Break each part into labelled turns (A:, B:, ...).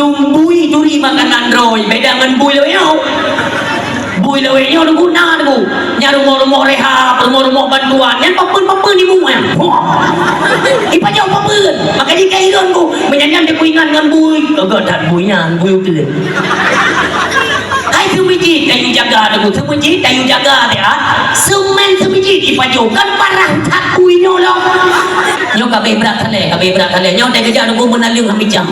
A: bui duri makan android beda dengan bui lewenya bui lewenya udah guna tu nyari rumah-rumah rehab rumah-rumah bantuan yang papen-papen di rumah ipa jauh papen maka dia kairan ku menyanyian dia kuingan dengan bui agak tak buinya bui utin hai sebiji kayu jaga tu sebiji kayu jaga dia semen sebiji ipa jauh kan parah tak kuinyo lah nyo kabeh berat thale nyo tak kerja tu menaliung hamijam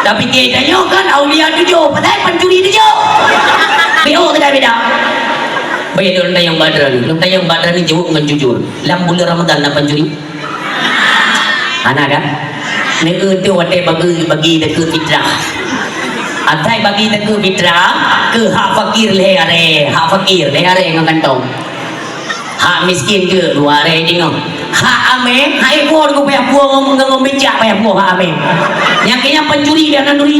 A: tapi kita nyo kan aulia tujuh padahal pencuri tujuh BO kita beda beda yang badra ni jawab dengan jujur dalam bulan Ramadan nak pencuri anak kan ni itu wate bagi dekat fitrah atai bagi dekat fitrah ke hak fakir le are dengan kantong hak miskin ke dua are tengok hak ame hak ekor ku payah buang ngomong becak payah buang hak ame yang kayaknya pencuri dan nanduri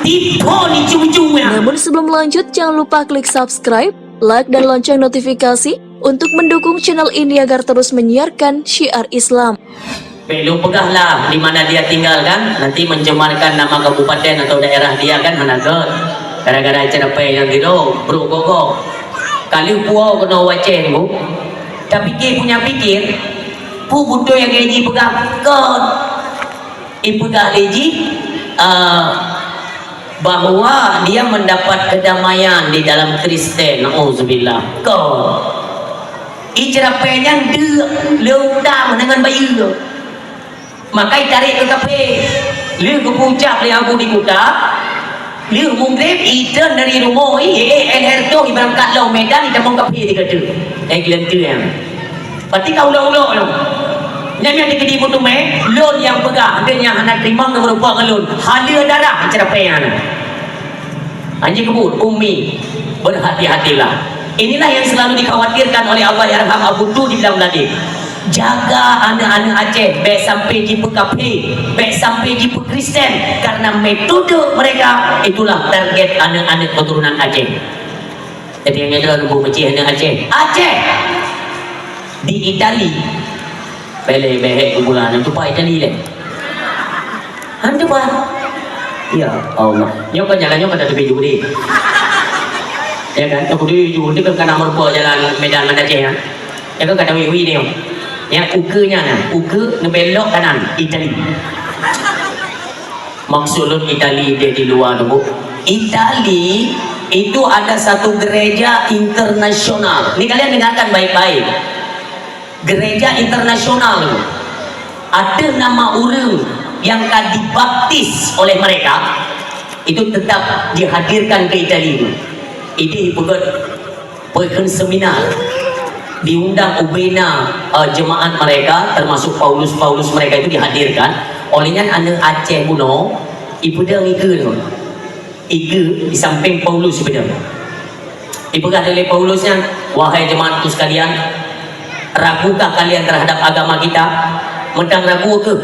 A: tipu ni cuma-cuma.
B: Namun sebelum lanjut jangan lupa klik subscribe, like dan lonceng notifikasi untuk mendukung channel ini agar terus menyiarkan syiar Islam.
A: Belum pegahlah di mana dia tinggal kan, nanti mencemarkan nama kabupaten atau daerah dia kan hanagot. Gara-gara cerpe yang gitu, bro gogo. Kali puau kena waceh bu. Tapi ke punya pikir, pu butuh yang gaji pegang kon. Ibu dah leji bahwa dia mendapat kedamaian di dalam Kristen. Auzubillah. Kon. Ijrapenya dia leudang dengan bayu. Makai tarik ke kafe. Dia ke puncak dia aku di kota. Dia mungkin ikan dari rumah herto berangkat lau Medan kita mau kafe di kata. Gelantu yang. Pasti kau ulo-ulo. Yang di kedi putu me loan yang pegang dia yang hendak terima ke berupa loan halia darah cerapaian anjing kebut ummi berhati-hatilah inilah yang selalu dikhawatirkan oleh Allah yarham Abu Tu di dalam tadi jaga anak-anak Aceh baik sampai di PKP baik sampai di Kristen karena metode mereka itulah target anak-anak keturunan Aceh jadi yang ada lubu kecil anak Aceh di Itali bele-bele kubulan itu Pak Itali le. Hantu Pak. Ya Allah. Nyo kan jalannya pada tepi judi. Ya kan? Aku di judi kan kana merpo jalan Medan Aceh ya. Ya kan kada wi dia. Yang ukenya nah, uke ngebelok kanan Itali. Maksudun Itali dia di luar tu. Itali itu ada satu gereja internasional. Ini kalian dengarkan baik-baik. Gereja internasional ada nama orang yang akan dibaptis oleh mereka itu tetap dihadirkan ke Itali ini pergi seminar diundang ubena jemaat mereka termasuk Paulus mereka itu dihadirkan olehnya anak Aceh kuno ibu dia igu di samping Paulus ibu dia ibu kata oleh Paulusnya wahai jemaat itu sekalian ragukah kalian terhadap agama kita? Mentang ragu ke?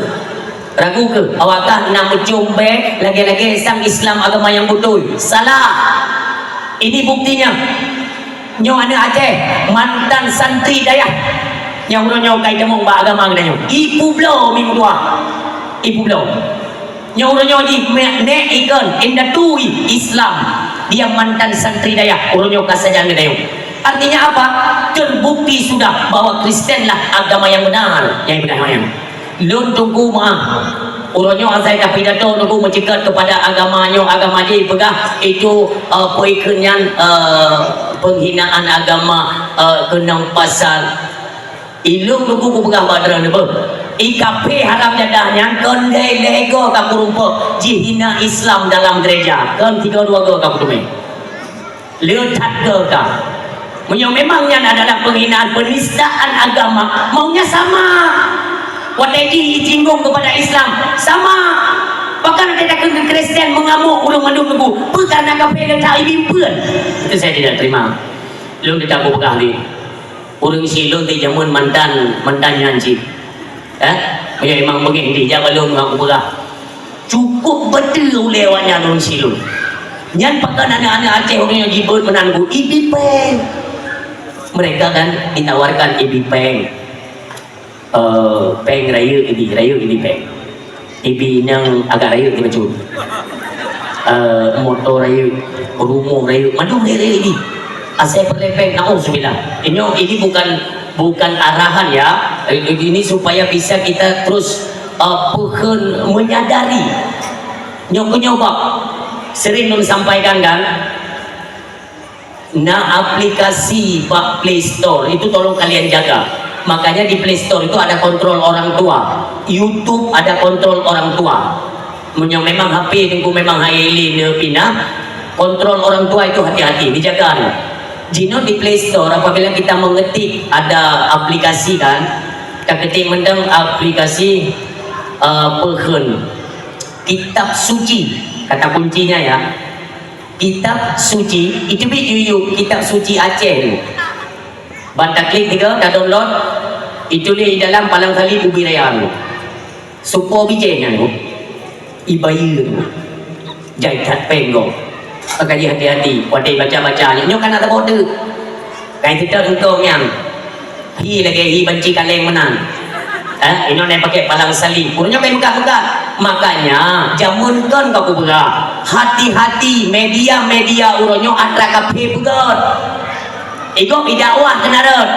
A: Awakah nak mencumbe lagi-lagi sang Islam agama yang betul? Salah. Ini buktinya. Nyo anak Aceh mantan santri dayah. Yang nyo kai demong ba agama nyo. Ibu blo minggu dua. Ibu blo. Nyo di nek ikon indatui Islam. Dia mantan santri dayah. Nyo kasajan dayo. Artinya apa? Terbukti sudah bahwa Kristenlah agama yang benar. Yang benar yang. Lun tunggu mah. Uronyo azai ka pidato tunggu mencekat kepada agamanya, agama dia pegah itu perikenian penghinaan agama kenang pasal. Ilung tunggu pegah badran apa? IKP haram jadahnya kendai lego ka kurumpa jihina Islam dalam gereja. Kan 32 go ka kutume. Lihat ka. Memangnya adalah penghinaan penistaan agama maunya sama wateji jinggung kepada Islam sama bahkan ada ke Kristen mengamuk ulung mandung kebu karena kapel tak ibimpeun itu saya tidak terima lu tidak aku pegang ni urang silun di zaman mantan nyanci memang begini jangan lu aku pegang cukup betul lewatnya urang silun nyan pakan anak-anak Aceh orang yang jibut menanggu ibipeng mereka kan ditawarkan ibipeng peng raya ini peng ibi yang agak raya di macam motor raya rumah raya madu raya ini asal perlepeng na'udzubillah ini bukan arahan ya, ini supaya bisa kita terus menyadari nyoba sering nun sampaikan kan aplikasi Pak Play Store itu tolong kalian jaga. Makanya di Play Store itu ada kontrol orang tua, YouTube ada kontrol orang tua. Memang HP itu memang haili pindah, kontrol orang tua itu hati-hati dijaga. Jino di Play Store apabila kita mengetik ada aplikasi kan, kita ketik mendeng aplikasi kitab suci, kata kuncinya ya. Kitab suci itu video kitab suci Aceh. Banta klik tiga dah download itu di dalam palang kali ubi raya supo bijenya tu ibayu jaitat penggo makanya hati-hati wadai baca-baca nyok kan ada kode kain kita untuk yang hi lagi hi benci kaleng menang ini orang pakai palang salib punya kain muka-muka makanya jamun kan kau berah hati-hati media uronyo atra kafe begot iko idakwah kenarat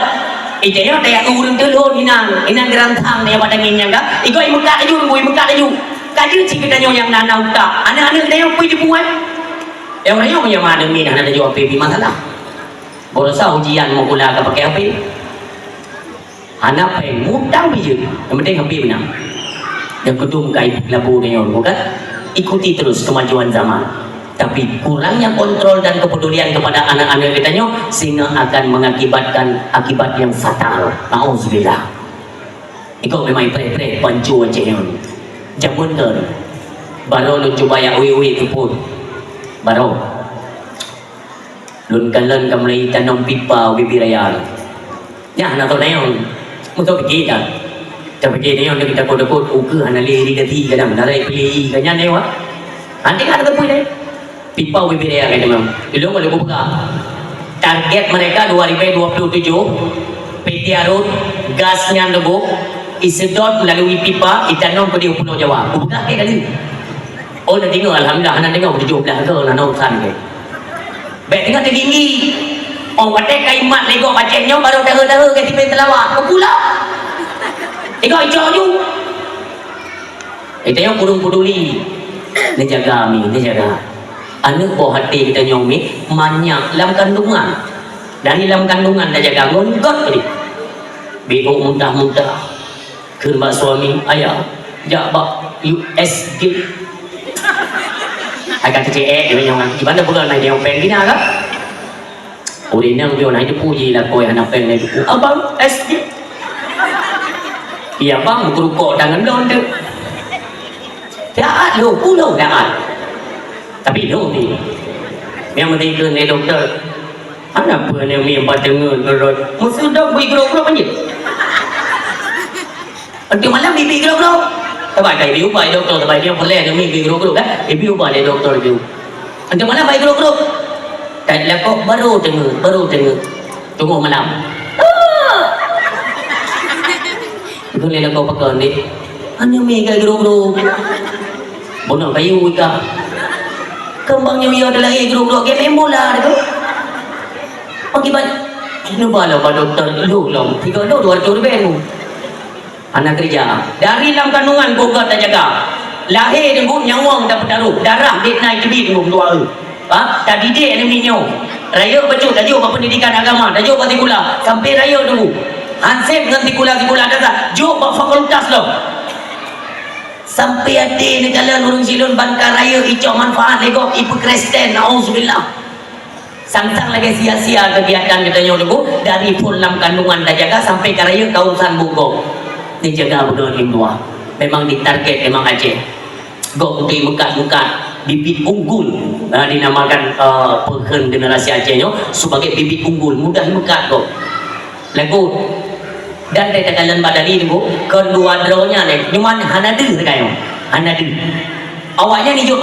A: ijaya kayak urun telur inang gerantang dia pada minyak iko imuka aju kaji cikita yang nana uta anak-anak dia pergi dibuat yang orang yang mana minah ada jawab pipi masalah borosa ujian mau kula ke pakai HP anak peng mudang biji yang penting HP benar yang kedua kait labu dia bukan ikuti terus kemajuan zaman tapi kurangnya kontrol dan kepedulian kepada anak-anak kita sehingga akan mengakibatkan akibat yang fatal. Na'udzubillah. Ikaw memang pre-pre pancu aja yang jamun kan baru lu coba ya uwi itu pun baru lun kalan kamlay tanong pipa bibirayan ya anak to na yun mo to bigita tapi na yun kita kodokod uke anali rigati kadang naray pili ganyan na yun nanti ka na po yun pipa bibirayan kayo naman ilong wala buka target mereka 2027 PT Arut gasnya nabuk isedot melalui pipa itanong ke di Pulau Jawa buka kayak kali oh dah tengok alhamdulillah anak tengok 17 ke lah nausan ke baik tengok tinggi orang wadah kaimat legok macamnya baru dah ke tipe telawak ke pula tengok hijau je tengok kurung peduli dia jaga mi dia jaga anak buah hati kita nyomi banyak dalam kandungan dari dalam kandungan dah jaga ngongkot tadi bingung muntah-muntah ke mbak suami ayah jabak USG agak kecil yang gimana bukan naik yang pengen gina kan udah nang dia naik puji lah kau yang pengen naik abang SG iya bang kerukok tangan belum tu dah lo pulau dah tapi lo ni yang penting ke ni doktor apa yang mi empat dengar gerot musuh dah bui gerok-gerok panjang nanti malam bibi gerok-gerok sebab kaya biu baik doktor sebab dia boleh dia mi gerok-gerok kan biu baik doktor biu nanti malam baik gerok-gerok tak lakok baru dengar tunggu malam itu ni lakok pakai ni hanya mi kaya gerok-gerok bonang kayu ika kembangnya dia adalah gerok-gerok ke memola tu akibat ini bala pak doktor lu long 300 ribu anak kerja dari dalam kandungan boga tak jaga lahir dengan nyawang tak bertaruh darah dia naik tebik dengan dua tak didik ni minyo raya betul dah jauh pendidikan agama dah jauh partikula sampai raya dulu hansip dengan tikula-tikula dasar jauh fakultas lo sampai ada negara urung silun bangka raya icok manfaat legok ibu Kristen na'udzubillah sang-sang lagi sia-sia kegiatan kita dulu dari full 6 kandungan dah jaga sampai ke raya kawasan Bogor dijaga betul himbuah memang ditarget memang Aceh gok untuk mekat-mekat bibit unggul dinamakan peken generasi Acehnya sebagai bibit unggul mudah mekat kok lagu dan dari kalian badari itu kedua dronya ni cuma hanadu sekarang hanadu awalnya hijau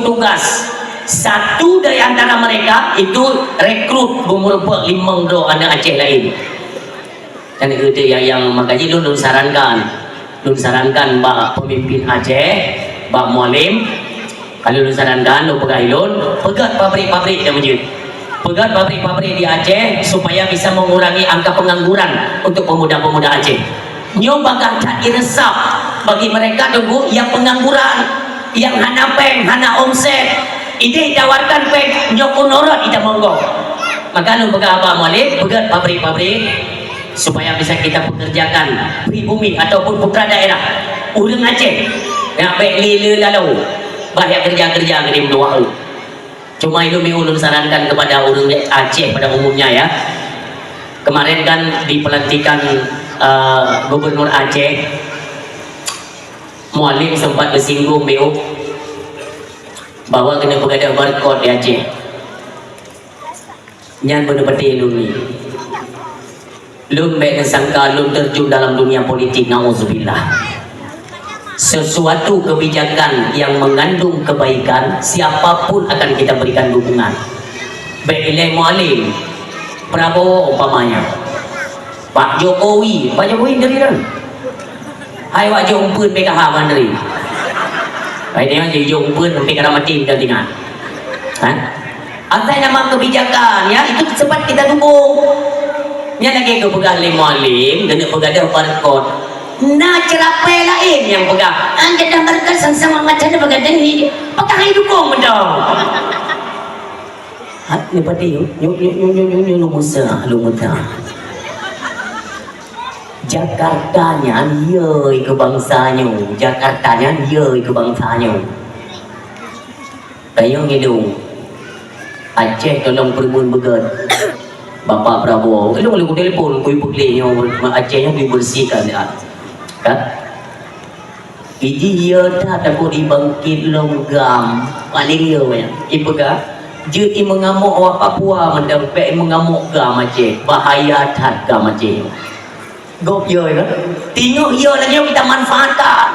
A: tugas satu dari antara mereka itu rekrut merupakan 5 dro anak Aceh lain Dan itu yang makanya lu sarankan Mbak pemimpin Aceh, Mbak Mualim, kalau lu sarankan lu pegat pabrik-pabrik dan masjid, pegat pabrik-pabrik di Aceh supaya bisa mengurangi angka pengangguran untuk pemuda-pemuda Aceh. Nyoba cari resep bagi mereka dulu yang pengangguran, yang hana peng, hana omset, ide tawarkan peng, nyokun norot ida monggo. Maka lu pegat apa Mualim, pegat pabrik-pabrik supaya bisa kita pekerjakan pribumi ataupun putra daerah urang Aceh yang baik lila lalu banyak kerja-kerja kirim doa. Cuma itu ulun sarankan kepada orang Aceh pada umumnya ya. Kemarin kan di pelantikan Gubernur Aceh, Mualim sempat bersinggung bahwa kena pegadaian barcode di Aceh nyan benar-benar iluni lun baik sangka lun terjun dalam dunia politik, na'udzubillah. Sesuatu kebijakan yang mengandung kebaikan, siapapun akan kita berikan dukungan. Baik ilai Mualim, Prabowo umpamanya, Pak Jokowi dari kan? Hai Pak Jompun PKH Mandiri. Baik dia jadi Jompun PKH mati dan tinggal. Atas nama kebijakan ya, itu sempat kita dukung. Nya lagi ke pegang Mualim dan pegang barcode. Nah cerapai lain yang pegang. Anda dah barcode sama macam pegang ini. Pegang dukung dong. Ni pati lu musa. Jakartanya yoi kebangsanya. Jakartanya yoi kebangsanya. Tayang hidung. Aceh tolong perbun begat. Bapak Prabowo, itu boleh ku telepon, ku belinya Acehnya dibersihkan ya. Kan? Iji ya tak aku dibangkit longgam paling ya ya. Ibu ka, jadi mengamuk awak Papua mendempek mengamuk gam Aceh, bahaya tak gam Aceh. Gop ya kan? Tengok ya lagi kita manfaatkan.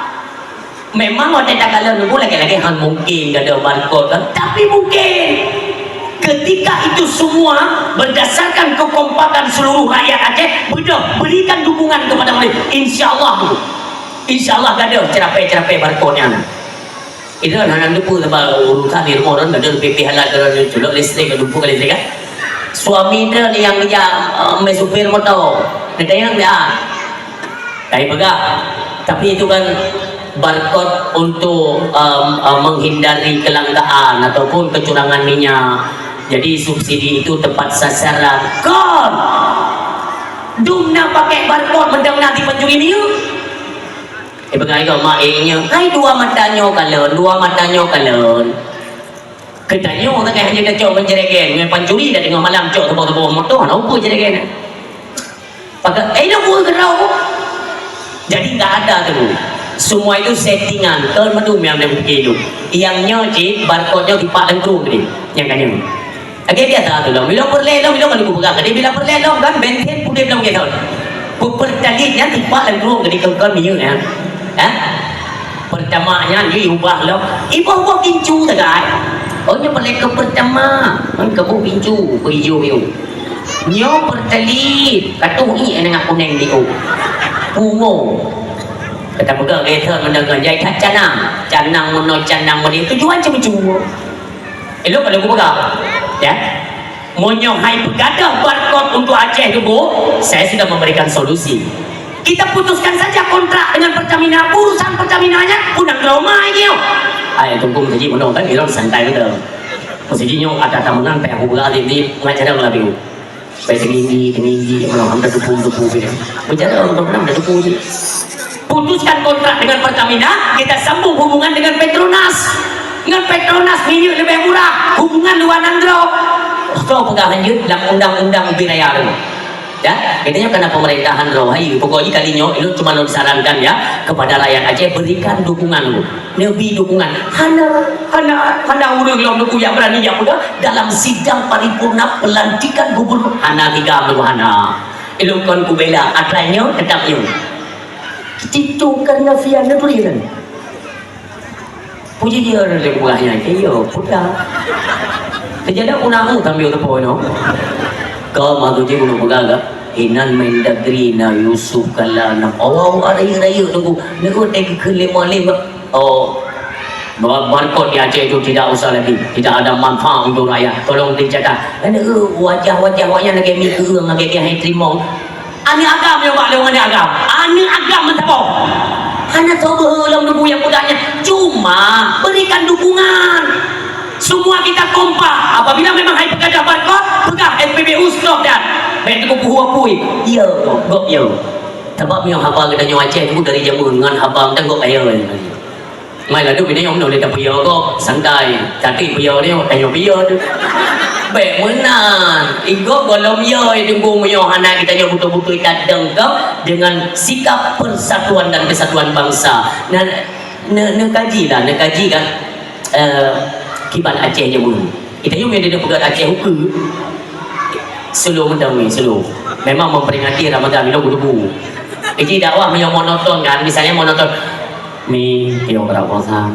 A: Memang ada tak kalau nunggu lagi-lagi han mungkin ada barcode kan, tapi mungkin. Ketika itu semua berdasarkan kekompakan seluruh rakyat Aceh, berikan dukungan kepada mereka. Insya Allah gak ada cerapai barcode-nya. Itu anak dupu sebab urusan di rumah orang ada PP halal ada colok listrik ada dupu listrik kan. Suami dia yang dia mesupir motor, dia yang dia. Dari pegang. Tapi itu kan barcode untuk menghindari kelangkaan ataupun kecurangan minyak. Jadi subsidi itu tepat sasaran. Kon, dumna pakai barcode mendang nanti penjuri ni. Bagai kau maknya, hai dua matanya kalon. Ketanya orang kayak hanya kacau menjeregen, dengan penjuri dah tengah malam cok tebak-tebak motor, apa jeregen? Pakai, nak buat kerau. Jadi tak ada tu. Semua itu settingan, termedum yang dia fikir itu. Yang nyoci barcode-nya di Pak Lengkru tadi, yang kanya. Agak dia tahu tu, bila perlelong kalau aku pegang, dia bila perlelong kan benten pun dia belum kita. Pertalinya di Pak Lengkru tadi kau minyak ya. Pertamanya dia ubah lah. Ibu pincu tak kan? Oh ni boleh ke pertama, kan kamu pincu, hijau itu. Nyo pertalit, katu ni dengan kuning dia. Bungo. Kata pegang kereta mendengar jai tak canang mono canang modi tujuan cuma elok kalau aku pegang ya monyo hai pegadah barcode untuk Aceh tu Bu, saya sudah memberikan solusi. Kita putuskan saja kontrak dengan Pertamina, urusan Pertaminanya undang ramai dia. Ai tunggu saja mono kan dia santai betul. Mesti nyo ada tamunan pe aku pegang ni ngajar lah biu. Baik tinggi mono hampir 20 dia. Bicara untuk menang dah 20. Putuskan kontrak dengan Pertamina, kita sambung hubungan dengan Petronas. Dengan Petronas minyak lebih murah, hubungan luar nandro. Kau pegang lanjut dalam undang-undang ubi raya tu. Ya, katanya karena pemerintahan rohai. Pokoknya kalinya itu cuma disarankan ya kepada rakyat Aceh berikan dukungan lu. Lebih dukungan. Hana urang lo nuku yang berani ya udah dalam sidang paripurna pelantikan gubernur hana tiga lu hana. Ilokon ku bela atranya tetap you. Itu karena Fiana tu dia kan. Puji dia ada buahnya. Iyo, putar. Kejadian unamu tambil tu pono. Kau mahu je guna pegang. Inan Mendagri na Yusuf Kalana. Oh, raya tunggu. Nego tegi ke lima. Oh, barcode di Aceh itu tidak usah lagi. Tidak ada manfaat untuk rakyat. Tolong dijaga. Wajah-wajah lagi mikir lagi dia terima. Ani agam yang bak leung ani agam. Ani agam mentapau. Hanya coba ulang duku yang mudahnya. Cuma berikan dukungan. Semua kita kompak. Apabila memang hai pekerja barcode, pegang SPBU stop dan baik tu puhui. Ya, gok ya. Sebab yang habang kita nyawa Aceh tu dari jamun dengan habang dan gok air. Mai là đứa này ông đâu để tập bây có sẵn tay cả tiền bây giờ đấy anh bây giờ tu bẻ muốn ikut golong tunggu meyo hana kita yang betul-betul kita dengkap dengan sikap persatuan dan kesatuan bangsa. Nekaji kan kiban Aceh jamun. Kita yang ada pegat Aceh hukum selalu mendami selalu. Memang memperingati Ramadan itu budu. Ini dakwah yang monoton kan, misalnya monoton mi yang berapa sah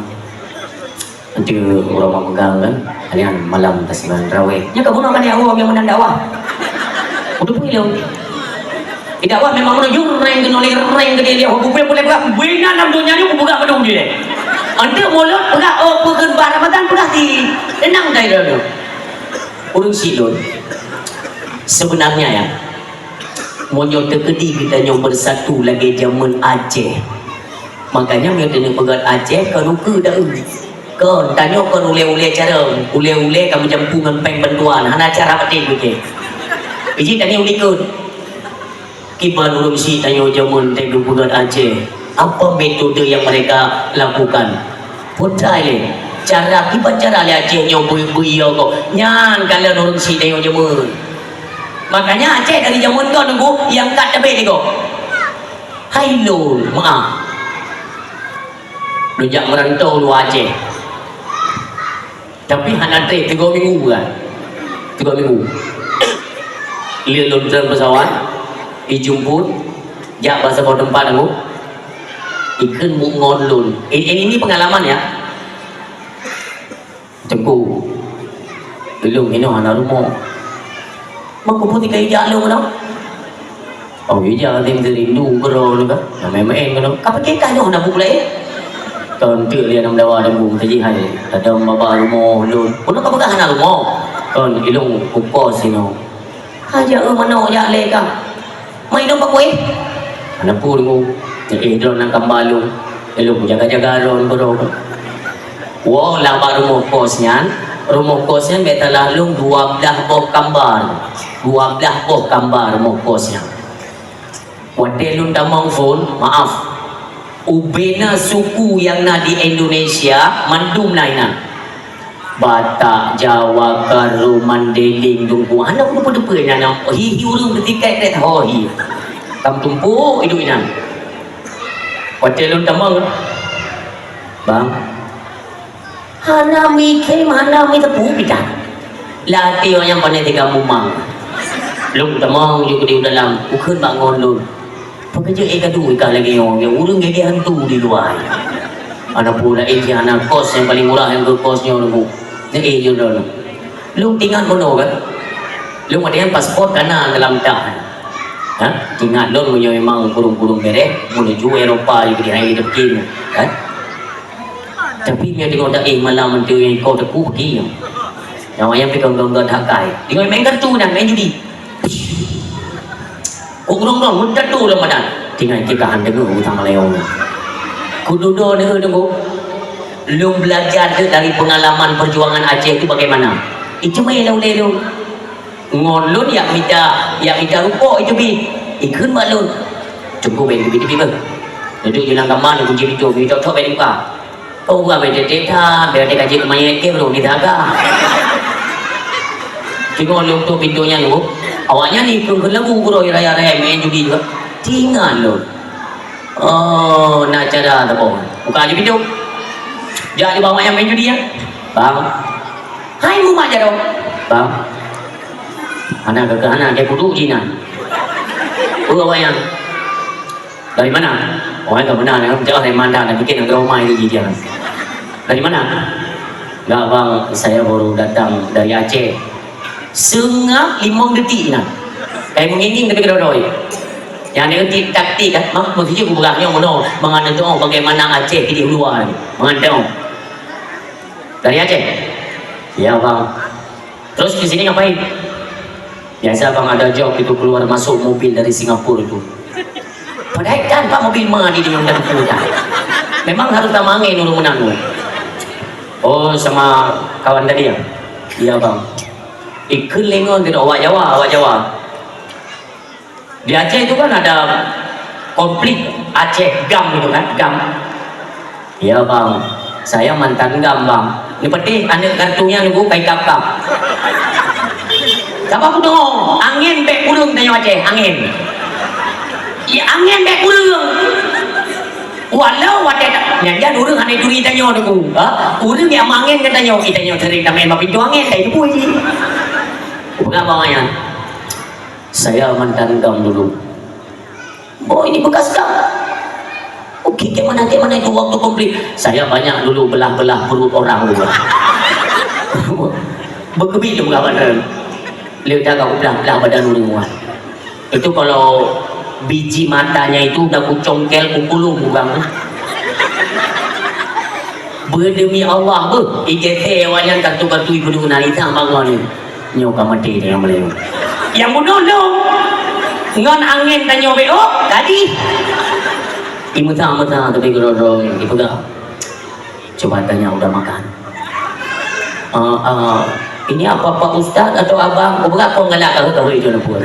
A: nanti orang memegang kan kalian malam tasbih raweh nya kamu nak yang orang yang menang dakwah udah boleh dakwah memang menuju reng ke dia boleh bina dalam dunia ni buka pedung dia anda mulut buka pegan Ramadan buka di tenang dah dulu urung silun sebenarnya ya mau nyota kedi kita nyom bersatu lagi zaman Aceh. Makanya dia tanya pegat Aceh kalau ke dah kan tanya kan ule-ule cara ule-ule kamu jampu dengan peng bantuan hana cara penting begitu biji tanya ule ke kiban ulung si tanya jamun tanya pegat Aceh apa metode yang mereka lakukan putai cara kiban cara le Aceh nyobu-bu yo kok nyan kalian ulung si tanya jamun makanya Aceh dari jamun kau nunggu yang kat tapi ni kok hai lo maaf Rujak merantau luar Aceh. Tapi hanate 3 minggu kan. 3 minggu. Dia lontar pesawat, dijemput, jak bahasa bawah tempat aku. Ikan mungon lun. Ini pengalaman ya. Tengku. Belum ini anak rumah. Mak putih kayak jalan mana? Oh iya, tim terindu bro juga. Memang kan. Kapan kita nyoh nak buka Kon tu dia nam dawa dembung taji hai tadam baba rumah lun pun ka pegang anak rumah kon ilung upo sino aja mano ya le ka mai dong pakwe anak pu dengu drone nang kambalung ilung jaga-jaga ron bro wow lama rumah kosnya beta lalung 12 boh kambar 12 boh kambar rumah kosnya wate lun damang phone maaf ubena suku yang na di Indonesia mandum naina Batak, Jawa, Karo, Mandeling, Dungku anda pun depa na hi urang ketika ket hohi kam tumpu hidup ina hotelun tamang bang hana mi tepu kita lati yang pandai tiga mumang lung tamang juga di dalam ukun bangun lu pekerja gaduh lagi yang urang dia hantu di luar anak pula anak kos yang paling murah yang kosnya nunggu ni jodoh lu tinggal bono kan lu ada paspor kana dalam dah ha tinggal lu punya memang kurung-kurung berek menuju Eropah di hari depan kan tapi dia tengok dah malam menteri kau tepu pergi yang ayam pegang gangguan hakai tengok main kartu dan main judi kurung-kurung mudah tu Ramadan tinggal kita dengar hutang leong kududo ni tunggu lu belajar dari pengalaman perjuangan Aceh itu bagaimana itu main lalu ngolun yang minta rupo itu bi ikut malun cukup ben bi bi duduk jalan kaman kunci itu bi tok ben buka kau gak beda data biar dia kaji kemana ke belum didaga cuma lu tu pintunya lu awalnya ni pun lagu guru raya-raya main judi juga tinggal lu oh nak cara apa buka aja pintu jangan dibawa yang main judi ya bang hai mu mak jaro bang anak ke anak dia kudu jinan bawa yang dari mana orang tak benar kan jauh dari Mandan dan bikin yang rumah ini dia dari mana enggak bang saya baru datang dari Aceh setengah 5 detik nak kayak mengingin tapi kedoi. Yang dia taktik kan, mak mesti aku berangnya mana, mengenai tu bagaimana Aceh di luar, mengenai dari Aceh. Ya bang. Terus di sini ngapain? Biasa bang ada job itu keluar masuk mobil dari Singapura itu. Padahal kan pak mobil mah di dengan dan punya. Memang harus tamangin dulu menang. Oh sama kawan tadi ya? Iya bang. Ikut lengon di awak Jawa. Di Aceh itu kan ada konflik Aceh Gam itu kan, Gam. Iya bang, saya mantan Gam bang. Ini penting, anak kartunya nunggu kayak kapal. Siapa aku dong? Angin bek kurung tanya Aceh, angin. Ya angin bek kurung. Walau wadah, nyanyi urung aneh duri tanya nunggu. Urung yang angin katanya, kita nyanyi sering tamai pintu angin, kayak itu puji. Bukan bangnya. Saya mantan Gam dulu. Oh ini bekas Gam. Oke, gimana itu waktu komplit. Saya banyak dulu belah-belah perut orang dulu. Berkebi tu bukan badan. Lihat jaga belah-belah badan dulu. Itu kalau biji matanya itu udah kucongkel kupulu bukan. Berdemi Allah IGT wanyan kartu-kartu ibu dulu nalita bangun ni. Nyoka mati dengan Melayu. Yang bunuh ngon angin tanya beo tadi imutang tapi kalau dipegang coba tanya udah makan ini apa Pak Ustaz atau abang berapa ngelak kalau tahu itu pun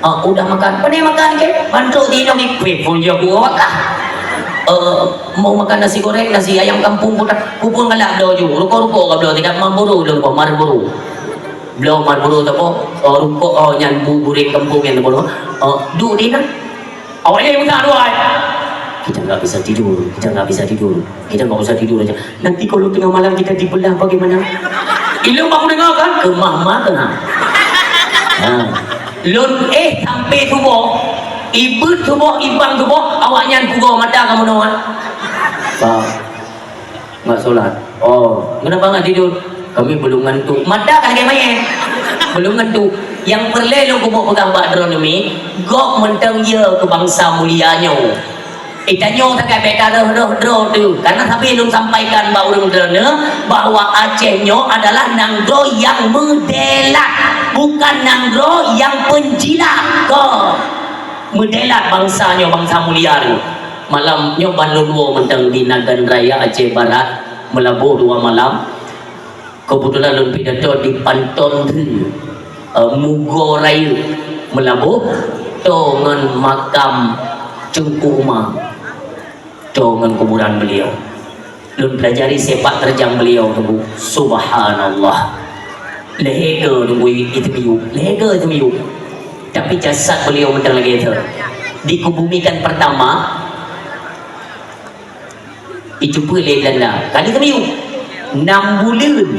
A: udah makan pandai makan ke bantu dino ni pun dia buat kah mau makan nasi goreng nasi ayam kampung pun ngelak dah ju ruko-ruko kau tidak mamburu dah marburu belum marburu tu apa ruko nyan bureng kampung yang tu duduk di nak awalnya yang minta doa kita nggak bisa tidur kita nggak usah tidur aja nanti kalau tengah malam kita dibelah bagaimana ilmu aku dengar kan ke mama tengah lun sampai tubuh ibu tubuh ibang tubuh awaknya pukul mata kamu nawan pak nggak sholat kenapa nggak tidur kami belum ngantuk mata kan kayak mana belum ngantuk yang perlu aku mau pegang badronomi gok mentang ye ke bangsa mulianya itanyo tak beta roh tu karena tapi belum sampaikan bahwa Acehnya adalah nangro yang mendelat bukan nangro yang penjilat kok mendelat bangsanya bangsa mulia tu malamnya baluluo mentang di Nagan Raya Aceh Barat melabur 2 malam kebetulan lun pidato di Panton Mugo Raya melabur dengan makam Cengku Umar dengan kuburan beliau lun pelajari sepak terjang beliau tu subhanallah lega tu lega itu tapi jasad beliau mentang lagi itu dikubumikan pertama itu boleh Belanda kali tu 6 bulan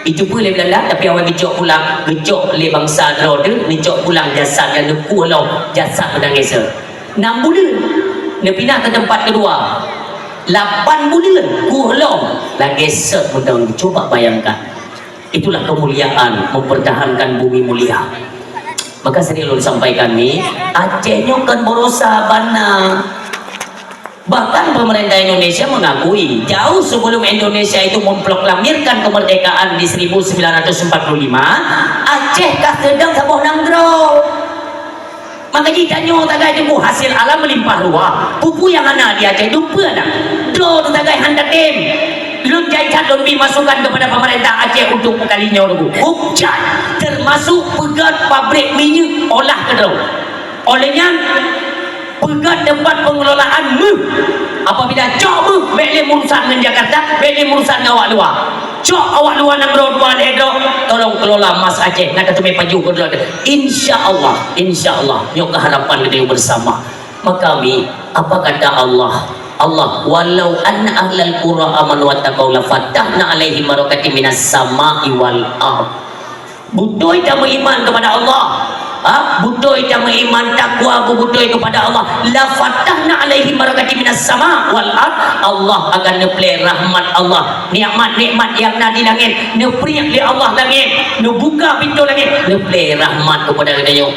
A: itu boleh Belanda tapi awak gejok pulang gejok le bangsa Dro tu gejok pulang jasad yang lepuh lo jasad pedang gesa 6 bulan dia pindah ke tempat kedua 8 bulan kuhlong lagi set pedang coba bayangkan itulah kemuliaan mempertahankan bumi mulia maka saya lalu sampaikan ni Acehnya kan berusaha bana bahkan pemerintah Indonesia mengakui jauh sebelum Indonesia itu memproklamirkan kemerdekaan di 1945 Aceh kah sedang sebuah nangdro maka jika nyo tagai itu hasil alam melimpah ruah buku yang ada di Aceh lupa dah dro tagai hantar tim lun jaikan lun masukkan kepada pemerintah Aceh untuk kalinya dulu hujan termasuk pegat pabrik minyak olah kedau olehnya pegat tempat pengelolaan apabila cok beli urusan dengan Jakarta beli urusan dengan awak luar cok awak luar nak berdua ledo tolong kelola Mas Aceh nak ketemu paju kedua insyaallah nyok keharapan kita bersama maka kami apa kata Allah walau anna ahlal qura amanu wattaqau la fatahna alaihim barakatim minas sama'i wal ardh butuh kita beriman kepada Allah Butuh ita beriman takwa butuh kepada Allah, la fatahna alaihi barakati minas sama wal ard. Allah akan neplay rahmat Allah, nikmat-nikmat yang ada di langit, neperiak di Allah langit, buka pintu langit, neplay rahmat kepada katanya.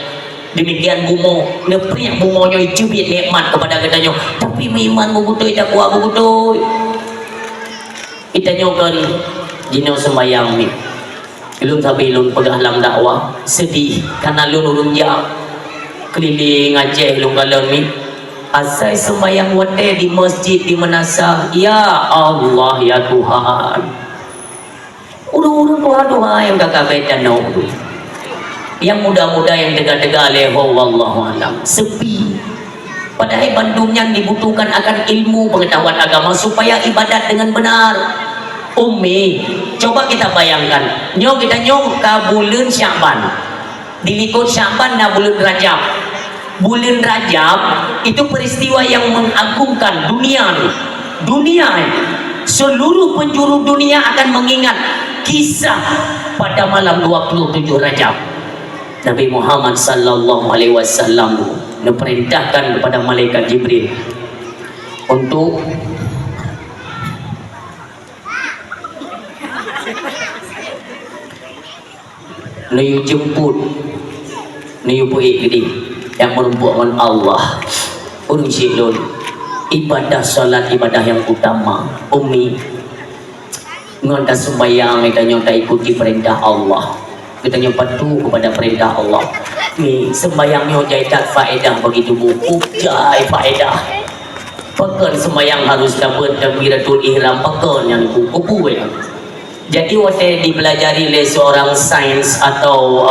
A: Demikian bumo, neperiak bumonyo icubit nikmat kepada katanya. Tapi beriman butuh takwa butuh. Kita nyokan dino sembayang ni. Ilun sampai ilun pegalang dakwah sedih karena lun urun jauh keliling Aceh ilun galon ni asai sembahyang wate di masjid di Manasah. Ya Allah ya Tuhan, urun Tuhan yang kakak betan no, yang muda-muda yang dega-dega leho wallahu alam sepi. Padahal Bandung yang dibutuhkan akan ilmu pengetahuan agama supaya ibadat dengan benar. Umi, coba kita bayangkan, kita nyong ke bulan Syaban, dilikut Syaban na bulan Rajab. Bulan Rajab itu peristiwa yang mengagungkan dunia. Seluruh penjuru dunia akan mengingat kisah pada malam 27 Rajab. Nabi Muhammad sallallahu alaihi wasallam memerintahkan kepada malaikat Jibril untuk Niu jemput Niu puik gede yang merupakan Allah urung silun ibadah salat ibadah yang utama. Umi ngonda sembahyang kita nyota ikuti perintah Allah, kita patuh kepada perintah Allah. Ni sembahyang nyojai tak faedah begitu buku jai faedah. Pekan sembahyang harus dapat takbiratul ihram pekan yang kupu ya. Jadi waktu dipelajari oleh seorang sains atau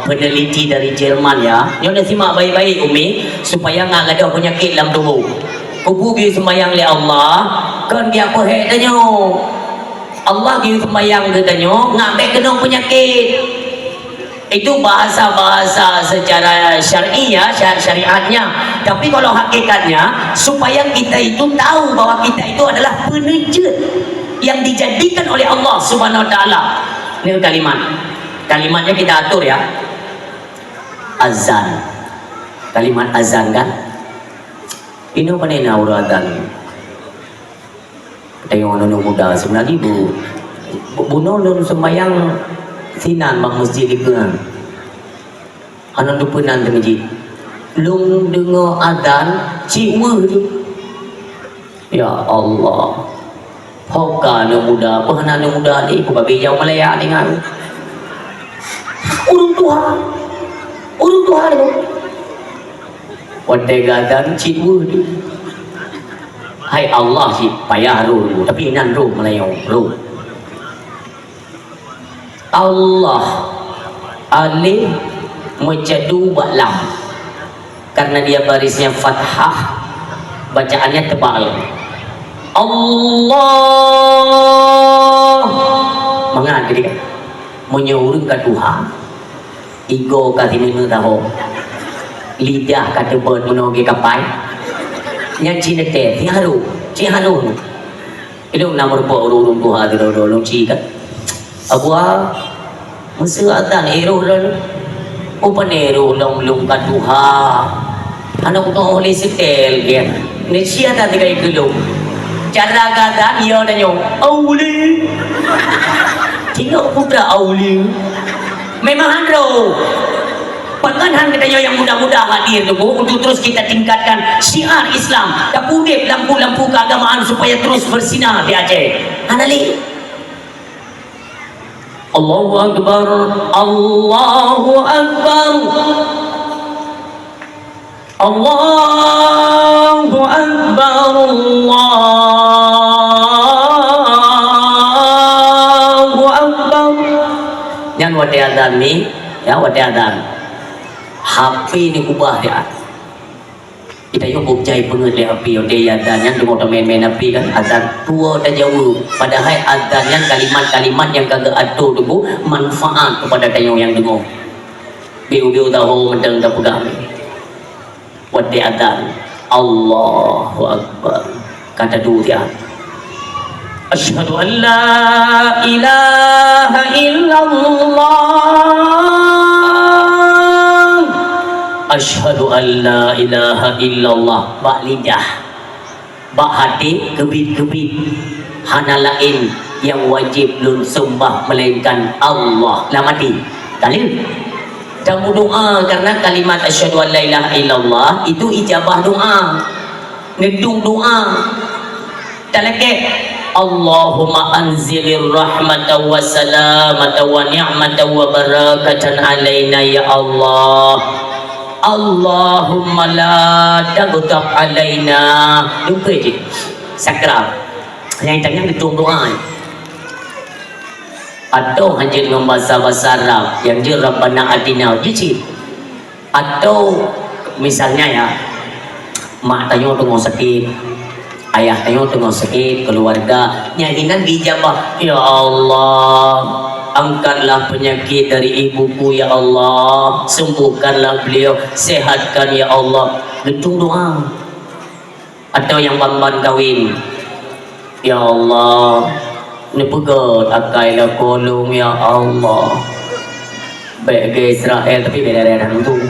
A: peneliti dari Jerman ya, nyonya simak baik-baik Umi supaya nggak ada penyakit dalam tubuh. Kubu gitu sembahyang oleh Allah, kan dia apa tanya? Allah gitu sembahyang katanya, ngambil kena penyakit. Itu bahasa-bahasa secara syar'i ya, syariatnya. Tapi kalau hakikatnya supaya kita itu tahu bahwa kita itu adalah penejut yang dijadikan oleh Allah Subhanahu wa taala. Ini kalimatnya kita atur ya. Azan, kalimat azan kan ini apa nih nauratan tengok nonu muda sebenarnya bunuh nun sembayang sinan bang masjid itu kan anak dupunan di masjid lung dengar azan ciwa tu ya Allah. Hoka no muda, pahana no muda ni, kubabi jauh Malaya dengan urung Tuhan ni. Watega dan cipu ni. Hai Allah si payah ru, tapi nan ru Melayu ru. Allah alif majadu balam, karena dia barisnya fathah, bacaannya tebal. Allah mangan jadi kan menyuruh ke Tuhan ego kati menu tahu lidah kata buat menogi kapai yang cina teh tiharu cihanun itu nama rupa urung Tuhan itu urung cika abua mesti ada nero dan upan nero long ke Tuhan anak utang oleh setel dia ni siapa tadi kayak gelung cara kata dia dan nyong auli tinggal putra auli memang handro penganhan katanya yang muda-muda hadir tu untuk terus kita tingkatkan syiar Islam kapudip lampu-lampu keagamaan supaya terus bersinar di Aceh. Anali Allahu Akbar Allahu Akbar Allahu Akbar Allahu Akbar. Yang wadi adzan ni, ya wadi adzan. HP ni ubah dia. Kita yung bukjay pengen le api ode adzan yang demo main-main api kan adzan tua dan jauh. Padahal adzan yang kalimat-kalimat yang kagak atur tu manfaat kepada tayo yang dengar. Biu-biu tahu mendeng tak pegang. Wadi adzan Allahu Akbar kata dulu dia asyhadu an la ilaha illallah asyhadu an la ilaha illallah, bak lidah, bak hati kebit-kebit, hana lain yang wajib lun sembah melainkan Allah. Lah mati dalil kamu doa karena kalimat asyhadu an la ilaha illallah itu ijabah doa, ngedung doa. Talake Allahumma anzilir rahmata wa salamata wa ni'mata wa barakatan alaina ya Allah. Allahumma la taghdab alaina. Lupa je sakral yang tanya ngedung doa. Atau hanya dengan bahasa Arab yang dia Rabbana Atina jijik. Atau misalnya ya, mak tanya tengok sakit, ayah tanya tengok sakit, keluarga nyanyinan dijabah, ya Allah angkatlah penyakit dari ibuku ya Allah, sembuhkanlah beliau, sehatkan ya Allah, gedung doa. Atau yang bamban kawin, ya Allah ni pegat akailah kolong ya Allah. Baik ke Israel tapi beda-beda tu.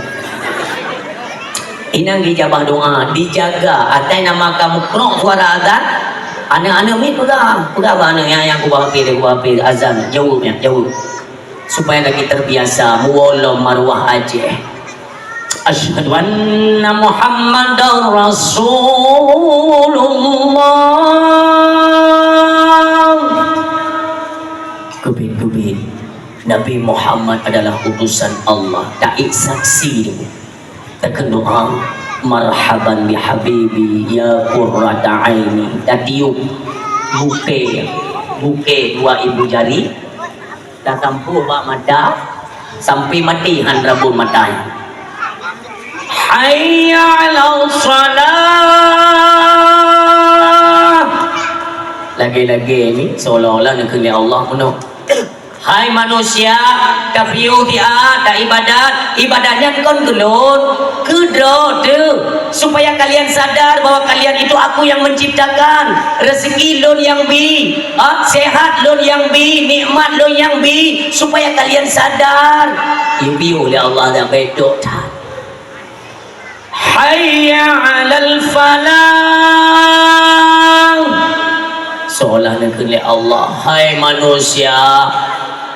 A: Inang dijabah doa, dijaga. Atai nama kamu krok suara azan. Anak-anak ni pegang mana yang aku hafid azan jauhnya jauh. Supaya lagi terbiasa muwallam marwah Aceh. Asyhadu anna Muhammadar Rasulullah. Kebit-kebit Nabi Muhammad adalah utusan Allah. Taik saksi dia. Takkan doa marhaban bi habibi ya qurrata aini. Tatiup buke dua ibu jari datang bak mata sampai mati han rabun matanya. Hayya 'alal salah. Lagi-lagi ni seolah-olah nak kena Allah penuh. Hai manusia, kafiu dia tak ibadatnya kon gelun, kedro tu supaya kalian sadar bahwa kalian itu aku yang menciptakan, rezeki lun yang bi, sehat lun yang bi, nikmat lun yang bi, supaya kalian sadar. Ibu oleh Allah dah bedok tak. Hayya 'alal falah. Seolah nak kena Allah, hai manusia.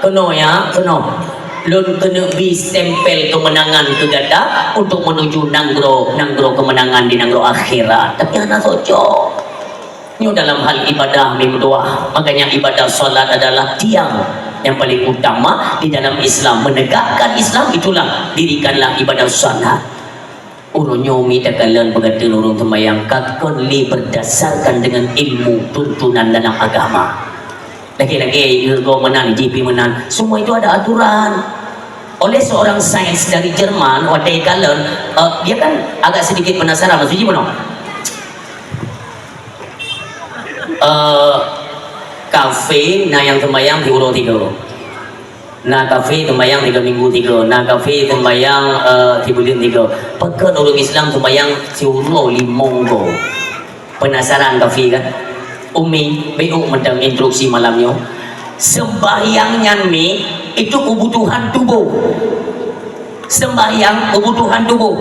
A: Kena ya, kena. Lun kena bi stempel kemenangan ke gada untuk menuju nanggro kemenangan di nanggro akhirat. Tapi anak soco. Ini dalam hal ibadah ni berdoa. Makanya ibadah solat adalah tiang yang paling utama di dalam Islam. Menegakkan Islam itulah dirikanlah ibadah solat. Urun nyomi takalan berkata urun temayang kakon li berdasarkan dengan ilmu tuntunan dalam agama. Lagi-lagi Irgo menang, GP menang, semua itu ada aturan oleh seorang sains dari Jerman, Wattay Kalen. Dia kan agak sedikit penasaran, maksudnya mana? Kafe na yang tembayang di urut 3. Na kafe tembayang 3 minggu 3. Na kafe tembayang 3 bulan 3. Pekan orang Islam tembayang si urut 5 minggu. Penasaran kafe kan? Umi, beuk macam instruksi malamnya. Sembahyangnya ni itu kebutuhan tubuh. Sembahyang kebutuhan tubuh.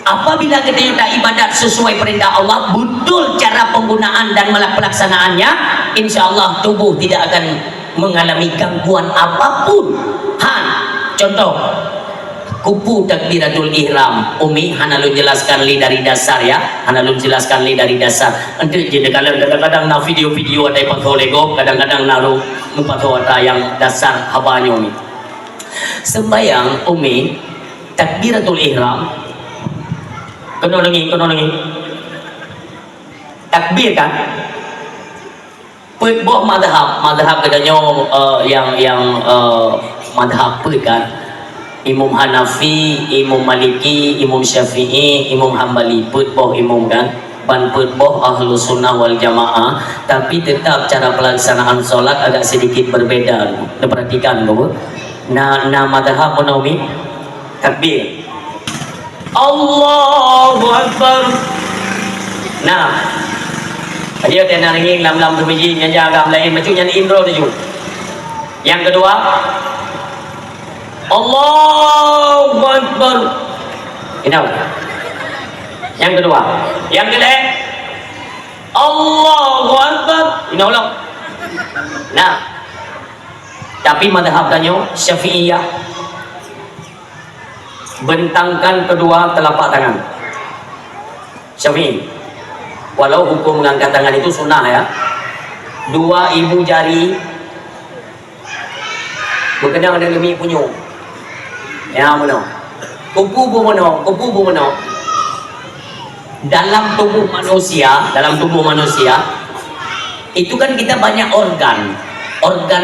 A: Apabila kita tak ibadat sesuai perintah Allah, betul cara penggunaan dan pelaksanaannya, insya Allah tubuh tidak akan mengalami gangguan apapun. Contoh, kupu takbiratul ihram. Umi hanalun jelaskan li dari dasar ya, hanalun jelaskan li dari dasar. Nanti jadi kadang-kadang na video-video ada patho lego, kadang-kadang naruh patho ada yang dasar habanya umi. Sembayang umi takbiratul ihram. Kena lagi. Takbir kan? Buat madhab katanya yang madhab kan? Imam Hanafi, Imam Maliki, Imam Syafi'i, Imam Hambali, boh imam kan, ban boh ahlu sunnah wal jamaah, tapi tetap cara pelaksanaan solat agak sedikit berbeda. Perhatikan bahawa na madhab menaumi takbir Allahu Akbar. Nah, dia tenang ringing lam tu biji nyanyi agak lain macam nyanyi intro tu. Yang kedua Allahu Akbar. Ini yang kedua. Yang kedua, Allahu Akbar. Ini ulang. Nah, tapi madhab danyo Syafi'iyah bentangkan kedua telapak tangan. Syafi'i, walau hukum mengangkat tangan itu sunnah ya, dua ibu jari berkenaan dengan mi punyo. Ya mana? Kupu mana? Dalam tubuh manusia itu kan kita banyak organ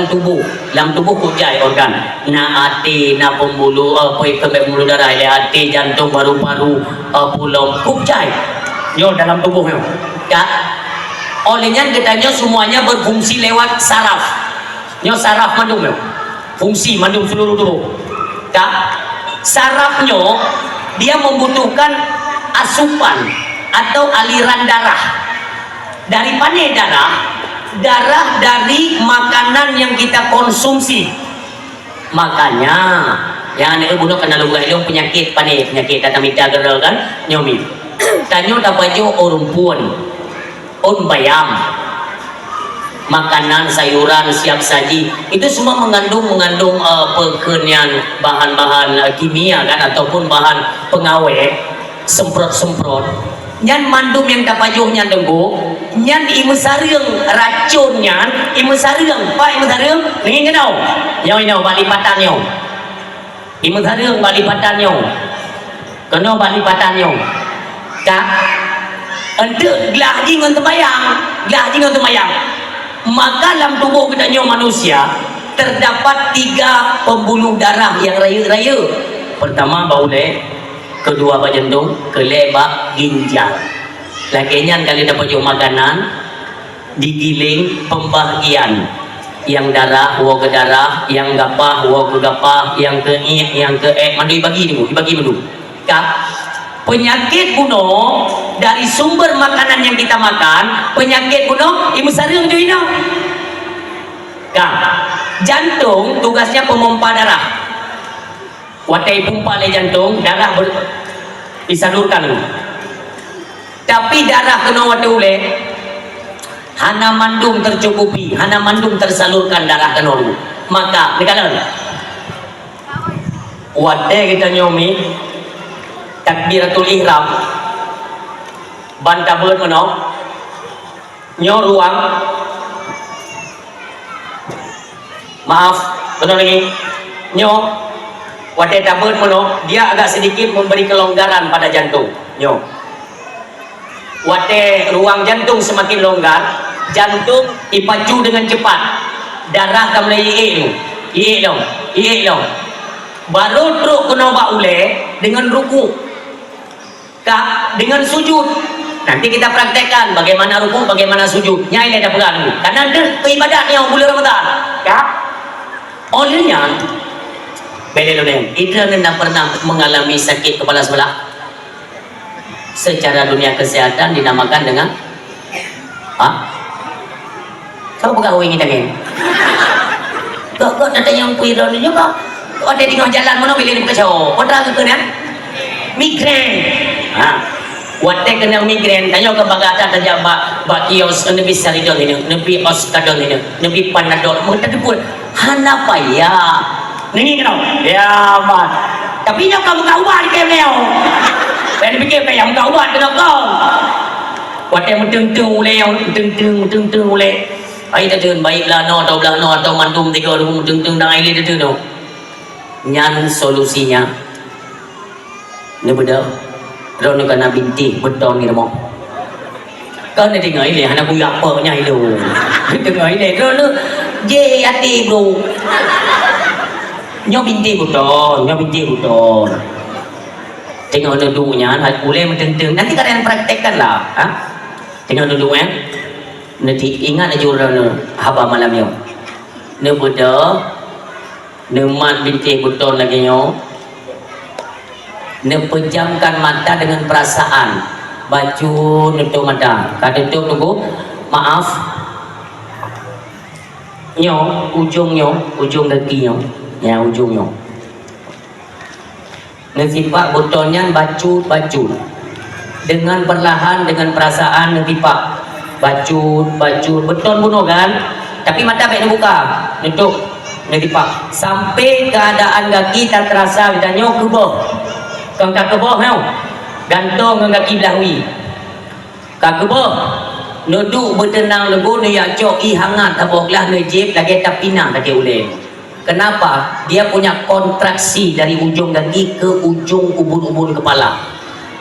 A: tubuh. Dalam tubuh kujai organ. Na hati, na pembuluh, pembuluh darah, hati, jantung, paru-paru, pulau, kujai. Yo dalam tubuhnya. Ya. Olehnya katanya semuanya berfungsi lewat saraf. Yo saraf mandum yo. Fungsi mandum seluruh tubuh. Ya. Sarafnya dia membutuhkan asupan atau aliran darah. Dari mana darah dari makanan yang kita konsumsi. Makanya yang anak bunuh kena lugu ilung penyakit kata minta gerel kan nyomi tanyo dapat jo rumpun bayam, makanan sayuran siap saji itu semua mengandung perkenian bahan-bahan kimia kan ataupun bahan pengawet semprot nyan mandum yang tapajuhnya denggu nyan imu sarung racunnya imu sarung ingin kenal yang ini balik patannya imu sarung balik patannya kena balik patannya tak untuk gelah jingon temayang maka dalam tubuh kita manusia terdapat 3 pembuluh darah yang raya-raya. Pertama baule, kedua jantung, kelebak ginjal. Lakinya kali dapat jauh makanan digiling pembagian yang darah ke darah, yang gapah ke gapah, yang ke mandu dibagi menu. Penyakit bunuh dari sumber makanan yang kita makan, penyakit bunuh imu sarung tu ino. Jantung tugasnya pemompa darah. Watai pompa le jantung, darah disalurkan. Tapi darah kena watai ule, hana mandum tercukupi, hana mandum tersalurkan darah kena ulu. Maka dikalan watai kita nyomi takbiratul ihram banta beut mano nyo ruang maaf benar lagi nyo wate tabut mano dia agak sedikit memberi kelonggaran pada jantung nyo wate ruang jantung semakin longgar jantung dipacu dengan cepat darah tak mulai iik dong baru truk kena ule dengan ruku dengan sujud. Nanti kita praktekkan bagaimana ruku, bagaimana sujud. Nyai ada pegang karena ada ibadat yang bulan Ramadan. Olehnya itu anda pernah mengalami sakit kepala sebelah. Secara dunia kesehatan dinamakan dengan kau pegang uang kita kan? Kau datang yang kuiran juga. Kau ada di jalan mana pilih di kacau. Kau terang ke migren. Watte kena migren tanyo ke bagata taja ba kios nebi saridon ini nebi oskadon ini nebi panadol mo tadi pun hana paya ningi kena ya man tapi nyo kamu kauan ke leo ben pikir pe yang kauan kena kau watte muteng-teng ule ai ta deun baiklah no atau mandum tiga muteng-teng dang ai le tu no nyan solusinya ne bedah rồi nó kena binti beton ni mo kan ni dengar ini anak budak apa nya itu dengar ini rồi nó je hati bro nyo binti beton tengok duduknya boleh menteng nanti kalian praktekkan lah tengok duduknya nanti ingat aja haba malam yo ne bedah ne mat binti beton lagi nyo pejamkan mata dengan perasaan baju nutup mata kada tutup tunggu maaf ujung kaki ya ujung Netipak botolnya bacut dengan perlahan, dengan perasaan netipak bacut beton bunuh kan, tapi mata baik buka untuk netipak sampai keadaan kaki tak terasa ditanya kebah kang tak kebah tau gantung dengan kaki belahwi kak kebah nuduk bertenang lego ni acok hangat taboklah nejib lagi tak pinang lagi uleng. Kenapa? Dia punya kontraksi dari ujung kaki ke ujung ubun-ubun kepala.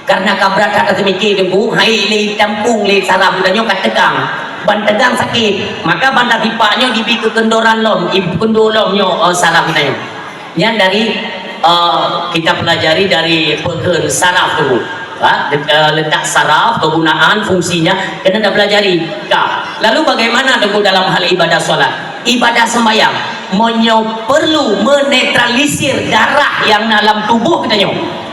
A: Karena kabrat tak termikir dengku, hai le tampung le saraf ditanya kat tegang. Ban tegang sakit, maka bandar tipaknya dibi ke kendoran lom, kendolomnya saraf ditanya. Yang dari kita pelajari dari peken saraf tu. Letak saraf, kegunaan, fungsinya, kena dah pelajari. Lalu bagaimana dengku dalam hal ibadah solat? Ibadah sembahyang perlu menetralisir darah yang dalam tubuh kita nyo.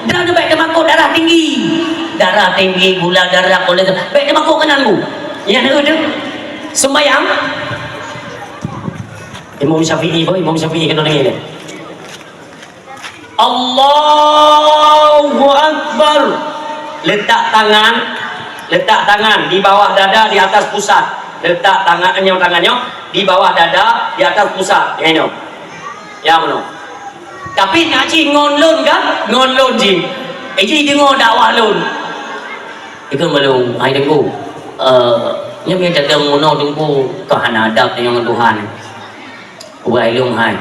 A: Darah baik kemakuk darah tinggi, gula darah, kolesterol. Baik kemakuk kanan bu. Yang ada sembahyang. Imam Syafi'i kena dengar. Allahu Akbar. Letak tangan di bawah dada, di atas pusat. Letak tangannya di bawah dada, di atas pusat. Ya ini. Ya benar. Tapi nak cik ngonlon kan? Ngonlon cik. Cik dengar dakwah lon. Ikan belum. Hai dengu. Yang dia cakap mono dengu kehana adab dengan Tuhan. Buat ilmu hai.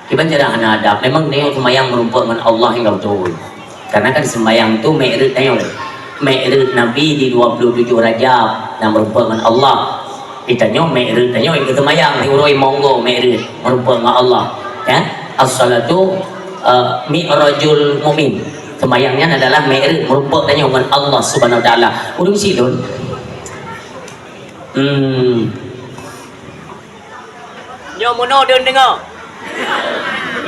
A: Kita cara hana adab. Memang dia sembahyang merupakan Allah yang kau tahu. Karena kan sembahyang tu mi'raj tanya. Mi'raj Nabi di 27 Rajab yang merupakan Allah. Ditanya mi'raj tanya yang sembahyang di uroi monggo mi'raj merupakan Allah. Ya, as-salatu mi'rajul mu'min. Sembahyangnya adalah mi'raj merupakan tanya dengan Allah Subhanahu wa taala. Urung silun. Nyomono dengar.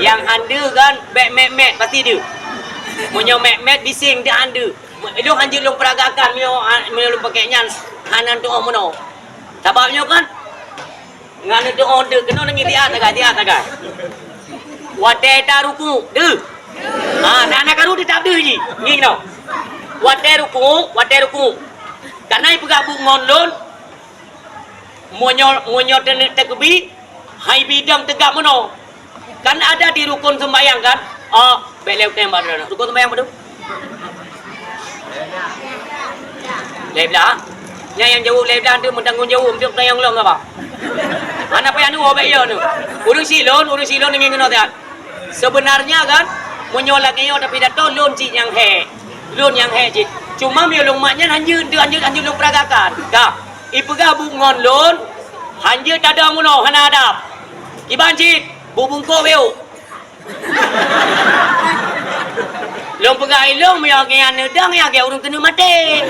A: Yang anda kan mek pasti dia. Munyo mek bising dia anda. Lu hanjir lu peragakan lu pakai nyan hanan tu mono. Sebabnya kan ngana tu order kena ngi dia tagay. Wadai taruku de. Nak karu dia tak ada je. Ni no. Wadai ruku. Karena ibu gabung ngonlon monyo tekbi hai bidang tegak mono. Kan ada di rukun sembahyang kan? Beleu tembak dah. Rukun sembahyang apa tu? Leblah. Yang jauh leblah tu mentanggung jauh untuk tayang long apa? Mana apa yang tu obek yo tu? Urus silon dengan kena tak? Sebenarnya kan menyolak yo tapi dato lon cik yang he. Lon yang he cik. Cuma mi long maknya hanjir long peragakan. Dah. Ibu gabung ngon lon hanjir tak ada muno hana adab. Iban cik bubungko beo. Long pegai long yang kaya nedang yang kaya urung kena mati.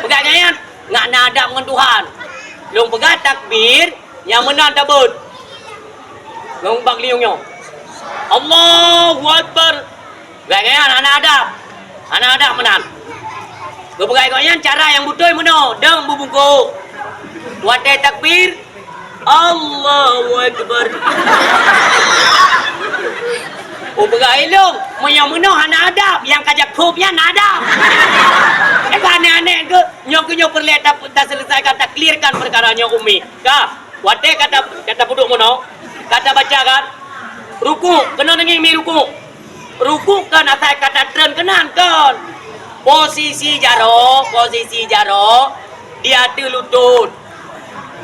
A: Pegai kaya ngak nadap dengan Tuhan. Long pegai takbir yang menan tabut. Long bak liungnya. Allahu Akbar. Pegai kaya anak adap menan. Pegai kaya cara yang betul mana dang bubungko. Wadai takbir Allahu Akbar. Pegai long menyamuna hana adab yang kajak kubnya nadab. Aneh-aneh ke nyok perlihat tak selesaikan tak clearkan perkaranya umi. Wadai kata buduk mono kata baca kan ruku kena dengi mi ruku kan asal kata tren kenan kan posisi jaro dia tu lutut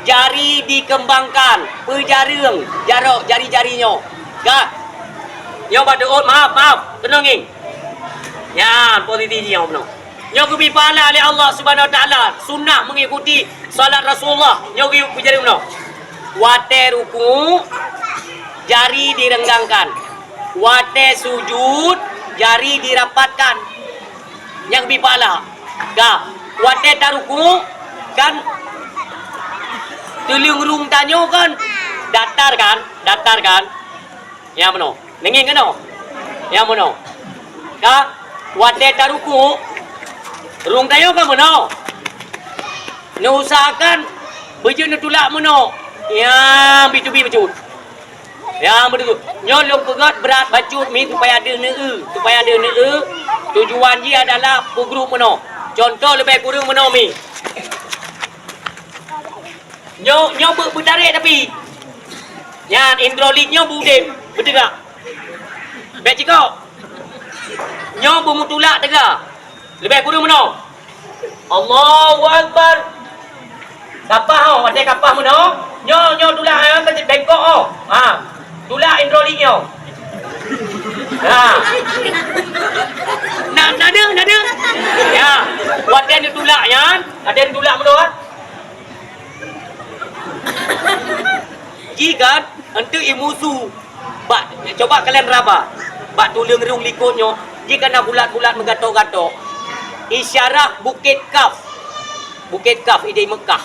A: jari dikembangkan pejareng jari-jarinya nyo berdoa maaf kena nging ya posisi dia benar nyo kubi pahala oleh Allah Subhanahu wa taala sunnah mengikuti salat Rasulullah nyo kubi benar wate ruku jari direnggangkan wate sujud jari dirapatkan yang kubi pahala wate taruku kan tuliung rung tanyo kan datar kan ya benar nenging kena ya benar wate taruku rung tayo kan benar usahakan baju tulak mono ya B2B becut
C: Ya betul. Nyolong pegat berat bacut mi supaya ada supaya ada tujuan dia adalah pugru meno. Contoh lebih kurang meno mi. Nyo bertarik tapi yang hidroliknya budem betul tak? Baik cikgu. Nyo bermutulak tegak. Lebih kurang meno. Allahu Akbar. Kapah oh, ada kapah meno. Nyo tulak ke bengkok oh. Ha. Tulak hidroliknya. Ha. Nada. Ya. Buat dia tulak ya. Ada yang tulak meno ah. Jika untuk imusu bak coba kalian raba bak tulang rung likurnya jika nak bulat-bulat menggatok-gatok isyarat Bukit Kaf ide Mekah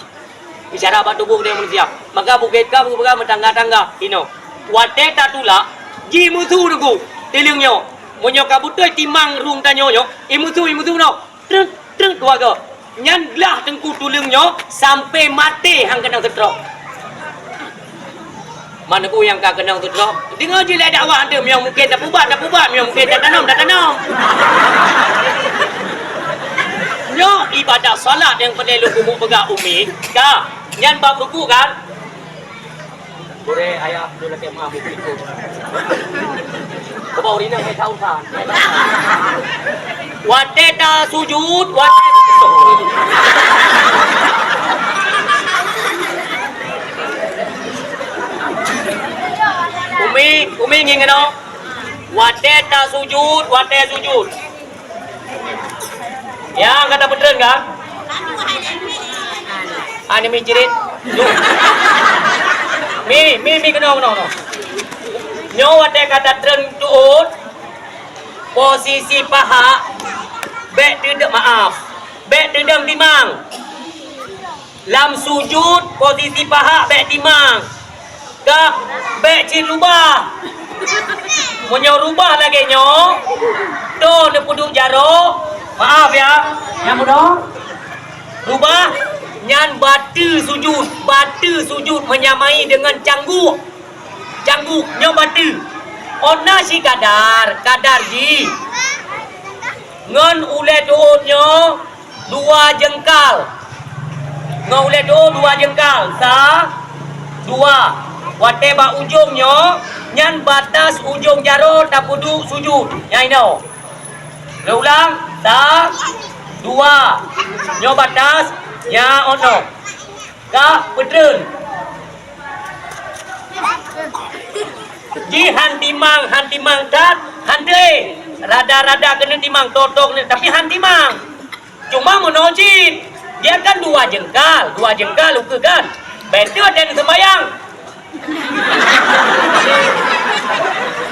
C: isyarat bak tubuh dia manusia maka Bukit Kaf bukan tangga-tangga ino wate tatula ji musu rugu tilingnya monyo kabutoi timang rung tanyo imusu no treng dua go nyan glah tengku tulingnya sampai mati hang kena setrok. Mana ku yang kau kenal tu drop? Dengar je lah dakwah anda. Yang mungkin dah pubat. Yang mungkin dah tanam. Nyo ibadah salat yang perlu kumuk pegang umi. Kah? Yang bab ruku kan? Boleh ayah dulu lagi maaf ikut. Kau bawa rina saya tahu kan? Wateta sujud. Umi ingin no? Wateta sujud. Ya, kata betul kan? Ani mi cirit. Mi kena no. Nyo wate kata tren tuut. Posisi paha bek dedam timang. Lam sujud posisi paha bek timang. Kak, bek cin rubah. Munyo rubah lagi nyo. Do ne puduk jaro. Maaf ya. Yang mudah. Rubah nyan batu sujud menyamai dengan cangguk nyo batu. Ona si kadar ji. Ngon ule doon nyo 2 jengkal. Ngon ule doon 2 jengkal. 2 Wateba ujungnya nyan batas ujung jaro tak puduk sujud. Ya ino. Ulang. 2 nyo batas ya ono. Ka pedren. Ji hantimang tat hande. Rada kena timang totok ni tapi hantimang. Cuma menojin. Dia kan 2 jengkal luka kan. Betul dan sembayang.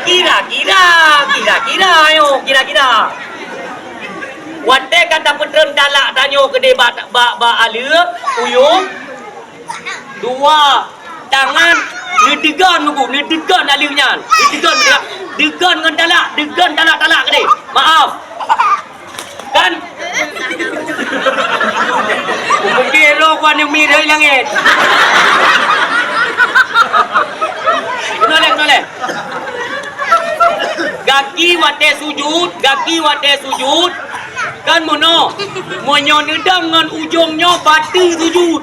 C: Kira-kira wate kata petren dalak tanyo gede ba alir uyung 2 tangan nedegan alirnya degan dengan dalak gede maaf kan mungkin lo kan yang mirip langit Noleh. Gaki wate sujud. Kan mono nedang dengan ujungnya batu sujud.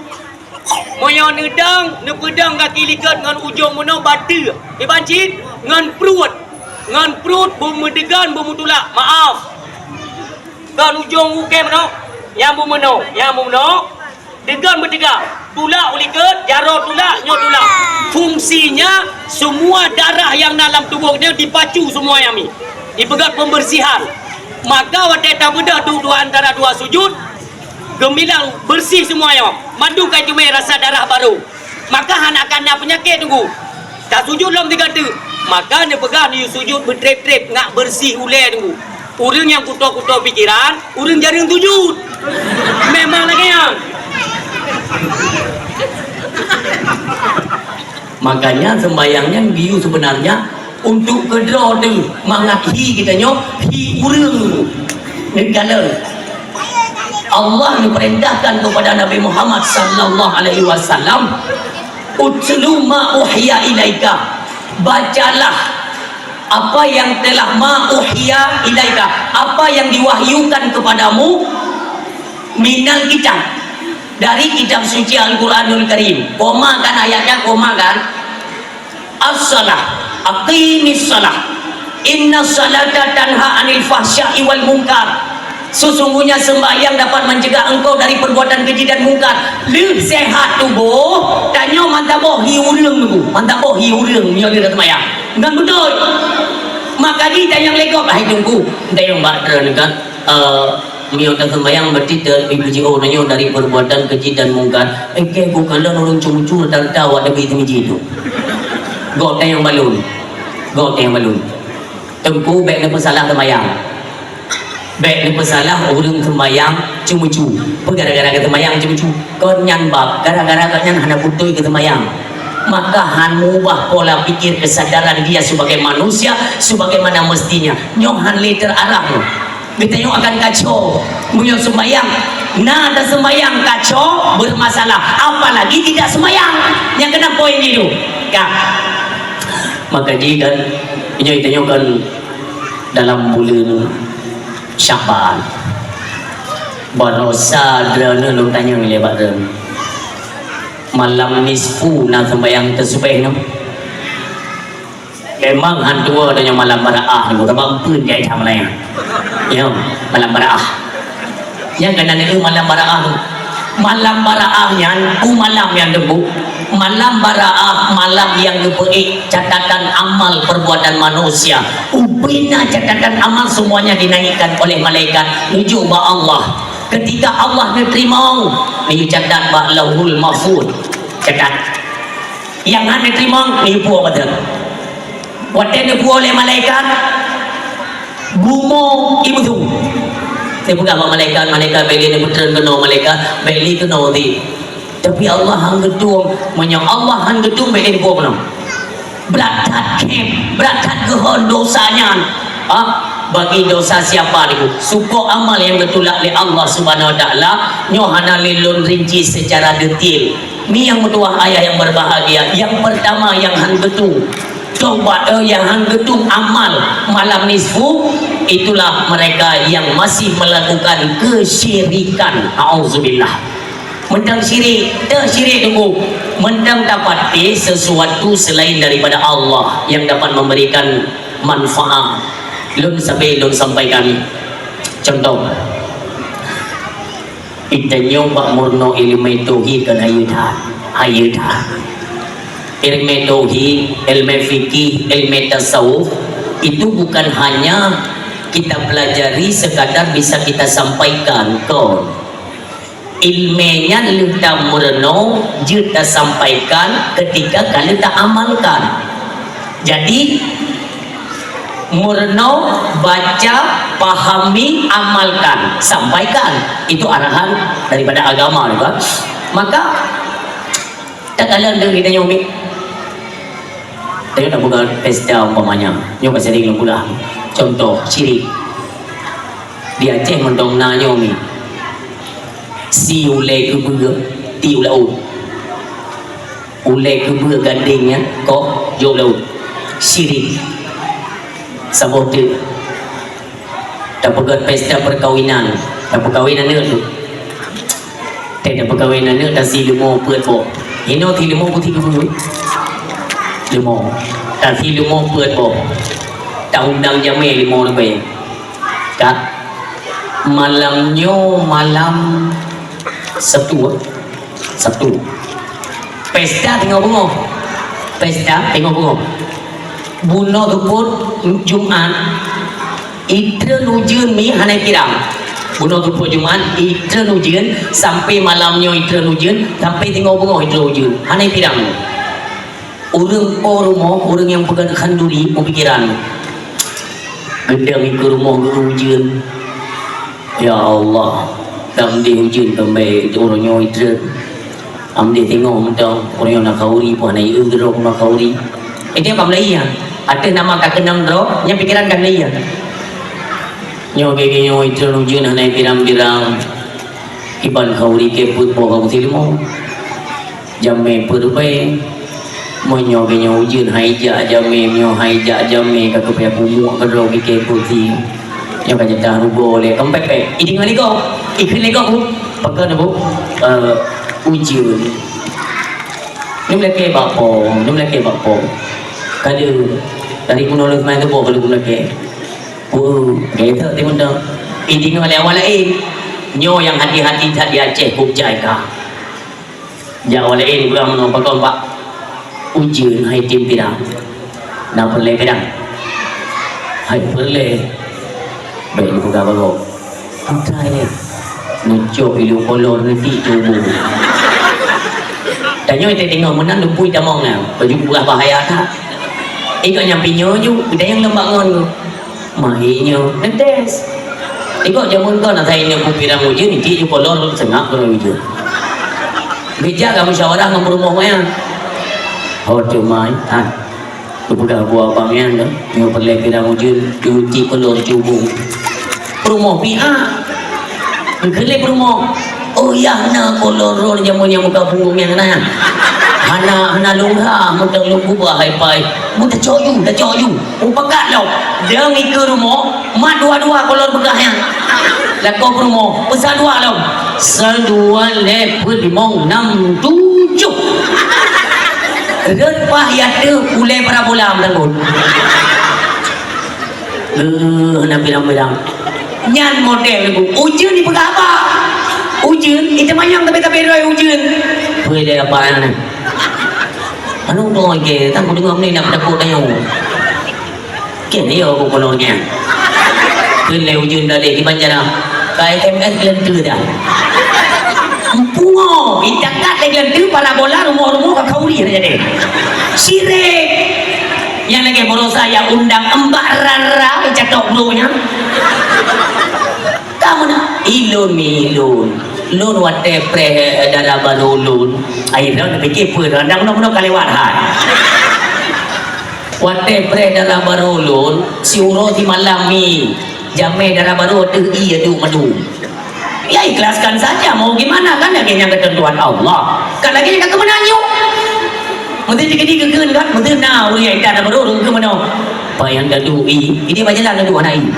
C: Moyo nedang kaki likat dengan ujung mono batu. Bancit dengan perut bermedegan bermutulak. Maaf. Kan ujung uke mono. Yang mono. Degan bertegak. Tulak ulikat, jaro tulak, nyo tulak. Fungsinya semua darah yang dalam tubuhnya dipacu semua yang ni. Dipegat pembersihan. Maka wateta beda tu antara 2 sujud gemilang bersih semua yang. Madu kai cuma rasa darah baru. Maka anak-anak penyakit tunggu. Tak sujud dalam 3 tu. Maka dia pegang ni sujud bertrep-trep ngak bersih ulai tunggu. Orang yang kutuk-kutuk pikiran, orang jaring sujud. Memang lagi yang
A: makanya sembayangnya biu sebenarnya untuk kedua tu mengakhiri kita nyo hi urang negara Allah memerintahkan kepada Nabi Muhammad sallallahu alaihi wasallam utlu ma uhya ilaika bacalah apa yang telah ma'uhiya ilaika, apa yang diwahyukan kepadamu minal kitab, dari kitab suci Al-Quranul Karim. Koma kan ayatnya, koma kan, as-salah aqimis salah inna salata tanha anil fahsya'i wal munkar. Sesungguhnya sembahyang dapat mencegah engkau dari perbuatan keji dan mungkar. Lu sehat tubuh, tanya mantap boh hiurung tu, mantap boh hiurung nyo dia sembahyang. Ngan betul. Maka di tayang lekop hai tunggu. Tayang bakran kan mio tak sembahyang berarti ibu nyo dari perbuatan keji dan mungkar. Ke bukan orang cuma-cuma tak tahu ada begitu begitu. Go tayang balun. Go tayang balun. Tunggu baik nak salah sembahyang. Baik ni pesalah orang sembahyang cuma-cu. Gara-gara ke sembahyang cuma-cu. Kau nyan bab, gara-gara kau nyan hendak putui ke sembahyang. Maka han mubah pola pikir kesadaran dia sebagai manusia sebagaimana mestinya. Nyong han liter arah no. Kita nyong akan kacau. Munyong sembahyang. Nah, ada sembahyang kacau bermasalah. Apalagi tidak sembahyang. Yang kena poin itu. Kak. Maka dia kan, kita nyong kan dalam bulan Syaban barosa drone lu tanya ni lebat drone malam nisfu nak sembahyang tersubih no memang hantua adanya malam baraah ni rabang pun diaทำอะไรya malam baraah yang kena ni malam baraah malam baraahnya malam yang debu malam baraah, malam yang diberi catatan amal perbuatan manusia. Ubina catatan amal semuanya dinaikkan oleh malaikat menuju ba Allah. Ketika Allah menerima, ni catat ba Lauhul Mahfuz. Catat. Yang hanya terima ni puas betul. Waktu ni puas oleh malaikat bumo ibu tu. Dia bukan malaikat beli ni putera kena malaikat beli kena di. Tapi Allah hang gedung, menyang Allah hang gedung beli buah belum. Berakat kem, berakat kehon dosanya. Bagi dosa siapa itu? Suku amal yang betulak oleh Allah Subhanahu Wa Taala, nyohana lilun rinci secara detail. Ni yang bertuah ayah yang berbahagia. Yang pertama yang hang gedung, coba yang hang gedung amal malam nisfu, itulah mereka yang masih melakukan kesyirikan. Auzubillah. Mendang syirik, syirik tunggu. Mendang dapati sesuatu selain daripada Allah yang dapat memberikan manfaat. Lun sampaikan contoh. Kita nyoba murno ilmu tauhid kan ayudah. Ilmu tauhid, ilmu fikih, ilmu tasawuf itu bukan hanya kita pelajari sekadar bisa kita sampaikan kon. Ilmunya kita murno kita sampaikan ketika kita amalkan. Jadi murno baca, pahami, amalkan, sampaikan. Itu arahan daripada agama juga. Maka tak kalian kita nyobi. Saya nak buka pesta umpamanya. Nyoba sering pula. Contoh syirik. Di Aceh mendong na nyomi. Si ulai kebua ti ulau ulai kebua gandingnya kok jauh laut syirik sabote tak pegat pesta perkawinan tak perkawinan ni tu tak perkawinan ni tak si lemo puat bo ino ti lemo putih kebua lemo tak si lemo puat bo tak undang jamai lemo lebih kat malamnya malam Sabtu pesta tengok bungo buno tuput Jumat itra nujun mi hanai pirang buno tuput Jumat itra nujun sampai malamnya itra nujun sampai tengok bungo itra nujun hanai pirang orang yang pegang khanduri mau pikiran gendang ke rumah nujun ya Allah dam dia hujan kembali orangnya itu ambil tengok mentang orang nak kauri pun naik gerok nak kauri dia apa Melayu ada nama kakak enam drop yang pikiran kan Melayu nyo gege nyo itu hujan naik pirang-pirang iban kauri keput bawa kamu silmo jamme perbai Monyo genyo ujin haija jame myo haija jame ka ko pe pumu ka ro ki ke puti yo ka jata rugo le kempek pe iding ni ko ikhin le ko bu pakai bu ujin num le ke bapo kada dari kuno le mai tu bo kalau kuno ke gitu timun dong iding wala wala nyo yang hati-hati tak di Aceh Bukjai ka ja wala bukan no pakon pak ujin hai tim pirang na perle pirang hai perle baik ni buka bago putra ni nucuk ilu kolor nanti tubuh tanya kita tengok menang lumpui damong na baju buah bahaya tak ikut nyampi nyoju kita yang lembak ngon mahinyo nentes ikut jamun kau nak tanya ku pirang ujin ni ju kolor sengak kalau ujin bijak kamu musyawarah ngomong rumah yang hotel mai tu bukan buah bangyan dah nyo perle pirang ujin cuci pelur cubung rumah pihak kele rumah oh ya na kolor ron jamun yang muka punggung yang na hana lungha muka lunggu bahai pai muka coyu upakat lo dia ngikut rumah mat dua-dua kolor begah yang lakau rumah besar dua lo sedua leput mong 6 7 Repah yada ulai para bola melanggut. Nak bilang-bilang. Nyan model ni ujun ni pegang apa? Ujun, itu manyang tapi roi ujun. Boleh apa ni? Anu tu ke, tak aku dengar ni nak dapur tayo. Ke ni aku kolornya. Boleh ujun dah di Banjarah. Kai SMS lentu dah. Pungo, itakat lentu para bola rumah-rumah kau ri jadi. Sirik. Yang lagi bolos saya undang Mbak Rara catok blunya. Kamu nak ilun lun wate pre darah baru lun akhirnya fikir pun rendang no kalewat hai wate pre darah baru lun si uro di malam ni jame darah baru tu iya tu madu ya ikhlaskan saja mau gimana kan lagi yang ketentuan Allah kan lagi yang kemenangan mungkin tiga kan mungkin now ya darah baru ke mana apa yang gaduh ini banyak gaduh anak ini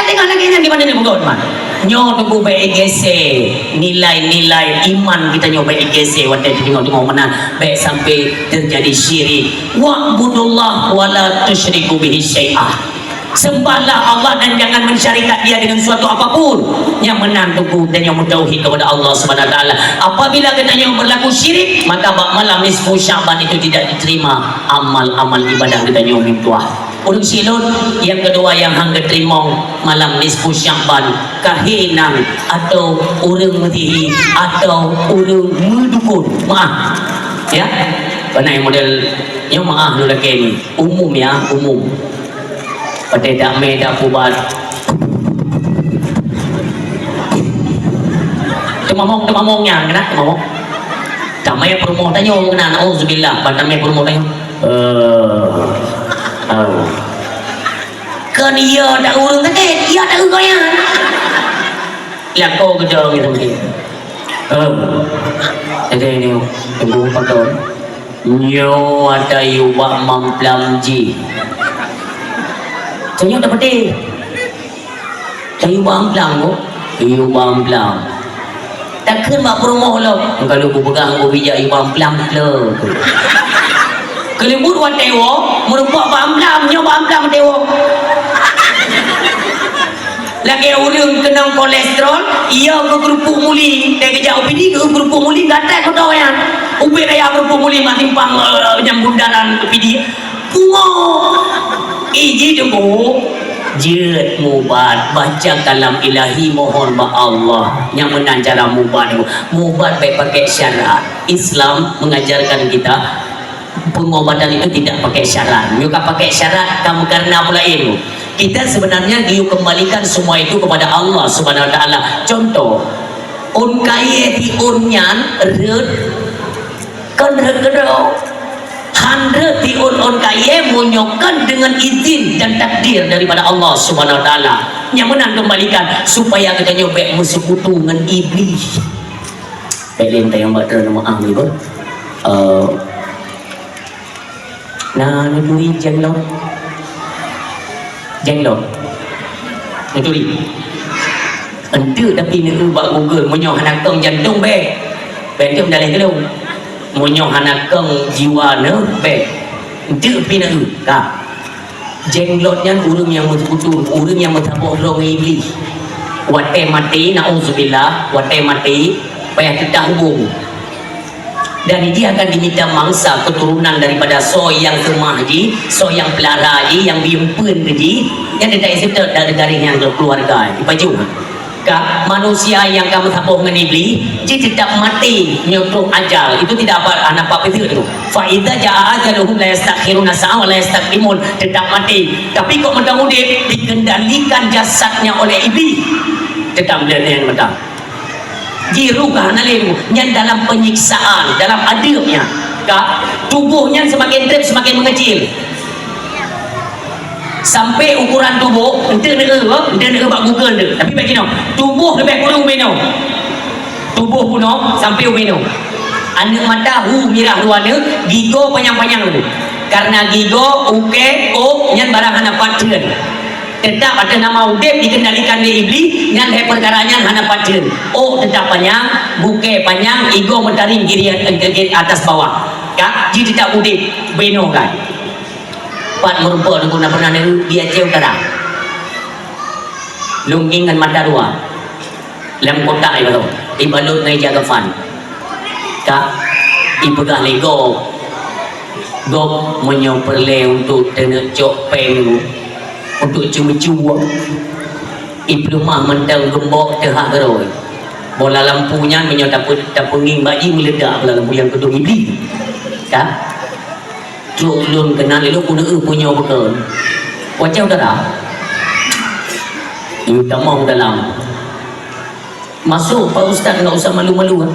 A: tengok lagi yang gimana ni bukan man nyo tunggu baik gese nilai-nilai iman kita nyo baik gese waktu tengok mana baik sampai terjadi syirik wa'budullah wala tusyriku bihi syai'ah sembahlah Allah dan jangan mensyarikat dia dengan suatu apapun yang menang tunggu dan yang mentauhid kepada Allah Subhanahu wa taala apabila kita yang berlaku syirik maka malam nisfu Syaban itu tidak diterima amal-amal ibadah kita yang mintuah urung silun yang kedua yang hang keterima malam nisfu Syaban kahinang atau urung mutihi atau urung mudukun maaf ya karena yang model yang maaf lu lagi ni umum ya umum pada dak me dak pubat temamongnya kena temamong damai promo tanya kena auzubillah pada me promo tanya kan iya dak urung tadi iya dak goyang lah kau gedong gitu mungkin jadi ini ibu patron nyo ada yuba mamplamji saya dapat deh saya mamplam ko iyo mamplam tak kena promo lo kalau aku pegang aku bijak iyo mamplam lo kelibut wat dewo merupak mamplam nyo mamplam dewo lagi urang kena kolesterol iya ke kerupuk muli dia kejap OPD ke kerupuk muli gatal kau tahu ya ubi raya kerupuk muli mak timpang nyambut daran OPD pungo iji demu jeut mubat baca kalam ilahi mohon ba Allah yang menang cara mubat baik pakai syarat Islam mengajarkan kita pengobatan itu tidak pakai syarat juga pakai syarat kamu karena pula ilmu kita sebenarnya dikembalikan semua itu kepada Allah Subhanahu wa taala contoh un kaye di unyan reut kan reut handre di un kaye monyokan dengan izin dan takdir daripada Allah Subhanahu wa taala yang menang kembalikan supaya kita nyobek bersekutu dengan iblis belin tayang badan nama ahli Nah, nuturi jenglot. Jenglot. Nuturi. Ente tapi ni ubak Google menyoh hanakeng jantung be. Bentuk dalam ke dong. Menyoh hanakeng jiwa ne be. Ente tapi nak ka. Jenglotnya urang yang berkutu, urang yang bertabuk rong iblis. Wate mati nauzubillah, wate mati payah kita hubung. Dan dia akan diminta mangsa keturunan daripada so yang kemahji, so yang pelaraji, yang biumpun ji, yang tidak isip dari yang keluarga. Dipaju. Ka manusia yang kamu tabuh menibli, dia tidak mati nyotok ajal. Itu tidak apa itu itu. Fa idza jaa ajaluhum la yastakhiruna sa'a wa la yastaqdimun. Tetap mati. Tapi kok mentang-mentang dikendalikan jasadnya oleh iblis. Tetap yang mentang. Jirukah nalim yang dalam penyiksaan, dalam adabnya. Ka tubuhnya semakin trip semakin mengecil. Sampai ukuran tubuh ente nak buat Google dia. Tapi bagi no tubuh lebih kurang beno. Tubuh puno sampai beno. Anak mata mirah luarnya gigo panjang-panjang tu. Karena gigo yang barang hana patren. Tetap ada nama udep dikendalikan oleh iblis yang perkaranya hana patren. Tetap panjang, buke panjang, ego mentaring kiri atas bawah. Kak, jadi tidak udep beno kan. Pat merupakan aku nak pernah dia jauh darah lungking dengan mata dua lem kotak itu ibalut ngai jaga fan kak ibegah lego gok menyoperle untuk tenek cok peng untuk cuma-cuma ibu mah mentang gembok tehak geroi bola lampunya menyotap tapunging baji meledak bola lampu yang kedua iblis kak Lun kenal lu punya punya betul. Wajah udara. Ini tak mau dalam. Masuk Pak Ustaz enggak usah malu-malu.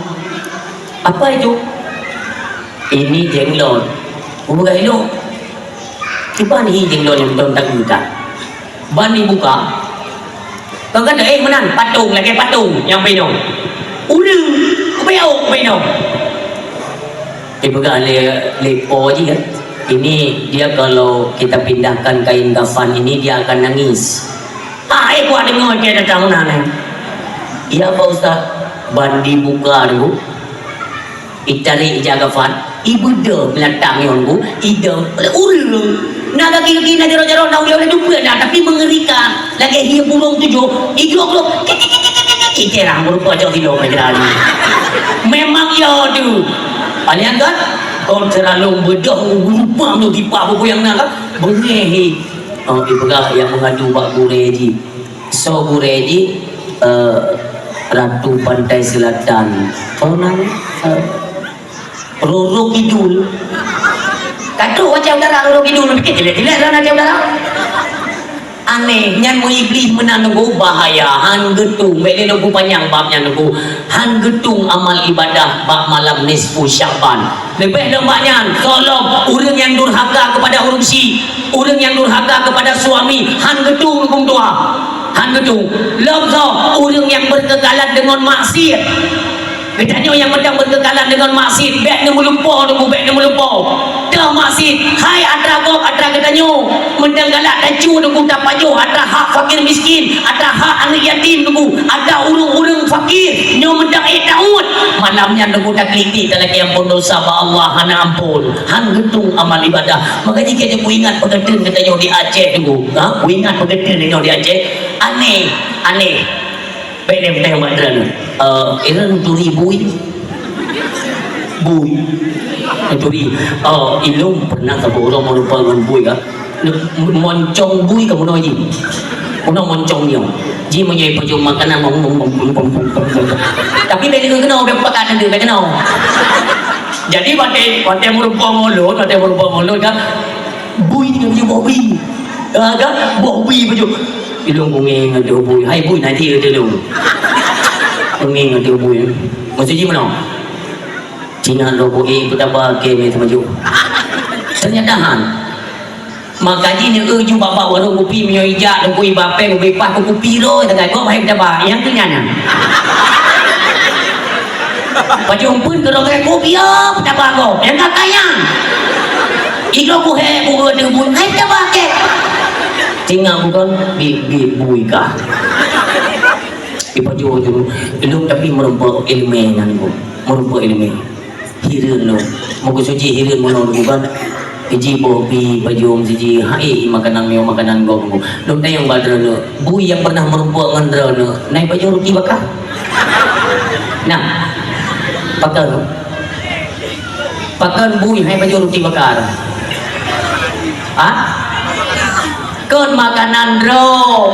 A: Apa itu? Ini jenglot. Buka elok. Coba ni jenglot yang betul tak buka. Ban ni buka. Kau kata menan patung lagi patung yang beno. Udah, beo beno. Buka lepo je kan. Ini dia kalau kita pindahkan kain kafan ini dia akan nangis. Kuat dengar dia datang mana? Ya Pak Ustaz, bandi buka dulu. Itari jaga kafan. Ibu dah melatang yang bu. Ida urung. Nak kaki nak jero-jero nak boleh jumpa dah tapi mengerikan. Lagi dia burung tujuh. Iglok. Ikerang berupa jauh di luar negara. Memang ya tu. Kalian kan? Kau terlalu bedah lupa tu tipa apa yang nak kan bengehi ibegah yang mengadu Pak Gureji so Gureji Ratu Pantai Selatan Roro Kidul kata wajah udara Roro Kidul fikir jelek-jelek lah wajah udara aneh nyan mau iblis menanggu bahaya han getung beli nunggu panjang babnya nunggu han getung amal ibadah bab malam nisfu Syaban lebih lembaknya tolong orang yang durhaka kepada urungsi orang yang durhaka kepada suami han getung hukum tua han getung lomso orang yang berkekalan dengan maksiat Katanya yang medang berkekalan dengan maksiat, baik nak melupa nunggu, baik nak melupa. Dah maksiat, hai atra gok, atra katanya medang galak tacu nunggu tak pajuh, atra hak fakir miskin, atra hak anak yatim nunggu, ada urung-urung fakir, nyo medang taut. Malamnya nunggu tak keliti kalau yang pun dosa ba Allah hana ampun. Han getung amal ibadah. Maka jika dia ingat pegetin katanya di Aceh nunggu, ha? Ingat pegetin di Aceh, aneh. Baik dia bertanya mak Dran Iran turi bui turi ilum pernah tak orang merupakan bui kan moncong bui kamu nak ji kuna moncong dia ji menyai pejum makanan tapi bagi tu kena orang pakai nanti bagi kena jadi pakai merupakan mulut kan bui dengan ji bui kan bui pejum ilung bunging ada bui hai bui nanti ada lu bunging ada bui maksudnya mana Cina robo betapa keme maju ternyata han makanya ni uju bapa warung kopi menyo ijak dan kui bapeng kui pak ku piro tak kau baik betapa yang tu nyana baju pun kalau kayak kopi betapa kau yang tak tayang Ikaw buhe buhe de bui hai ta ba ke tinggal bukan bi bui ka ipajo juru ilmu tapi merubah ilmu nan bu merubah ilmu hireun lo mau suci hireun mono bukan iji bopi bajum siji hai makanan meo makanan gong dom tayang badra lo bui yang pernah merubah ngandra lo naik baju roti bakar nah pakan bui hai baju roti bakar Kon makanan ro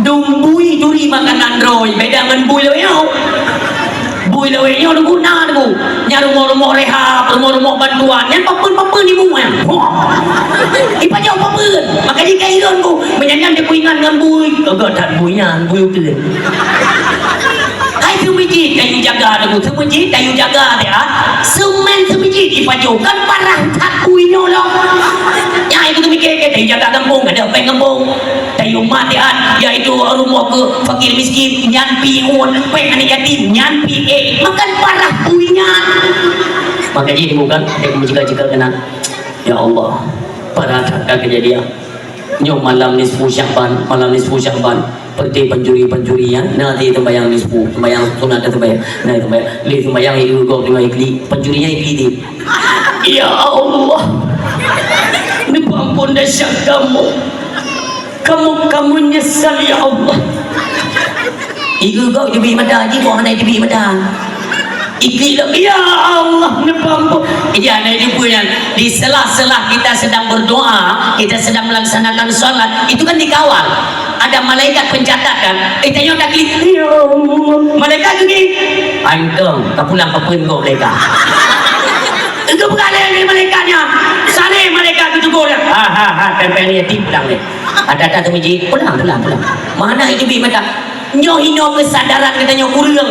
A: dumbui duri makanan roy beda dengan bui leweo bui leweo nu guna nu nyaru mo rehab mo bantuan nyan papun di bumi ipa jauh papun maka di kairon ku menyanyian de kuingan dengan bui kegodan bui nyan bui utin hai sumiji kayu jaga nu sumiji kayu jaga dia semen sumiji ipa jauh kan parah tak kuino lo nyai itu mikir ke kayu jaga kampung ada apa kampung kayu matian yaitu rumah ke fakir miskin nyampi on peng ani yatim nyampi makan parah punya maka jadi bukan jika kena ya Allah pada kata kejadian nyom malam nisfu Sya'ban pergi pencurian nanti tembayang nisfu tembayang sunat tembayang nanti tembayang itu kau tengah ikli pencurinya ikli ya Allah ini ampun dahsyat kamu nyesal ya Allah iku kau dibi madan ji kau hanai dibi madan ikli ya Allah nepampu jangan dipunya di sela-sela kita sedang berdoa kita sedang melaksanakan sholat itu kan dikawal ada malaikat pencatatan tanya tak klik ya Allah malaikat gini anteng kapulang kapun kau mereka itu bukan yang malaikatnya sana malaikat itu kau tempelnya tim pulang ni ada tu miji pulang mana itu bi mereka nyoh hino kesadaran kita nyoh kurang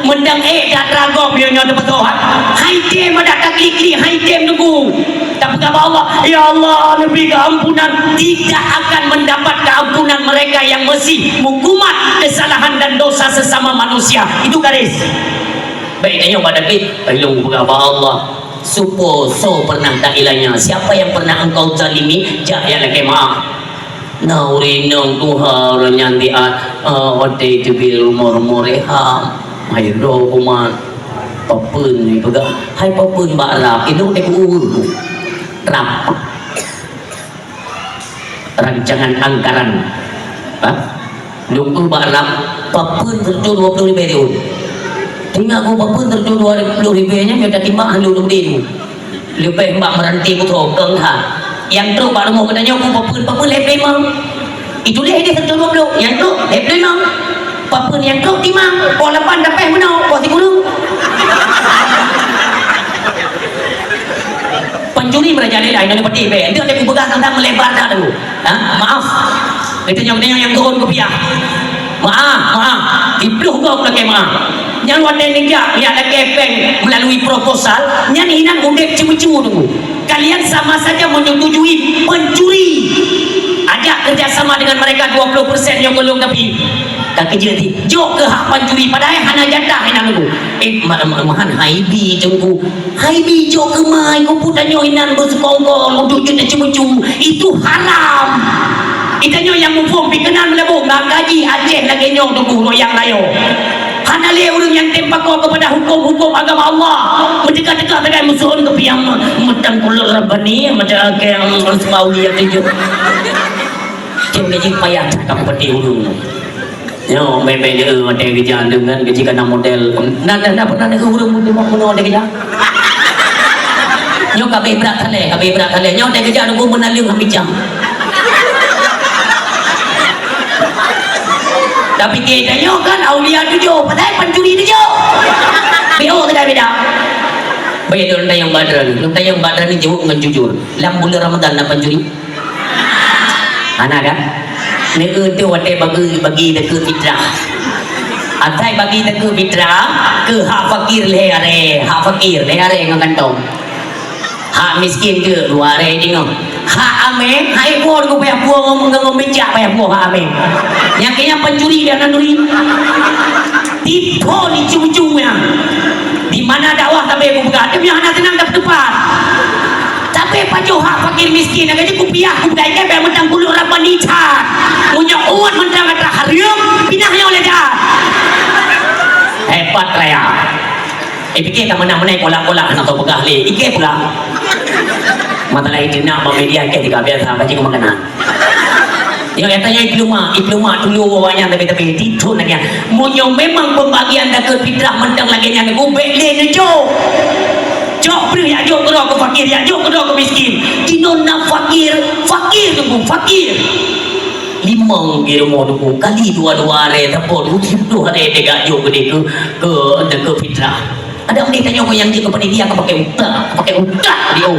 A: mendang dak ragom dia nyoh dapat Tuhan hai dem ada klik hai dem nunggu tapi kata Allah ya Allah lebih keampunan tidak akan mendapat keampunan mereka yang masih mengkumat kesalahan dan dosa sesama manusia itu garis baiknya nyoh pada klik belum kata Allah so pernah tak ilahnya siapa yang pernah engkau zalimi jaya lagi maaf nauri nong tuha ranyanti ote itu bil mor-moreham hai ro kuman papun ni pega hai papun barap itu te uru rap rancangan anggaran lupa barap papun terjun 20 ribu tinggal aku papun terjun 20 ribu nya minta timbang lu din lebih mbak meranti ku thokeng ha yang tu baru mau katanya aku papun lepe mang itu dia satu 20 yang tu lepe mang papun yang tu timang ko 8 dapat menau ko 30 pencuri merajalela ini seperti be itu ada kubegang tentang melebar dah dulu maaf kita yang turun kopiah maaf ibluh kau lagi maaf yang wadah negak yang ada kepeng melalui proposal yang hinan undek cimu-cimu dulu kalian sama saja menyetujui pencuri ajak kerjasama dengan mereka 20% yang belum tapi tak kerja nanti jok ke hak pencuri padahal hana jatah hinan dulu mahan haibi jengku haibi jok ke mai komputannya hinan bersekongkol untuk juta cimu-cimu itu haram itanya yang mumpung pikenan melebur gak gaji Aceh lagi nyong tunggu royang layo hana le orang yang tempak kau kepada hukum-hukum agama Allah mendekat-dekat dengan musuh ke piang metang kulur rabani macam yang semaulia tu cem gaji payah kamu peti ulung yo memang dia ada kerja dengan gaji kena model nak pernah ada urung mau ada kerja nyo kabeh berat thale nyo ada kerja nunggu menaliung hambicam tapi kita nyo kan aulia tujuh padahal pencuri tujuh bio tidak beda baik itu lontar yang badran ni jawab dengan jujur dalam bulan Ramadan nak pencuri anak kan ni itu wate bagi dekat fitrah atai bagi dekat fitrah ke hak fakir lehare dengan kantong hak miskin ke dua are tengok hak ame hai pun ku payah puang ngomong becak payah puang hak ame yang kayaknya pencuri dia nanduri tipu ni cuma di mana dakwah tapi aku buka dia hanya tenang dapat tempat tapi pajo hak fakir miskin agak je kupiah ku dai ke mentang bulu rapan nicat punya uat mentang kata harium pinahnya oleh dah hebat raya fikir tak menang-menang kolak-kolak nak tahu pegah le ikut pula mata lain dia nak media ke tiga biasa baca makanan yang katanya diploma dulu awaknya tapi tidur nak monyo memang pembagian dah ke fitrah mentang lagi yang aku bele ne jok beri ya jok kedua ke fakir ya jok kedua ke miskin dinona fakir tunggu fakir limang di rumah tunggu kali dua-dua hari tapor dua hari tegak jok ke fitrah ada orang tanya aku yang dia kepada dia aku pakai utak dia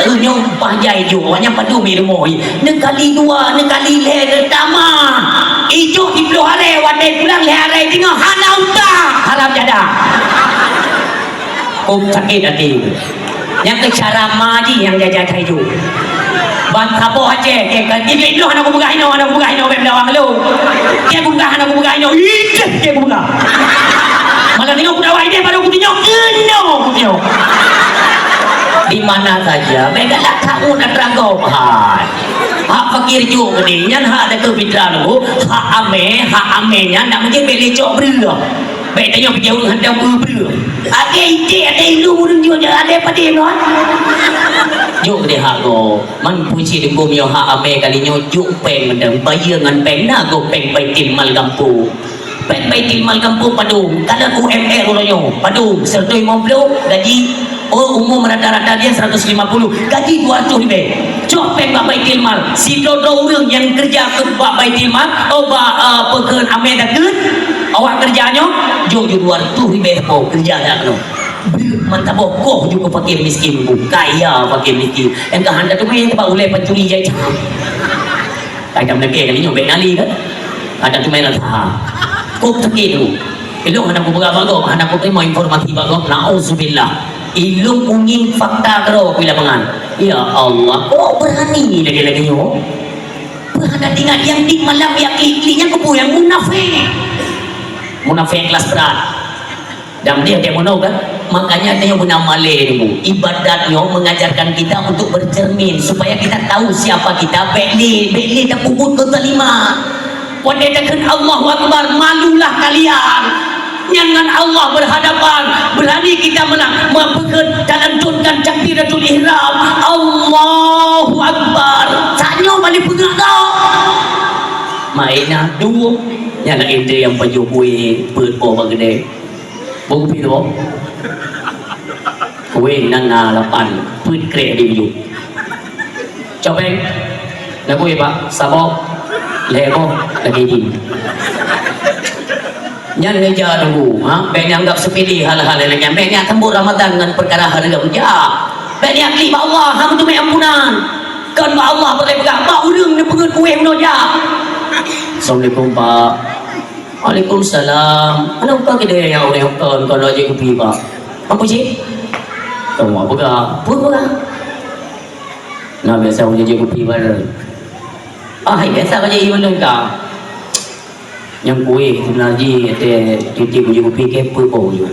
A: lalu pahjai jo banyak padu di rumah nekali dua nekali le pertama ijo di puluh hari wadai pulang le hari tengok hana utak harap jada sakit hati yang ke cara maji yang jajan saya tu bantah boh aja dia itu anak aku buka hino berdawang lu dia buka anak aku buka hino dia buka malah tengok budak wahid baru aku tengok di mana saja mereka nak kamu nak terangkau hak fakir juga ni yang hak ada kefitrah lu hak ame nya nak mungkin beli cok berulah baik tanya pergi urus hendak berulah ada ide ada ilu urus juga ada pada lu juk dia hak go man puji dengkum yo hak ame kalinya juk peng mendang bayar ngan peng na go peng baitil mal kampung peng baitil mal kampung Padung kada UMR ulonyo Padung 150 gaji umum rata-rata dia 150 gaji 200 lebih cok peng bak baitil mal si dodo urang yang kerja ke bak baitil mal pekerjaan ame dah awak kerjanya jauh 200 lebih kerja dah no mantap bokoh juga fakir miskin bu kaya fakir miskin yang kehanda tu main tempat ulai pencuri jaya tak ada mereka kali nyobek nali kan ada tu main lah kok sakit tu ilung anak aku berapa anak aku terima informasi bagus na'udzubillah ilung ungin fakta kero bila pengan ya Allah kok berani lagi-lagi yo berada tinggal yang di malam yang klik-kliknya kepu yang munafik kelas berat dan dia mono kan makanya dia guna malay bu ibadatnya mengajarkan kita untuk bercermin supaya kita tahu siapa kita beli tak puput ke kelima wadadakan Allahu Akbar malulah kalian jangan Allah berhadapan berani kita mempegang dalam tunkan takbiratul ihram Allahu Akbar sanyo balik pegang kau mainah dua yang nak ente yang baju kuih perut bawah gede buku itu kuih nana 8 perut krek di baju copeng nak kuih pak sabok lego lagi ini nyan ngeja dulu ben anggap sepilih hal-hal lainnya ben yang tembur Ramadan dengan perkara harga kerja ben yang kli Allah hang tu ampunan kan Allah boleh pegang pak urang ni pengen kuih menoja Assalamualaikum pak Waalaikumsalam mana upah kita yang oleh hutan kalau aja kopi pak apa sih kamu apa kah nah biasa punya je kopi pada biasa aja iwan lengkap yang kuih sebenarnya ada cuti punya kopi ke purbo juga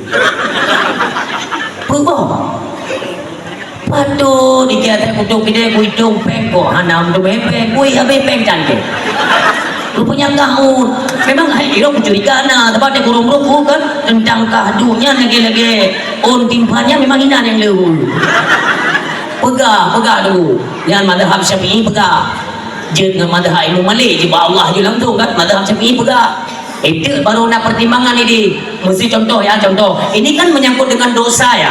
A: purbo padu dikira kutuk kita kuitung pengko hanam tu peng kuih habis peng cantik rupanya kau memang hidup mencurigakan tempat dia kurung ruku kan tentang kahdunya lagi-lagi timpannya memang inan yang lewu pegah dulu yang madhab syafi'i pegah je dengan madhab Imam Malik je Allah je langsung kan madhab syafi'i pegah itu baru nak pertimbangan ini mesti contoh ini kan menyangkut dengan dosa ya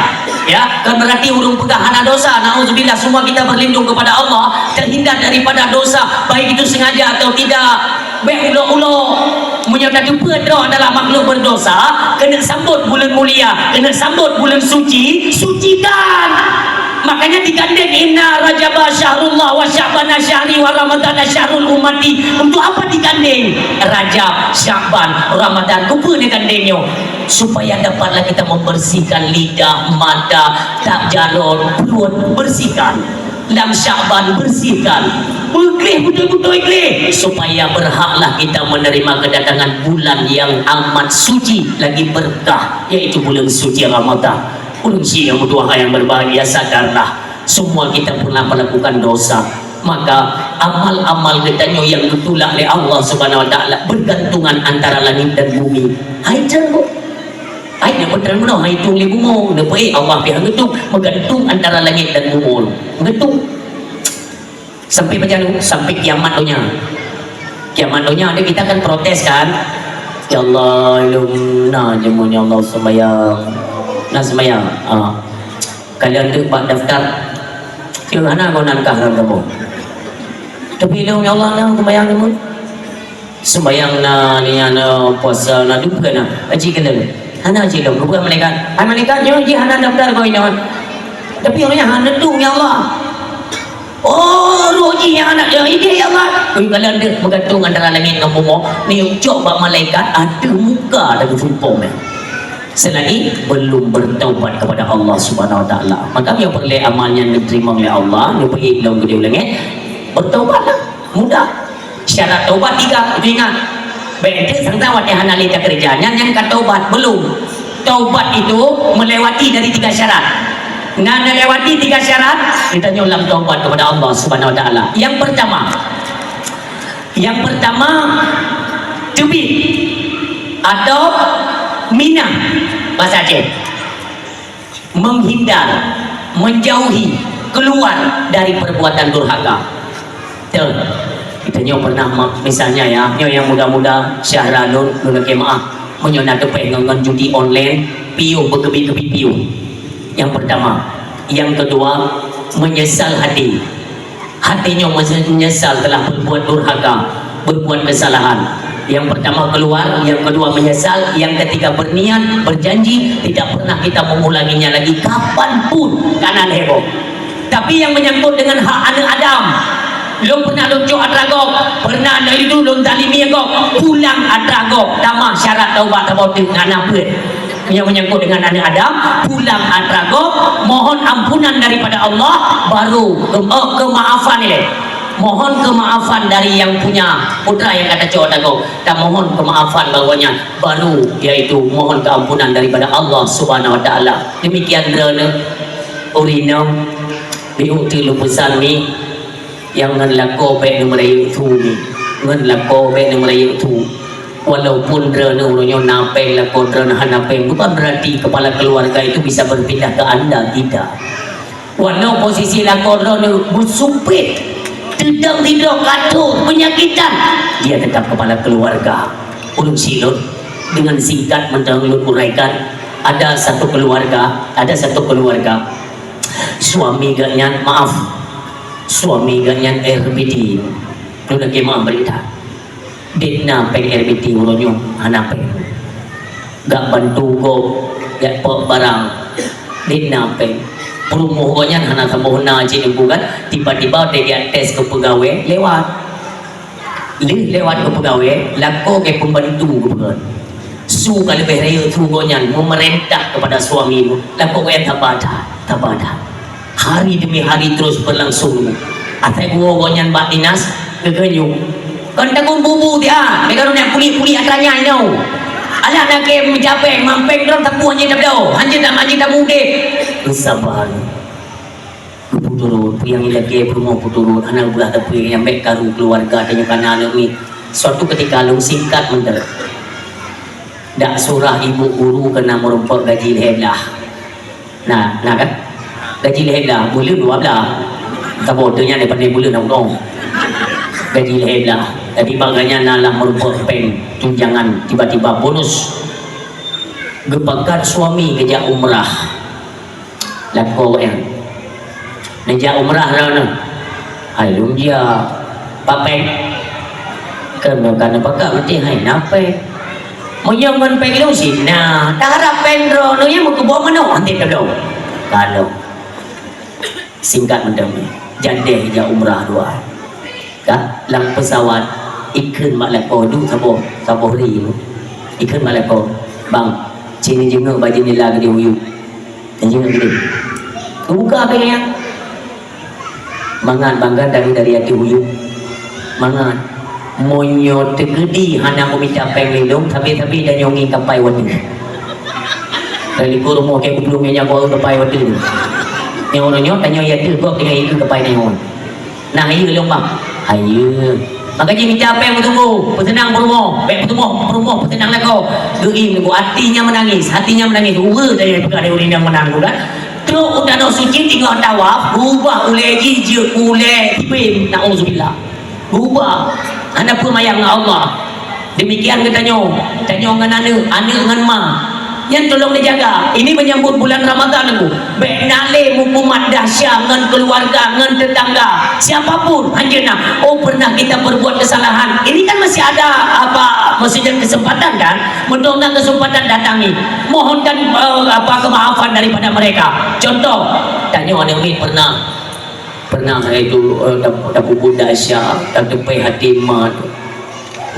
A: kan berarti urung pegah hana dosa na'udzubillah semua kita berlindung kepada Allah terhindar daripada dosa baik itu sengaja atau tidak baik ulo-ulo menyatakan berdoa adalah makhluk berdosa kena sambut bulan mulia kena sambut bulan sucikan makanya digandeng inna rajaba syahrullah wa sya'bana syahri wa ramadana syahrul ummati untuk apa digandeng Rajab, Sya'ban, Ramadan apa digandengnya supaya dapatlah kita membersihkan lidah, mata, tak jalur, perut bersihkan dalam Sya'ban bersihkan ikhlas betul-betul ikhlas supaya berhaklah kita menerima kedatangan bulan yang amat suci lagi berkah yaitu bulan suci Ramadan. Ulun yang berdoa yang berbahagia sadarlah Semua kita pernah melakukan dosa. Maka amal-amal kita yang ditolak oleh Allah Subhanahu wa taala bergantungan antara langit dan bumi. Hai jangan. Hai nak betul mana hai tung le bumi. Depai Allah pihak itu bergantung antara langit dan bumi. Bergantung. Sampai macam tu, sampai kiamat dunia. Kiamat dunia ada kita kan protes kan. Ya Allah, ilumna jemunya Allah sembahyang. Nak sembahyang. Kalian tu buat daftar. Kira mana kau nak kahram kamu? Tapi ilmu ya Allah nak sembahyang kamu. Sembahyang na ni ana puasa na duka na. Aji kena. Hana aji lo, bukan malaikat. Hai malaikat yo ji hana daftar kau ini. Tapi orangnya hana tu ya Allah. Oh, roji yang anak dia ini ya Allah. Kalian dia bergantung antara langit dan bumi. Ni coba malaikat ada muka dan sumpah. Selagi belum bertaubat kepada Allah Subhanahu wa taala. Maka yang perlu amalnya diterima oleh Allah, dia pergi dalam gede langit. Bertaubatlah, mudah. Syarat taubat 3, itu ingat. Baik, sang tawat yang hanali kerjanya yang kata taubat belum. Taubat itu melewati dari 3 syarat. Nah, melewati 3 syarat kita nyulam taubat kepada Allah Subhanahu wa taala. Yang pertama tubit atau mina bahasa Aceh, menghindar, menjauhi, keluar dari perbuatan durhaka. Tuh, kita nyo pernah misalnya ya, nyo yang muda-muda Syahranun nuna kemaah menyona depai ngan judi online, piu berkebi-kebi piu. Yang pertama. Yang kedua, menyesal hati. Hatinya menyesal telah berbuat durhaka, berbuat kesalahan. Yang pertama keluar, yang kedua menyesal, yang ketiga berniat, berjanji tidak pernah kita mengulanginya lagi kapanpun kanan heboh. Tapi yang menyangkut dengan hak anak Adam, belum pernah luncur adragok, pernah ada itu belum talimi agok, pulang adragok, tamah syarat taubat tabatik anak pun. Yang menyangkut dengan anak Adam, pulang adragok, mohon ampunan daripada Allah, baru kemaafan ini. Mohon kemaafan dari yang punya putra yang kata cowok dago, dan mohon kemaafan bawanya, baru yaitu mohon keampunan daripada Allah Subhanahu wa taala. Demikian drone urino diuti lupusan ni yang ngelako baik numerayu tu ni, ngelako baik numerayu tu. Walaupun drone urunyo napeng lako drone hanapeng, bukan berarti kepala keluarga itu bisa berpindah ke anda, tidak. Walau posisi lako drone bersumpit, tidak kacau, penyakitan, dia tetap kepala keluarga. Ulun silut dengan singkat menurut uraikan, ada satu keluarga, suami ganyan, maaf, suami ganyan RBD, lu lagi maaf berita. Ditna peng RBT uronyo hanapeng gak bantu go gak pok barang ditna peng perumuhnya hana samohna aja bukan tiba-tiba dia tes ke pegawai lewat ke pegawai lako ke pembantu ke pegawai su kalau beraya tu gonyan memerintah kepada suami lako ke tabada hari demi hari terus berlangsung atai gua gonyan bak dinas kegenyung kan takut bubu dia mereka nak puli-puli akalnya ini alah nak ke mencapai mampeng dalam tapu hanya dah hanya tak mudik sabar turun yang lagi rumah turun anak belah tapi yang baik karu keluarga tanya kanan ni suatu ketika lu singkat menter dak surah ibu guru kena merumput gaji lehelah nah kan gaji lehelah boleh 12 tak bodohnya daripada bulan nak gaji lehelah. Jadi baganya nalah merupakan peng tunjangan tiba-tiba bonus gepakat suami kerja umrah lako yang kerja umrah rana halum dia papeng kerana pakai mati hai nape moyongan peng lu sih nah tak harap peng rono yang mau ke bawah mana nanti kalau singkat mendemi jande kerja umrah dua kah lang pesawat ikut malako du sabo ri ikut malako bang cini jenguk baju ni lah gede uyu jenguk gede buka apa yang mangan bangga dari hati uyu mangan monyo tegedi hana meminta pengelong tapi dah nyongi kapai wadi dari rumah ke belum nya bawa kapai wadi nyo tanya ya tu kok dengan itu kepai nyo nah ayu long bang ayu makanya minta apa yang bertemu petenang berumur baik berumur petenang leko gerim leko hatinya menangis dari perkara urin yang menang kan terus udah no suci tinggal tawaf berubah oleh jijik oleh pim na'udzubillah berubah anda pun mayang Allah demikian katanya dengan anak dengan mak yang tolong dijaga ini menyambut bulan Ramadan aku baik nale mukumat dahsyat dengan keluarga dengan tetangga siapapun anjena pernah kita berbuat kesalahan ini kan masih ada maksudnya kesempatan kan mudah-mudahan kesempatan datangi mohonkan kemaafan daripada mereka contoh tanya orang ini pernah itu dapat budak dahsyat tak tepai hati mat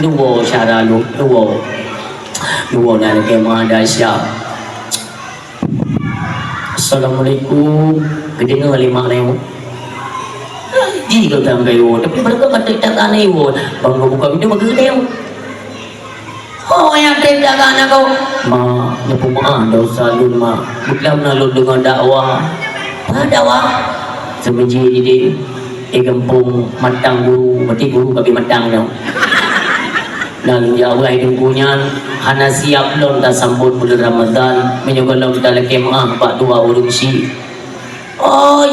A: dua syara lu dua dari kemah dahsyat Assalamualaikum kedengar lima lewat jika tak kayu tapi mereka kata tak kayu bangga buka video bagi dia yang tidak kan kau ma nyapu maaf dosa lu ma bukan lalu dengan dakwah semenji di kampung matang guru berarti guru bagi matang dong dan ya Allah itu punya hana siap belum tak sambut bulan Ramadan menyukai kita lagi maaf pak dua urung si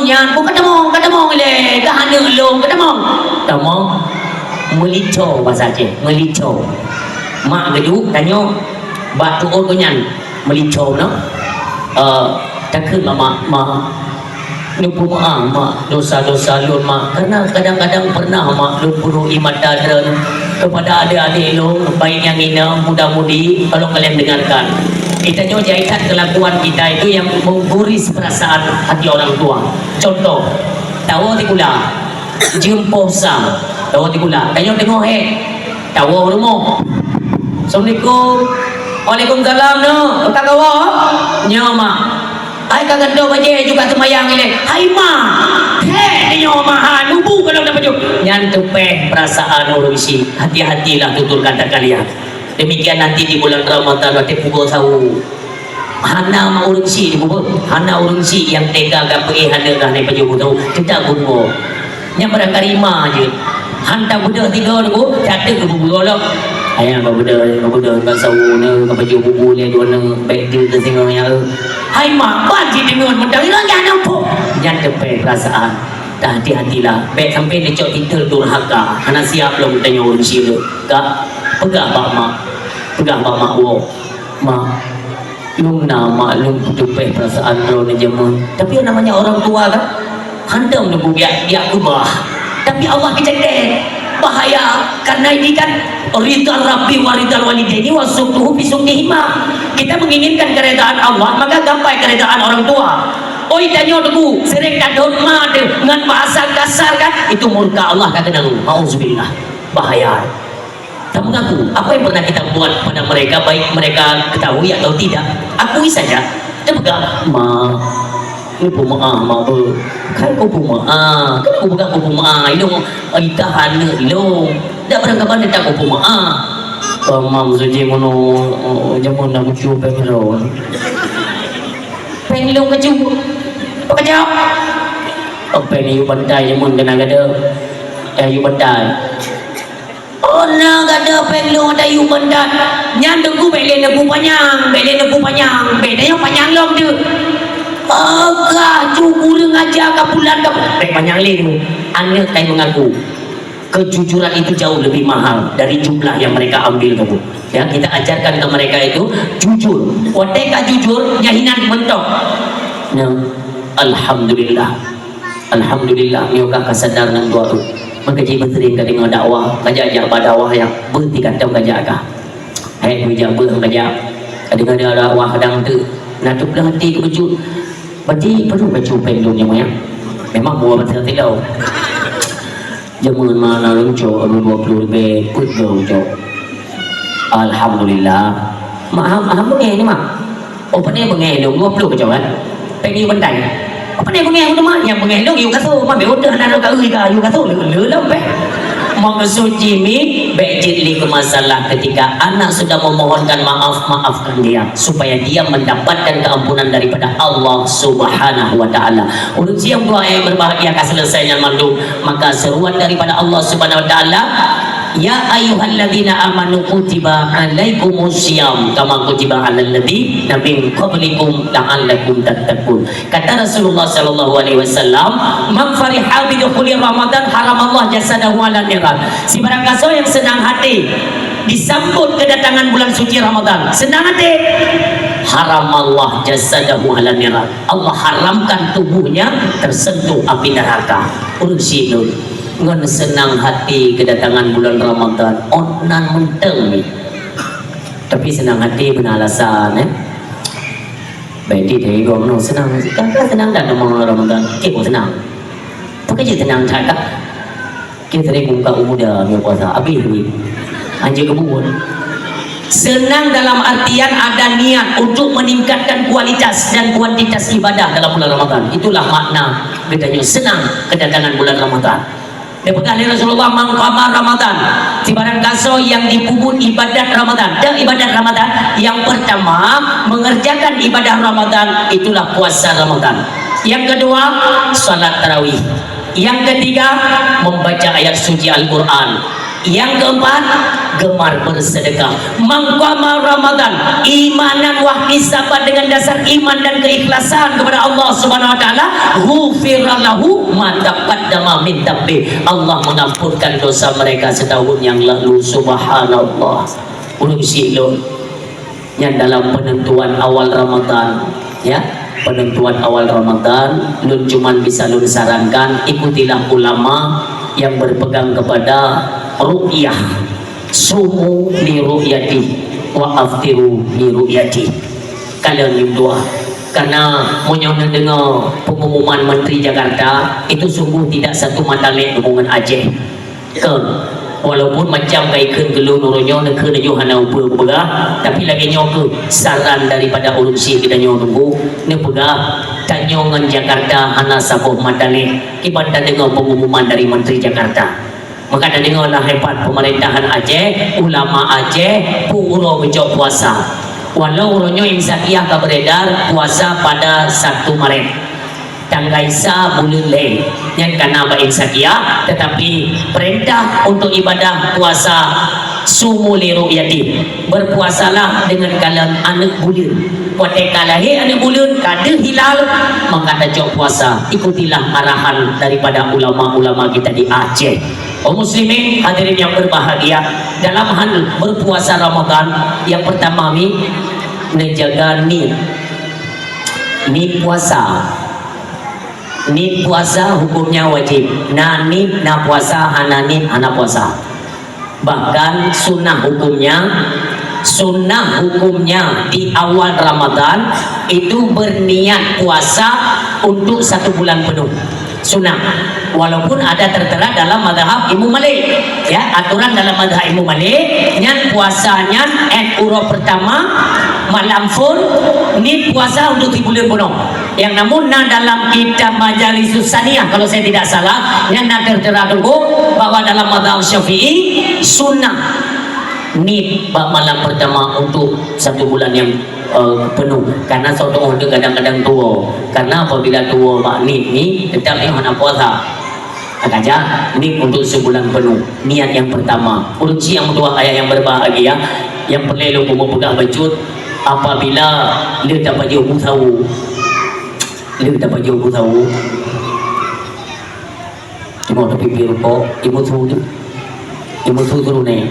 A: yan bukan ketemu le kahana long ketemu melicau bahasa Aceh melicau mak geduk tanya batu orgonyan melicau no takut mak lupa mak dosa-dosa lun mak karena kadang-kadang pernah mak lupa imat dadran kepada adik-adik lu baik yang inam muda-mudi kalau kalian dengarkan kita nyo jahitan kelakuan kita itu yang mengguris perasaan hati orang tua contoh tawa tikula jumpo sam tawa tikula tanyo tengok tawa rumah Assalamualaikum Waalaikumsalam no tak kawa nyo mak ai kagak do baje juga semayang ini hai ma nyo mahan nubu kalau dah baju nyantu perasaan orang isi hati-hatilah tutur kata kalian demikian nanti di bulan Ramadan nanti pukul sahu hana ma urung si hana urung si yang tega gak pergi hana dah naik baju tahu tidak bungo yang berkarima je hantar budak tiga tu jatuh ke bubu lo ayah kau budak kau sahu ne kau baju bubu le dua ne baik dia tersinggung ya hai mak bagi dengan mentang hilang jangan nampak jangan perasaan dah hati-hatilah baik sampai dia cok titel durhaka anak siap belum tanya urung sila kak pegang bak mak wo mak lum nama lum tupai perasaan lo ni jamun tapi yang namanya orang tua kan handam nunggu dia ubah tapi Allah kecendek bahaya karena ini kan ridal rabbi wa ridal walidaini wa suktuhu bisuknihima kita menginginkan keredaan Allah maka gapai keredaan orang tua oi tanyo debu sering kadon mad dengan bahasa kasar kan itu murka Allah kata nabi auzubillah bahaya tak mengaku apa yang pernah kita buat pada mereka baik mereka ketahui atau tidak akui saja kita pegang ma lupa maaf ma kan kau maaf kan aku pegang kau maaf ilung itahan ilung dak beranggapan dia tak kau maaf mam suci mono jamun nak cuba pengilo pengilung kecu kejap apa ni you bantai jamun kena gada you bantai nak ada pengilung ada you bantai nyan deku belen deku panjang beda yang panjang long tu agak cukur ngajar ke bulan ke panjang leh anda tak mengaku kejujuran itu jauh lebih mahal dari jumlah yang mereka ambil kamu ya kita ajarkan ke mereka itu jujur wateka jujur nyahinan mentok nah alhamdulillah nyoka kasadar nang doa tu maka jadi sering ka dengar dakwah kajak dakwah yang berhenti kata kajak ka hai bijak kajak dengar dakwah kadang tu nak tu hati ke baju berarti perlu baju pendungnya moya memang buah betul tidak jamun mana lunco 20 lebih put lunco alhamdulillah maaf ni mak ni bengeng 20 ke jawan pengi bandai apa ni bengeng utama yang bengeng dong you kaso ma be order na ka ui ka you kaso le le pe mo ka suci mi bejitli ke masalah ketika anak sudah memohonkan maaf, maafkan dia supaya dia mendapatkan keampunan daripada Allah Subhanahu wa taala. Urut siang doa yang berbahagia akan selesainya mandum, maka seruan daripada Allah Subhanahu wa taala, ya ayyuhalladzina amanu kutiba alaikumusiyam kama kutiba alal ladzina min qablikum la'allakum tattaqun. Kata Rasulullah sallallahu alaihi wasallam, man fariha bi dukhuli Ramadan haramallah jasadahu ala niran. Si barang kaso yang senang hati disambut kedatangan bulan suci Ramadan, senang hati, haramallah jasadahu ala niran. Allah haramkan tubuhnya tersentuh api neraka. Ursiun ngan senang hati kedatangan bulan Ramadan onan menteng ni, tapi senang hati benar alasan baik dia gom no senang kan senang dan bulan Ramadan kita senang pakai je tenang cakap kita tadi buka umuda dia puasa habis ni anjing kebun. Senang dalam artian ada niat untuk meningkatkan kualitas dan kuantitas ibadah dalam bulan Ramadan. Itulah makna bedanya senang kedatangan bulan Ramadan. Dapatkan Rasulullah mengqama Ramadan, si barang kaso yang dipuput ibadat Ramadan. Dan ibadat Ramadan yang pertama mengerjakan ibadah Ramadan itulah puasa Ramadan. Yang kedua salat tarawih. Yang ketiga membaca ayat suci Al-Quran. Yang keempat gemar bersedekah. Mengqama Ramadan imanan wa ihtisaban, dengan dasar iman dan keikhlasan kepada Allah Subhanahu wa taala, ghufira lahu ma taqaddama min dhanbi. Allah mengampunkan dosa mereka setahun yang lalu. Subhanallah. Ulun silun yang dalam penentuan awal Ramadan, ya, penentuan awal Ramadan lun cuman bisa lun sarankan ikutilah ulama yang berpegang kepada ru'yah, sumu li ru'yati wa aftiru li ru'yati. Kalian yang doa, karena menyonya dengar pengumuman Menteri Jakarta itu sungguh tidak satu mandalek hubungan Aceh ke, walaupun macam kaikun gelung noronya nak kena Johanna upah tapi lagi nyoke saran daripada urunsi kita nunggu ne pegah tanyongan Jakarta hana sabuh mandalek ibadah dengar pengumuman dari Menteri Jakarta. Maka ada dengarlah hebat pemerintahan Aceh, ulama Aceh, puro menjauh puasa. Walau uronyo imsakiyah ka beredar puasa pada 1 Maret. Tanggaisa bulan lain yang karena imsakiyah, tetapi perintah untuk ibadah puasa sumu li ru'yati, berpuasalah dengan kalian anak bulan. Ketika lahir anak bulan kada hilal maka ada jauh puasa. Ikutilah arahan daripada ulama-ulama kita di Aceh. Muslimin hadirin yang berbahagia, dalam hal berpuasa Ramadan yang pertama ni menjaga niat puasa. Niat puasa hukumnya wajib. Na niat na puasa, hana niat hana puasa. Bahkan sunnah hukumnya di awal Ramadan itu berniat puasa untuk 1 bulan penuh. Sunnah, walaupun ada tertera dalam madhab Imam Malik, ya, aturan dalam madhab Imam Malik nyan puasanya urut pertama malam full ni puasa untuk 3 bulan penuh. Yang namun dalam kitab Majalis Saniyah kalau saya tidak salah yang tertera dulu bahwa dalam madhab Syafi'i sunnah ni malam pertama untuk 1 bulan yang penuh, karena seorang orang kadang-kadang tua, karena apabila tua mak ni tetap ni hana puasa aja ni untuk sebulan penuh. Niat yang pertama. Urunci yang kedua ayat yang berbahagia yang perlu lu pegang bacut apabila dia dapat jauh tahu cuma tapi biru kok ibu tu dulu nih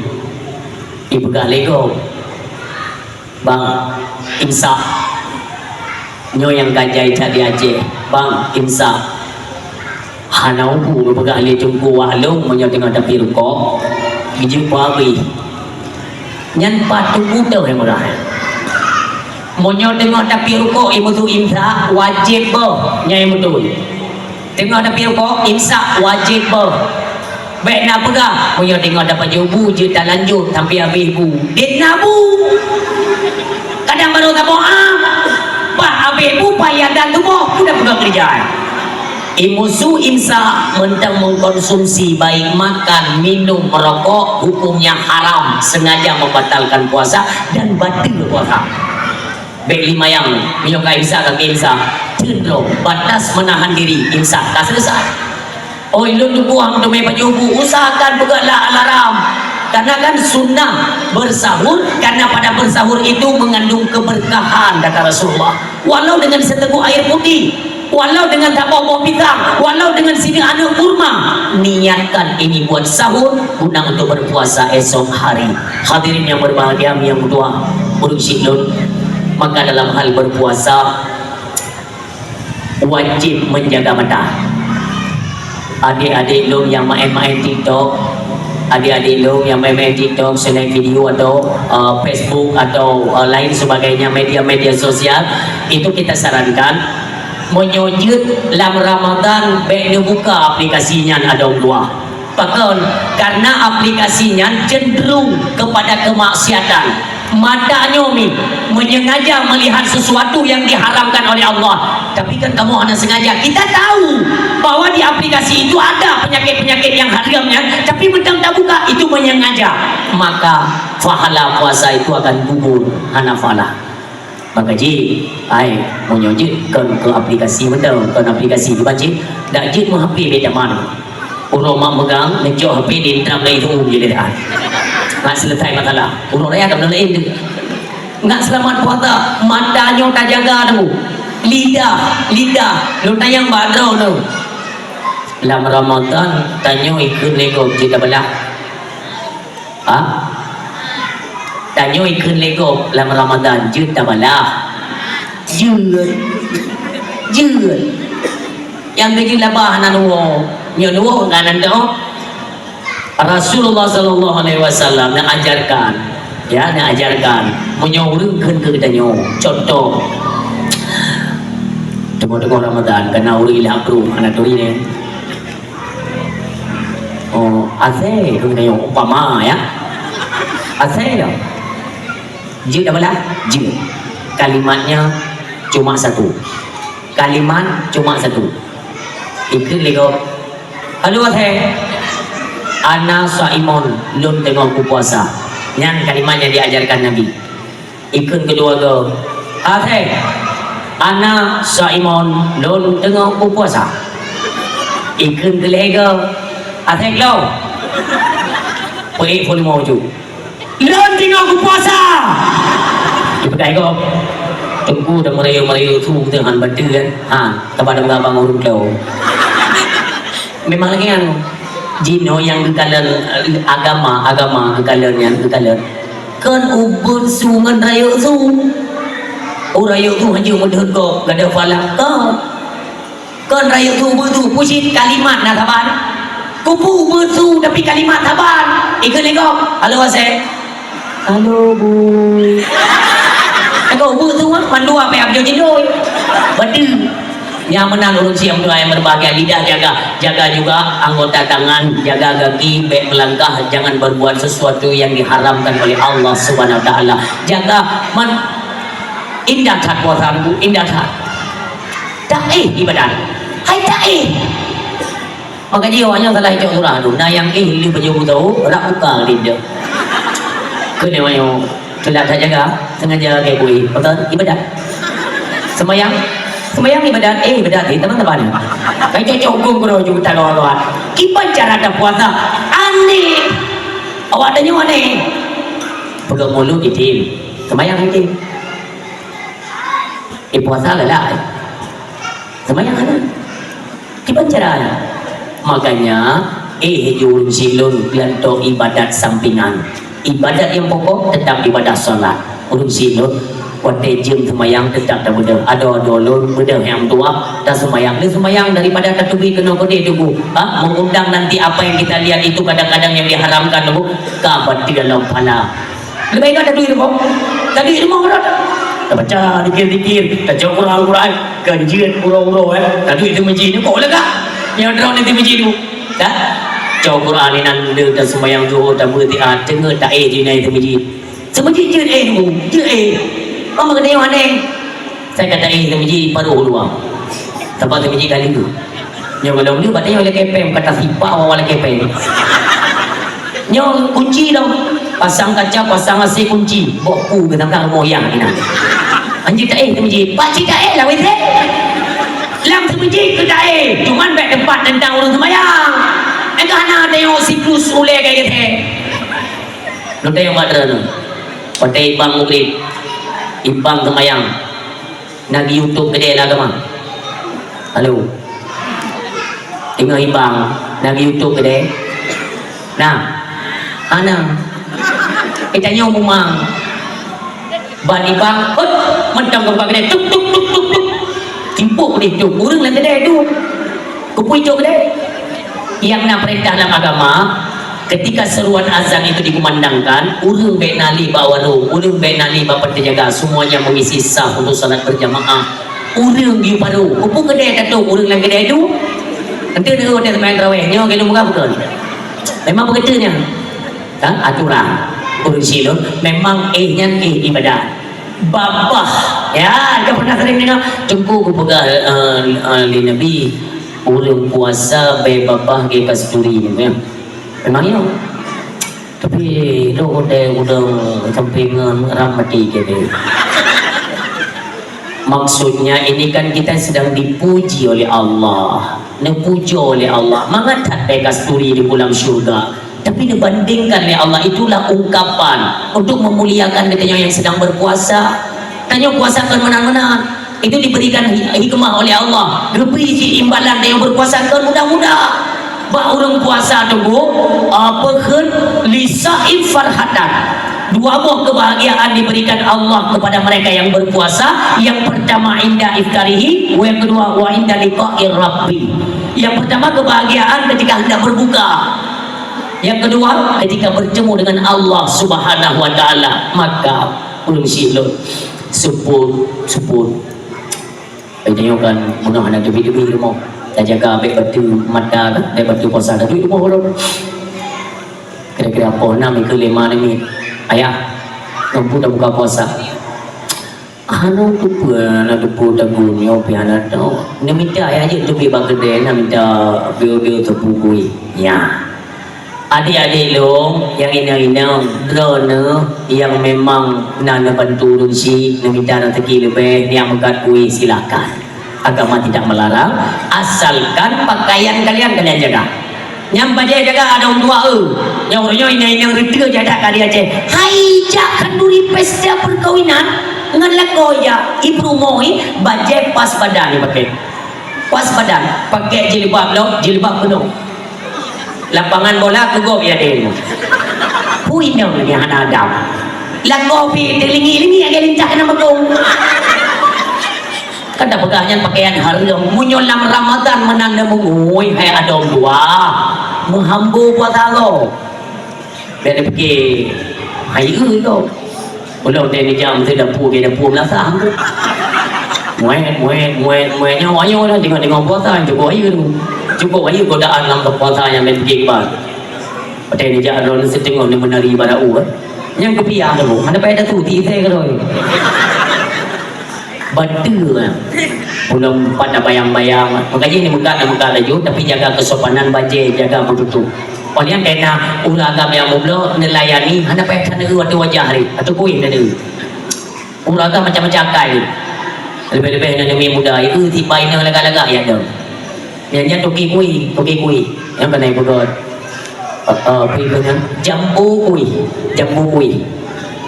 A: ibu gak lego bang imsak nyo yang gajai tadi Aceh bang imsak hanau bu pegang le jungku walung menyo tengah tapi rukok biji pawi nyan patu muda yang murah menyo tengah tapi rukok ibu tu imsak wajib boh nyai betul tengah tapi rukok imsak wajib boh. Baik nak pegang punya tengok dapat jubu je tak lanjut sampai habis bu dia nabu kadang baru tak mau pak habis bu payah dan tu boh sudah pegang kerjaan Imusu imsa mentang mengkonsumsi baik makan, minum, merokok hukumnya haram, sengaja membatalkan puasa dan batal puasa. Baik lima yang menyukai imsa kaki imsa cenderung batas menahan diri imsa tak selesai. Oh ilun tu buang tu baju usahakan bukanlah alarm. Karena kan sunnah bersahur, karena pada bersahur itu mengandung keberkahan kata Rasulullah. Walau dengan seteguk air putih, walau dengan tak bawa pisang, walau dengan sini anak kurma, niatkan ini buat sahur guna untuk berpuasa esok hari. Hadirin yang berbahagia yang berdua berusilun, maka dalam hal berpuasa wajib menjaga mata. Adik-adik lu yang main-main TikTok, adik-adik lu yang main-main TikTok, selain video atau Facebook atau lain sebagainya, media-media sosial, itu kita sarankan menyujud dalam Ramadan baik buka aplikasinya ada dua. Bahkan karena aplikasinya cenderung kepada kemaksiatan, matanya menyengaja melihat sesuatu yang diharamkan oleh Allah. Tapi kan kamu anak sengaja, kita tahu bahwa di aplikasi itu ada penyakit-penyakit yang haramnya, tapi mentang tak buka, itu menyengaja, maka pahala puasa itu akan gugur hanafala. Maka ji ai menyujud ke aplikasi betul, ke aplikasi dibaca dak jid mah HP beda mana urang mak megang ngejok HP di dalam lain tu je dia nggak selesai masalah urang raya dalam lain tu nggak selamat puasa, matanya tak jaga tu, lidah lu tayang badrau tu dalam Ramadan tanya ikut lego kita belah tanya ikut lego dalam Ramadan juta balah jut yang bikin labah nanuwo nyonuwo kanan tu Rasulullah sallallahu alaihi wasallam nak ajarkan menyuruhkan ke kita nyo contoh tengok Ramadan kena uri lah bro anak tu ni azai tu ni upama ya azai dah jut dah belah jut kalimatnya cuma satu ikut lego halo azai ana saimun lun tengok ku puasa yang kalimatnya diajarkan Nabi. Ikut kedua tu azai ana saimun lun tengok ku puasa. Ikut ketiga azai lo pun mau ju lun tengok ku puasa dipakai kau tunggu dah merayu tu dengan batu kan kepada abang urut kau memang lagi kan jino yang kekalan agama kekalannya kan ubun sungan raya tu raya tu hanya mendehun kau gak ada falak kan raya tu betul pusit kalimat nak sabar kupu betul tapi kalimat sabar ikut kau halo asek halo bu kau betul pandu apa yang jauh jendoi betul yang menang urut siang doa yang berbahagia, lidah jaga juga anggota tangan, jaga kaki, baik melangkah, jangan berbuat sesuatu yang diharamkan oleh Allah Subhanahu wa taala. Jaga indah tat puasamu, indah tat. Ibadat. Hai maka jiwanya salah hijau surah tu. Nah yang li baju tahu, rak buka lidah. Kena mayo telah jaga, sengaja kayak kui. Betul ibadat. Sembayang ibadat teman-teman. Kayak cocok guru juga talawat. Kipan cara ada puasa aneh. Awak tanya aneh. Pegang mulut itim. Sembayang itim. Puasa lah. Sembayang ada. Kipan caranya? Makanya jurun silun lanto ibadat sampingan. Ibadat yang pokok tetap ibadat solat. Urun silun Wate jam semayang tetap tak mudah. Ada dolon mudah yang tua tak semayang. Dia semayang daripada katubi kena kode tu bu. Mengundang nanti apa yang kita lihat itu kadang-kadang yang diharamkan bu. Kabat di dalam pala. Lebih baik ada duit bu. Tadi ilmu ada. Tak baca dikir-dikir. Tak jauh Quran. Kajian pura-pura tadi itu masjid ni kok lega. Yang drone itu masjid tu. Dah. Jauh Quran ni nan dia semayang zuhur tak berhenti tengah tak je naik itu masjid. Semajid je tu. Je Kamu kena yang aneh. Saya kata itu biji paruh luar. Tempat itu biji kali tu. Nyo belum ni batanya oleh kepeng kata sipa awal kepeng. Nyo kunci dong. Pasang kaca, pasang AC kunci. Boku ke tangkang moyang ni nak. Anjir tak temuji. Pak cik tak lah weh. Lam temuji ke tak Cuman baik tempat tentang orang semayang. Engkau nak tengok siklus uleh kayak gitu. Lu tengok pada tu. Pada ibang murid. Ibang semayang. Nak YouTube kedai lah kemang. Halo. Tengok ibang. Nak YouTube kedai. Nah. Ana. Kita nyaw mumang. Ban ibang. Mentang ke kedai. Tuk tuk tuk tuk tuk. Timpuk kedai tu. Kurang lah kedai tu. Kupui tu kedai. Yang nak perintah dalam agama. Ketika seruan azan itu dikumandangkan, urang baik nali bawa warung, urang baik nali bawa penjaga, semuanya mengisi saf untuk salat berjamaah. Urang di paru, kupung kedai kata urang lang kedai tu. Nanti dia ada teman tarawih, nyo kalau muka betul. Memang begitunya. Kan aturan. Urang silon memang ibadah. Babah. Ya, kau pernah sering dengar jumpa ku pegah li Nabi urang puasa be babah ke kasturi ya. Memangnya tapi lo udah sampingan ramati gitu. Maksudnya ini kan kita sedang dipuji oleh Allah, dipuji oleh Allah. Mengangkat kasturi di bulan syurga. Tapi dibandingkan oleh Allah itulah ungkapan untuk memuliakan katanya yang sedang berpuasa. Tanya puasa kan menang-menang. Itu diberikan hikmah oleh Allah. Diberi imbalan yang berpuasa kan mudah-mudah. Ba orang puasa tunggu apa kan lisaib farhatan. Dua buah kebahagiaan diberikan Allah kepada mereka yang berpuasa. Yang pertama inda iftarihi, yang kedua wa inda liqa'ir rabbi. Yang pertama kebahagiaan ketika hendak berbuka. Yang kedua ketika bertemu dengan Allah Subhanahu wa taala. Maka ulun silun support ini kan munah nak debi-debi rumah. Dah jaga ambil batu mata kan, ambil batu puasa dah duit rumah orang. Kira-kira apa 6 ke 5 ni ayah nampu dah buka puasa. Anu tu pun nak depu tagunya piana tu. Ni minta ayah je tu pergi bagedai nak minta bil-bil terpukui. Ya. Adik-adik lo yang inang-inang drone yang memang nak bantu lunsi nak minta nak teki lebih yang mekat kui silakan. Agama tidak melarang asalkan pakaian kalian jaga. Yang baju jaga ada orang tua yang orangnya ini yang rita jaga kali aja. Hai jangan duri pesta perkawinan dengan lakoya ibu moi baju pas badan ni pakai. Pas badan pakai jilbab lo jilbab penuh. Lapangan bola kegop ya dia. Hui ni yang ada adam. Lakopi telingi agak lincah nama kau. Kan dah pegahnya pakaian haram munyolam Ramadan menanda mengui hai ada orang dua menghambu puasa lo biar dia pergi hai tu udah dia ni jam tu dapur ke dapur belasang tu muet nyawa lah tengok puasa cukup air godaan dalam puasa yang main pergi kebal pada ni jangan orang setengah ni menari pada yang kepiah tu ada pada tu saya kalau batu belum pada bayang-bayang makanya ini bukan laju tapi jaga kesopanan baje jaga bertutup oleh yang kena ulah agama yang mula melayani anda payah sana ada wajah hari atau kuih ada ulah agama macam-macam kai lebih-lebih nak demi muda itu tiba ini lagak-lagak ya dong yang toki kui yang kena ikut pergi dengan jambu kui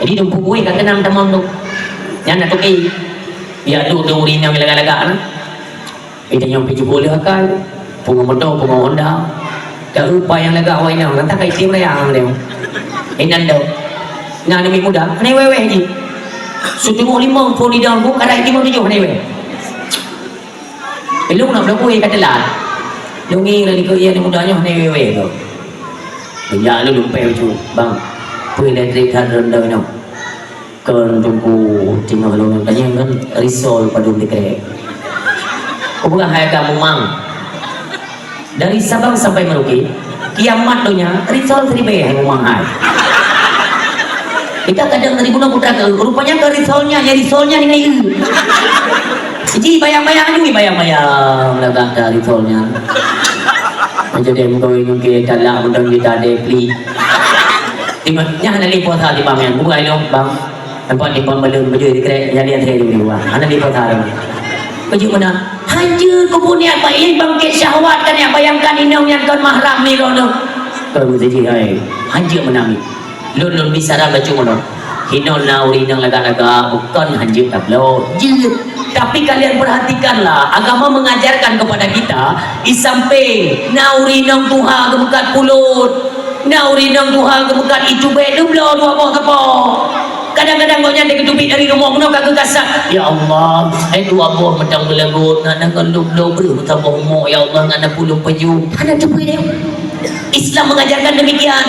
A: jadi jambu kui kan kenang tamam tu yang nak toki ya tu urin yang lagak-lagak lah. Kita yang pergi boleh akal, punga motor, punga Honda. Tak lupa yang lagak awak ini, nanti kait tim layang dia. Inan dah, nak demi muda, ni wewe je. Sutunggu 5 pun di dalam buku, kadang 57 ni wewe. Belum nak berlaku kata lah. Lungi lah di kerja ni mudanya ni wewe tu. Banyak lu lupa tu, bang. Pui elektrik kan rendah ni. Kan tunggu tengah lalu tanya kan risol pada mereka. Bukan hai kamu mang. Dari Sabang sampai Merauke, kiamat dunia risol 1000 hai mang hai. Kita kadang dari guna putra ke, rupanya ke risolnya ni ngayu. Jadi bayang-bayang ni bayang-bayang lagak dah risolnya. Macam dia going ke dalam undang kita ada pli. Timanya hana lipo tha di bang yang bukan lo bang. Nampak di bang belum baju di kerja yang dia saya dulu bang. Hana lipo tha dong. Baju mana? Hancur kepunya bayi bangkit syahwat kan yang bayangkan inong yang kan mahram ni rono. Kalau jadi hai hancur menami. Lun bicara baju mana? Hinol nauri nang laga-laga bukan hancur tak lo. Tapi kalian perhatikanlah, agama mengajarkan kepada kita di samping nauri nang Tuhan kebukat pulut, nauri nang Tuhan kebukat itu bedu blo dua apa. Kadang-kadang kau nyanda ketubik dari rumah kau kagak kasar. Ya Allah, dua buah medang belagut, nak geluk-geluk beri tambah umur. Ya Allah, nak puluh peju. Ada cepat dia. Islam mengajarkan demikian.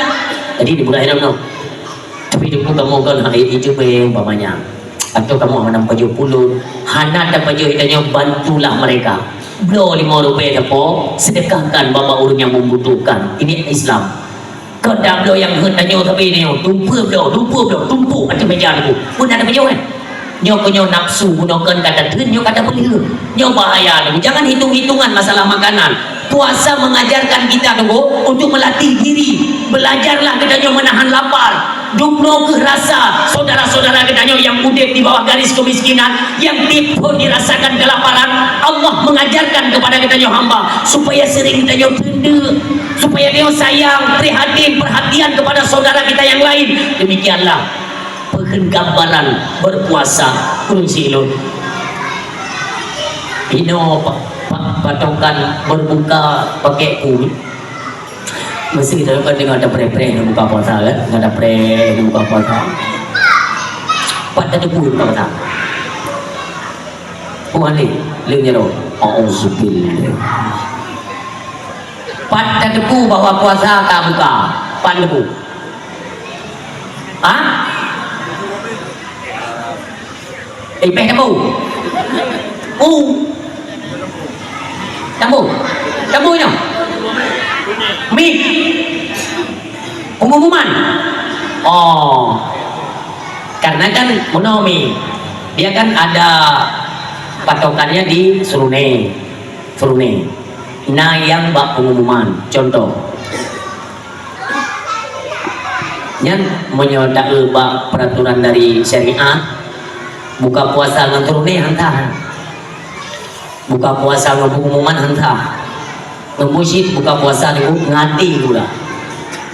A: Jadi dibuka hidup tapi dia pun kamu kan hari itu umpamanya atau kamu menang baju pulut hana dan baju hitanya bantulah mereka blo 5 rupiah dapo sedekahkan bapa orang yang membutuhkan. Ini Islam. Kau dah blo yang hitanya tapi ni tumpu ada meja tu pun ada baju kan nyo konyo nafsu gunakan kata tren nyo kata pelihara nyo bahaya ni. Jangan hitung-hitungan masalah makanan. Puasa mengajarkan kita tunggu untuk melatih diri. Belajarlah kita menahan lapar. Duplo ke rasa saudara-saudara kita yang mudik di bawah garis kemiskinan, yang tipu dirasakan kelaparan. Allah mengajarkan kepada kita hamba supaya sering kita tenda, supaya dia sayang, prihatin, perhatian kepada saudara kita yang lain. Demikianlah penggambaran berpuasa kunci lo. Ino patokan berbuka pakai kulit. Mesti kita kan dengan ada pre-pre nak buka puasa kan, ada pre nak buka puasa. Pada tu pun buka puasa. Puan ni, lengnya lo. Auzubillah. Pada tu bawa puasa tak buka, pada tu. Ah? Peh kamu. Kamu ni. Mik. Pengumuman. Oh. Karena kan monomi. Dia kan ada patokannya di Surune. Nah yang bak pengumuman. Contoh. Yang menyodak bak peraturan dari syariat. Buka puasa dengan Surune hantar. Buka puasa dengan pengumuman hantar. Memusyid buka puasa ni ngati pula.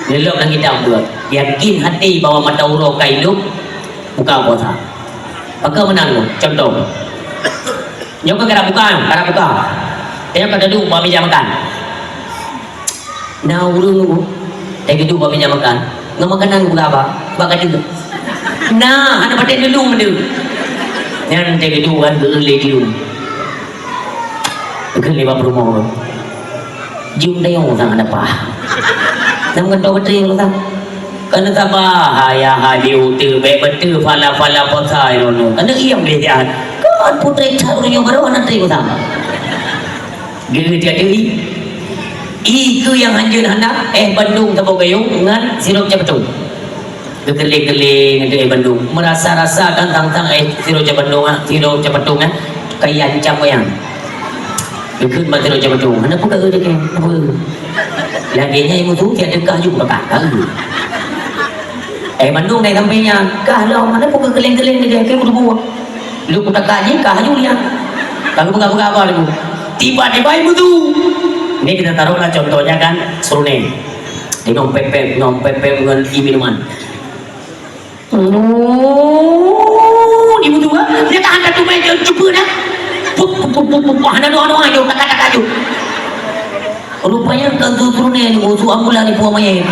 A: Lelok lagi dah buat. Yakin hati bahawa mata urau hidup buka puasa. Maka menang tu. Contoh. Nyok kena buka. Dia kata duduk buat meja makan. Nah urung. Dia duduk buat meja makan. Ngam makanan buka apa? Buka tu. Nah, ada pada dulu mendu. Yang dia duduk kan gelai dulu. Gelai bab rumah. Jum dah yang orang ada apa? Nama kata betul yang orang. Kerana tak apa, hai utu, betul fala pasai rono. Kerana ia belajar. Kan putri cakap yang baru anak teri orang. Dia jadi itu yang anjur anak Bandung tabok gayung dengan sirup cepetung. Geling-geling itu Bandung. Merasa-rasakan tentang sirup cepetung, sirup cepetung kan kayak ancam yang. Ikut mati lo jam tu, mana pun kagak ada apa? Laginya ibu tu tiada kah juga kagak. Bandung naik sampainya, kah lo mana pun keleng-keleng dia kayak berdua. Lu kuda kaji kah juga. Kalau buka apa lu? Tiba-tiba ibu tu. Ini kita taruhlah contohnya kan Surune. Dia ngompet dengan minuman. Ibu tu dia tak ada tu main cuba dah. Ada doa aja tak kaju. Rupanya tentu turunnya ni musuh ambulan ni puang mayat.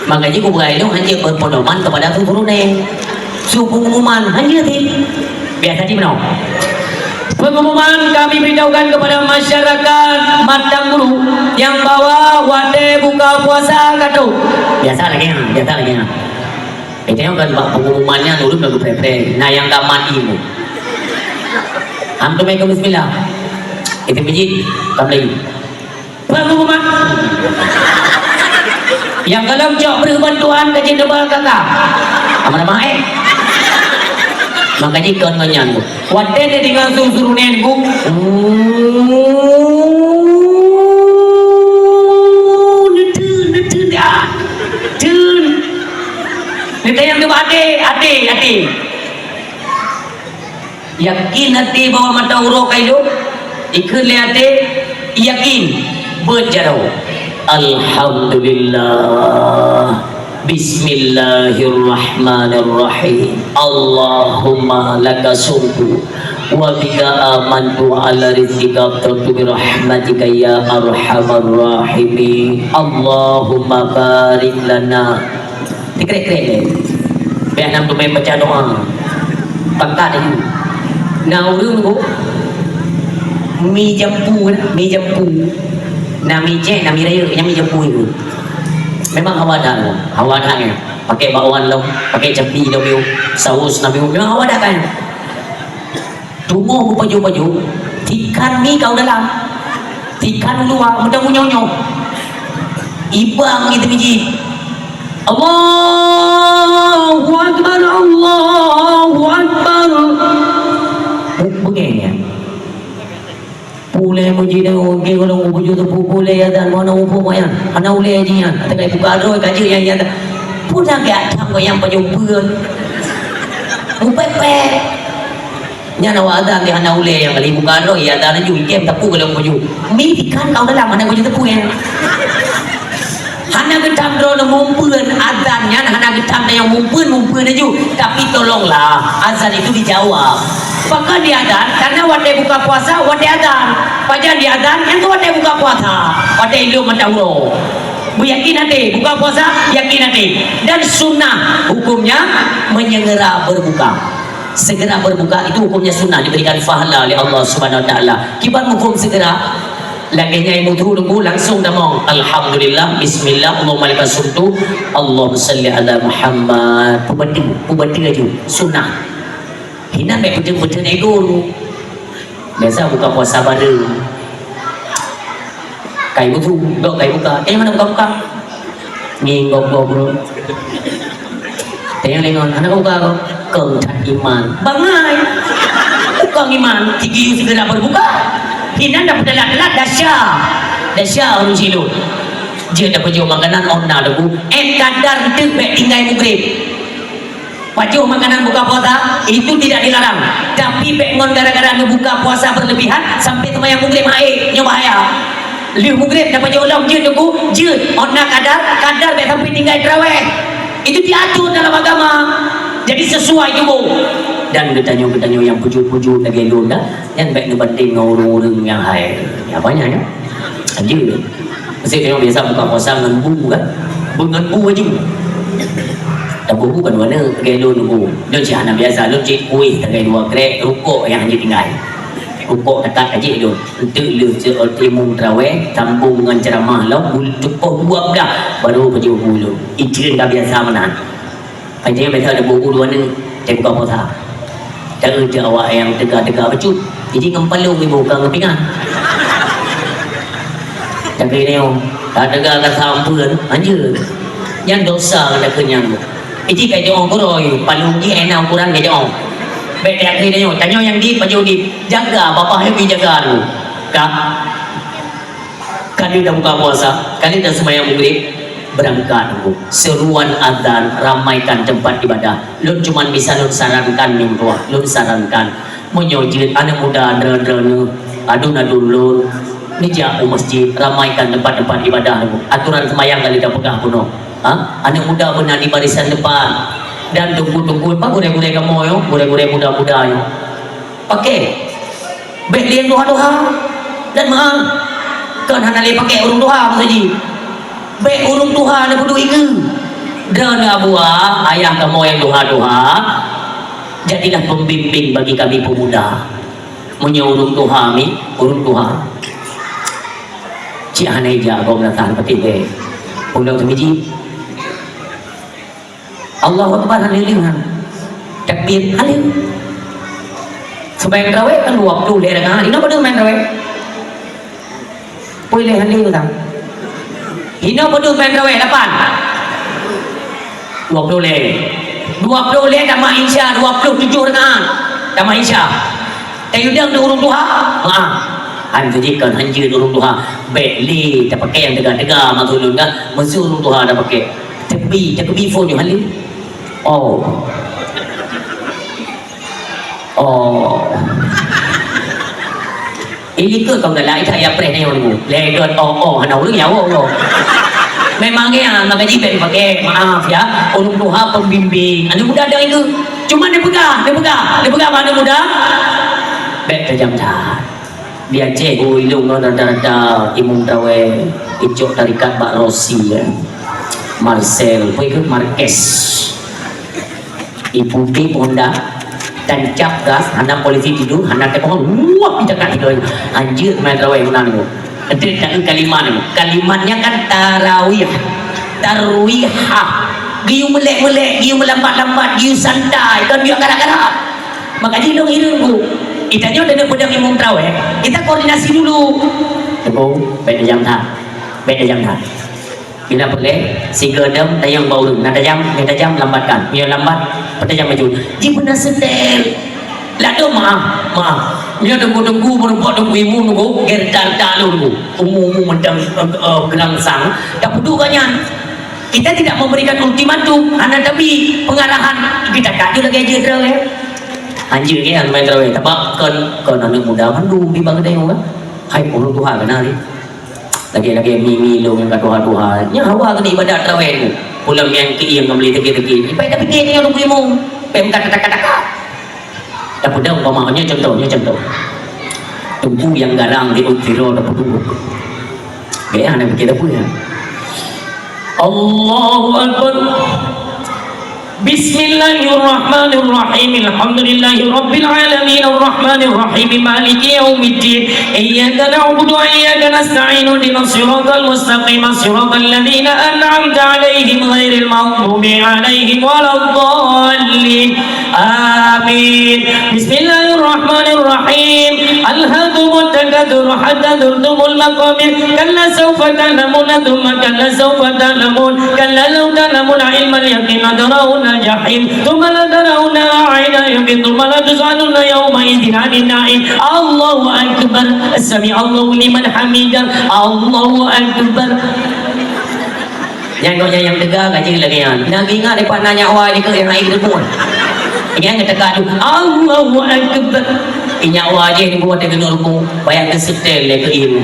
A: Makanya aku berani hanya berpedoman kepada turunnya. Suruh pengumuman hanya tim. Biasa di mana? Pengumuman kami beritahukan kepada masyarakat Matang Bulu yang bawa wate buka puasa kado. Biasa lagi. Itu yang kan pengumumannya nurut lagu pre-pre. Nah yang gaman ibu. Antum yang bismillah. Itu biji, tak lagi. Pengumuman. Yang kalau jauh beri bantuan ke jendela kakak. Aman-aman makanya kau nganyan tu. Wadah dia tinggal suruh nenku. Netu dia. Tun. Neta yang tu ade. Yakin hati bawa mata uruk kayu. Ikut lihat yakin berjarau. Alhamdulillah. Bismillahirrahmanirrahim. Allahumma laka sumtu wa bika amantu ala rizqika abtatu bi rahmatika ya arhamar rahimin. Allahumma barik lana. Dikrek-krek. Biar nam tu main baca doa. Pangkat itu. Nau dulu. Mi jampu. Nami je, nami raya yang mi jampu itu. Memang hawadan ya. Pakai bakwan lo, pakai cabai lo, saus nabi memang hawadan kan. Tunggu baju, tikan mi kau dalam, tikan luar, mudah nyonyo. Ibang itu biji. Allahu Akbar. Begini. Pulai mujida oke kalau ubu juta pulai ada mana ubu mayan mana ulai aja ada kayak buka doa kaji yang ada pulang gak tangga yang penyumbun upepe nyana ada di mana ulai yang kali buka doa ya ada juga game tepu kalau ubu mi ikan kau dalam mana ubu tepu ya hana getam drone mumpun azannya hana getam yang mumpun aja tapi tolonglah azan itu dijawab. Maka di adan karena wadai buka puasa wadai adan pajan di adan yang tu wadai buka puasa wadai ilmu mendahulu bu yakin nanti buka puasa yakin nanti dan sunnah hukumnya menyegera segera berbuka itu hukumnya sunnah diberikan pahala oleh Allah Subhanahu Wa Taala kibat hukum segera lagi nyai mudhu langsung damong alhamdulillah bismillah Allahumma laka sumtu Allahumma salli ala Muhammad pubati aja sunnah hina mek betul-betul ego lu biasa buka puasa baru kai butuh dok kai buka mana buka ngingok bro tengok lengon anak buka kok kengcat iman bangai kong iman tinggi segera berbuka hina dapat dalam dasya orang silu dia dapat jual makanan onna lagu kadar itu mek tinggal mugrib wajib makanan buka puasa itu tidak dilarang tapi pengon gara-gara ngebuka puasa berlebihan sampai temayang mugrib air bahaya liu mugrib dapat ulang je tunggu je onna kadar baik sampai tinggal terawih itu diatur dalam agama jadi sesuai juga dan bertanya yang puju-puju lagi lunda yang baik ngebanding orang-orang yang hai ya banyak ya aja mesti tengok biasa buka puasa ngenbu kan ngenbu aja tak buku kan mana pakai dulu dia cakap biasa lu cik kuih pakai dua krek rukuk yang hanya tinggal rukuk dekat aja tu untuk lu timung terawih sambung dengan ceramah lo cukup buat dah baru pergi bulu itu dah biasa mana panjang biasa ada buku dua ni saya buka puasa tak ada awak yang tegak-tegak becut jadi ngempal lu buka ngepingan tapi ni tak tegak kat sampun anjir yang dosa kena kenyang iji kayak orang koroi paling di enak ukuran kayak orang baik dia akhirnya tanya yang di paju di jaga bapak yang jaga tu kak kali dah buka puasa kali dah sembahyang maghrib berangkat tu seruan azan ramaikan tempat ibadah lu cuma bisa lu sarankan nih tua lu sarankan menyojit anak muda dera-dera adun-adun lu ni jauh masjid ramaikan tempat-tempat ibadah tu aturan sembahyang kali dah pegang penuh anak muda benar di barisan depan dan tunggu-tunggu apa gure-gure kamu yo gure-gure muda-muda yo pakai baik lian doa-doa dan maaf kan hana le pakai urung doa saja baik urung doa ada kudu ingat dan abua ayah kamu yang doa-doa jadilah pembimbing bagi kami pemuda menyurung doa mi urung doa cik hanai jago datang peti be pulang semiji Allahu Akbar halilingan takbir halil sembahyang tarawih kan 20 lekah ini apa main tarawih boleh halil tak Hino pedul main terawih 8 20 leh 20 leh dah mak insya 27 rakaat dah mak insya tayudang di urung duha maaf hantu jikan hanjir urung duha beli tak pakai yang tegak-tegak matulun kan mesti urung duha dah pakai tepi phone yang halil oh ini ke kau dah lai tak ya pres ni orang tu legon hanau lu nyawa lo memangnya nak gaji ben pakai maaf ya orang duha pembimbing anak muda ada itu cuma dia pegang mana muda bet tajam dah dia cek ilung no dada imum tawe icok tarikat Mbak Rosi ya Marcel ikut Marquez ibu di Honda dan cap gas anak polisi tidur anak telepon wah kita kat tidur anjir main tarawih mana tu nanti tak kalimatnya kan tarwihah giu melek giu melambat giu santai dan biar kadang-kadang makanya dong hidupku kita nyo dengan pedang imam tarawih kita koordinasi dulu beda jam tak bila boleh si gedem tayang bau nada jam lambatkan biar lambat pada jam maju dia benar setel lah tu maaf dia tunggu merupakan tunggu imu nunggu gerdan dulu umum mendang gerangsang tak perlu kanyan kita tidak memberikan ultimatum anak tapi pengarahan kita kaju lagi aja terawih anjir ke yang main terawih tapi kan anak muda kan dulu di bangga dia kan hai orang Tuhan kenal ni lagi milo yang katuha nya hawa kena ibadat terawih tu pulang yang yang kembali tegi pai tapi kini orang berimu pem kata-kata tak pedang umpamanya contoh tunggu yang garang di utiro dah pedung gaya anak kita punya Allahu Akbar Bismillahirrahmanirrahim Alhamdulillahi Rabbil Alamin Ar-Rahmanirrahim Maliki Yawmiddin Iyyaka na'budu wa iyyaka nasta'in Ihdinas siratal mustaqim Siratal ladzina an'amta 'alaihim ghairil maghdubi 'alaihim waladdallin Amin Bismillahirrahmanirrahim Alhaakumut takatsur hatta zurtumul maqabir Kalla sawfa ta'lamuna thumma kalla sawfa ta'lamun Kalla law ta'lamuna 'ilmal yaqin larawna الجحيم ثم لترون عين يبيض ثم لتسألن يومئذ عن النعيم الله أكبر سمع الله لمن حمده الله أكبر yang tegar aja lagi yang nak ingat depan nanya awal ni ke yang lain semua yang tegar tu Allahu Akbar ingat awal je ni buat dia kena ruku bayang ke setel ke ilmu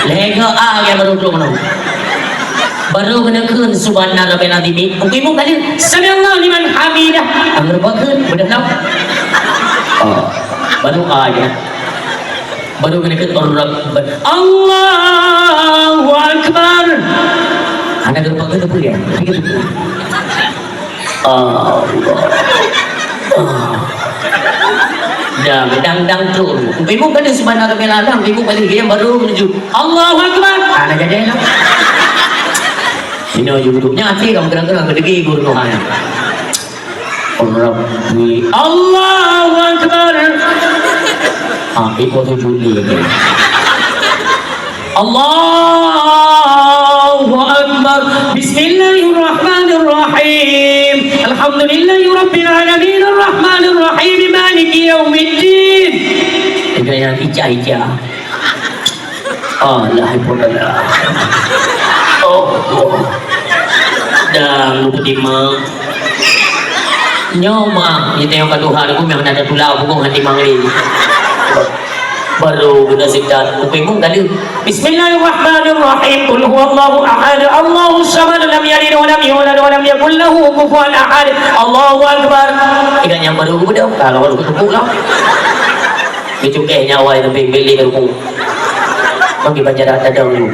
A: lega yang baru kena kun subhana rabbil azim mungkin kali sallallahu liman hamidah amr bakun bedah tau baru aja baru kena kun Allahu Akbar ana gerbang ke tu ya dah dang tu ibu kan subhana rabbil azim ibu balik dia baru menuju Allahu Akbar ana jadi lah ini YouTube-nya asli kamu gerak-gerak kedegi guru Tuhan Rabbi Allahu Akbar ibu tu juli Allahu Akbar Bismillahirrahmanirrahim Alhamdulillahi Rabbil Alamin Ar-Rahmanir-Rahim Maliki Yawmiddin itu yang ija Allah Akbar dan lupa timang nyoma kita yang kaduhan aku memang ada tulau bukan hati mangli baru kita sedar upimung kali Bismillahirrahmanirrahim Qul huwallahu ahad Allahu samad lam yalid wa lam yulad wa lam yakul lahu kufuwan ahad Allahu Akbar ikan yang baru udah kalau baru ketemu lah itu kayak nyawa yang beli aku bagi baca ada dulu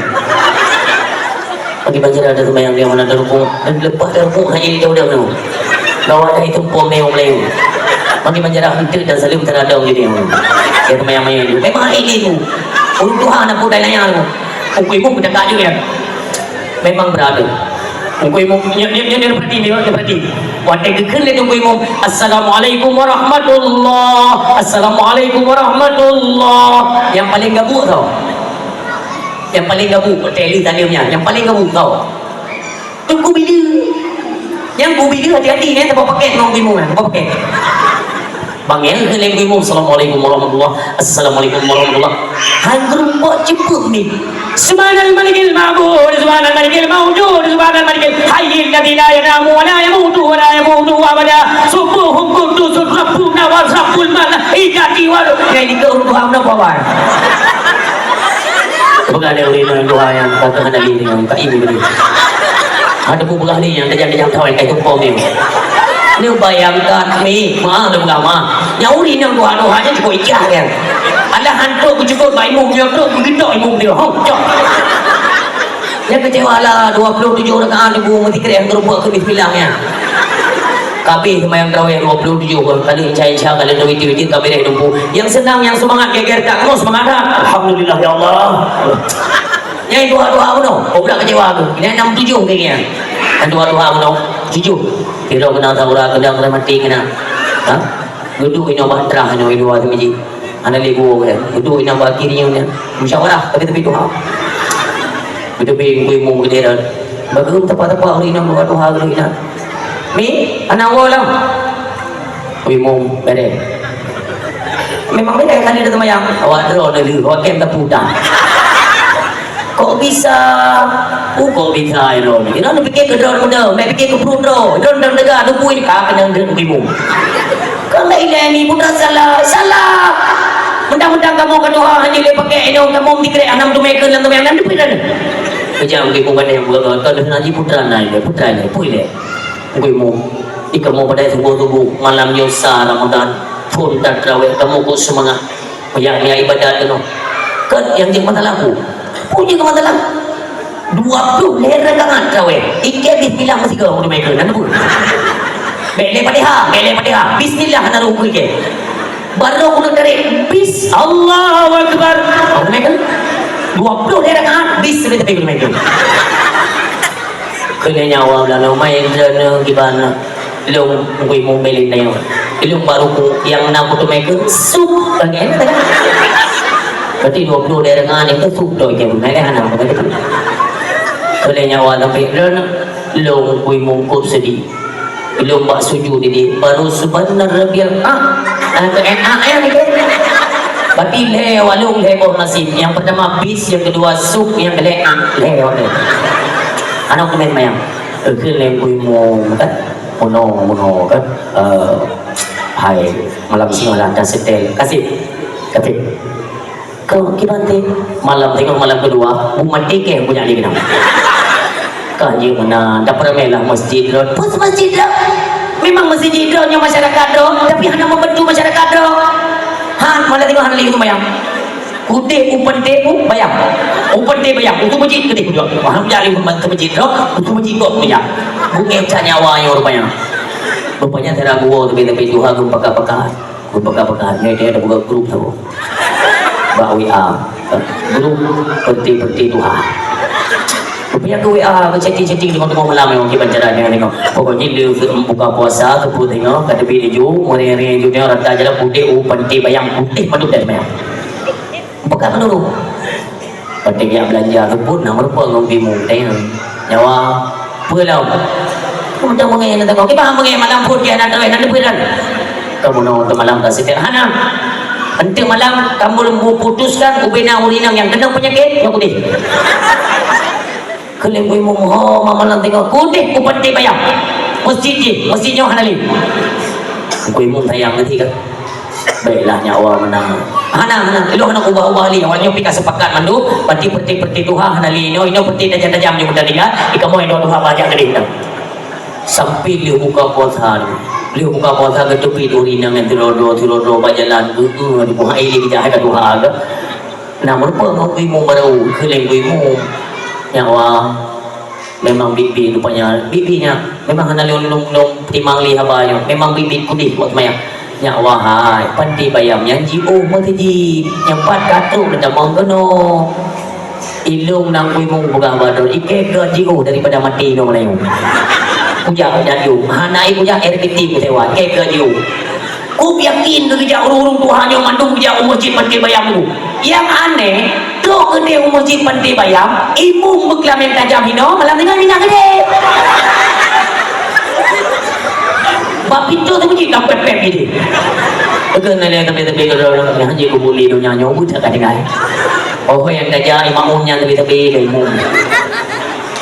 A: bagi baca ada sembahyang dia mana terukung dan lepas terukung hanya itu dah tu lawan ada itu pom meong leu bagi baca itu dan salim terada gitu yang dia sembahyang itu memang ini tu untuk Tuhan aku dan nanya aku ibu dekat juga memang berada Ungkui mum, dia berarti. Waktu kekin le ungkui mum. Assalamualaikum warahmatullah. Assalamualaikum warahmatullah. Yang paling gabuk tau. Yang paling gabuk tele talimnya. Yang paling gabuk tau. Tunggu bila. Yang ku bila hati-hati kan tak pakai ungkui mum kan. Tak pakai. Bangel ke ungkui mum. Assalamualaikum warahmatullah. Assalamualaikum warahmatullah. Hanggung kok jemput ni. Subhanal malikil ma'bud, subhanal malikil mawjud, subhanal malikil hayyil ladzi la yanamu wa la yamutu wa la yamutu abada. Subuhun qudusun rabbuna wa rabbul malaikati wa ya ini ke Tuhan apa wan. Bukan ada orang doa yang kata hadali dengan Kak Ibu ni. Ada bubuh ni yang terjadi tahu kayak tumpom ni. Ni bayangkan ni, maaf dah lama. Yang uri nang doa je cukup ikhlas kan. Alah hantu aku cukup baik imam dia tu begitu imam dia. Cok. Dia kecewa lah 27 rakaat ibu mesti kira yang terbuat ke bismillahnya. Kabeh sembahyang tarawih 27 kali insya kali duit kabeh dah tumpu. Yang senang yang semangat geger tak terus semangat dah. Alhamdulillah ya Allah. Yang doa-doa apa tu? Oh pula kecewa aku. Ini 67 kayaknya. Dan doa-doa apa tu? 7. Kira kena tahu lah kena mati kena. Ha? Duduk ini obat terah ini doa tu majid. Anda lego kan, itu ina bagi ni yang musyawarah tapi doa. Itu bing mu dia. Bagus tepat-tepat hari ina doa hari ina. Mi, anak walam. Mu bere. Memang beda kali dia temayang. Awak draw dulu, awak kem terputar. Kok bisa? Kok bisa draw ni? Ina nak fikir ke draw muda, nak fikir ke pro draw. Draw dah dekat tu pun kah kena mu. Kalau ini putra salah. Mudah-mudahan kamu kedua hanya dia pakai ini kamu dikira enam tu mereka dalam yang nanti pun ada. Macam kita bukan yang buat kalau nanti putra ni pun le. Kamu ikamu pada subuh malam yosa Ramadan pun tak terawih kamu kau semangat yang ibadat tu. Kan yang jadi masalah aku punya masalah 20 leher rakaat terawih. Ikat bismillah masih kau di mereka nanti pun. Bele Fatihah. Bismillah ana ruku ke. Baru kena tarik bis Allahu Akbar. Apa mereka? 20 rakaat bis sampai tepi mereka. Kena nyawa dalam main jana gimana? Long ngui mu melin nayo. Long baru yang nak tu mereka sup bagian. Berarti 20 rakaat itu sup doy ke mereka anak mereka. Kena nyawa tapi long ngui mu kop sedih. Belum buat sujud ini baru subhanallah yang ni berarti walung boh nasib yang pertama bis yang kedua sup yang kedua anak main mayang ke mu kan mono kan hai malam singalah dan setel kasih tapi kau nanti malam tengok malam kedua mati ke punya ni kenapa kan dia mana tak pernah melah masjid road pun masjid road memang masjid roadnya masyarakat road tapi hanya membantu masyarakat road malah tengok hanya itu bayang kutip upente pun bayang upente bayang untuk masjid kutip juga orang jari membantu masjid road untuk masjid road bayang bunga cak nyawa yang orang bayang rupanya saya ragu tapi Tuhan aku pakar ni dia ada buka grup tu bawa WA grup peti Tuhan rupanya ke WA ke chatting dengan tengok malam yang kita baca dengan tengok pokoknya dia buka puasa tu pun tengok kat tepi dia jauh orang-orang yang jauh rata je lah putih pantai bayang putih paduk dah bayang buka dulu pantai yang belanja tu pun nama rupa dengan bimu tengok nyawa pulau macam mengenai nak tengok kita faham mengenai malam pun dia nak tahu nak pulang kamu nak malam tak sederhana nanti malam kamu lembu putuskan ubena urinang yang kena penyakit yang putih kalau ibu mau mama tengok kudih ku pantai bayang masjidnya halali ku ibu sayang nanti kan baiklah nyawa menang hana ilo hana ubah li awalnya pika sepakat mandu pati Tuhan halali ino peti tajam ni mudah lihat ikamu ino Tuhan baca gede sampai liu buka puasa ke tepi urinang yang tirodo bajalan di buah air kita ada Tuhan nah merupa ibu baru kalau ibu nyawa memang bibi bibinya memang hana long timang li habayo memang bibi kudih buat maya nyawa hai panti bayam yang jiu mati ji yang 4 kartu dah manggono ilung nang kuimung bukan bador ike ke jiu daripada mati no Melayu kujak dan jiu hanai kujak RPT ku tewa ike ke jiu ku yakin tu kujak urung Tuhan yang mandung kujak umur cip pantai bayam ku yang aneh tu gede umur cip pantai bayam ibu berkelamin tajam hino malam dengan minyak gede bab pintu tu bunyi dapat pep gede bukan nilai tapi kalau haji ku boleh dunia nyobu tak dengar. Oh yang gajah imamnya tepi-tepi ilmu.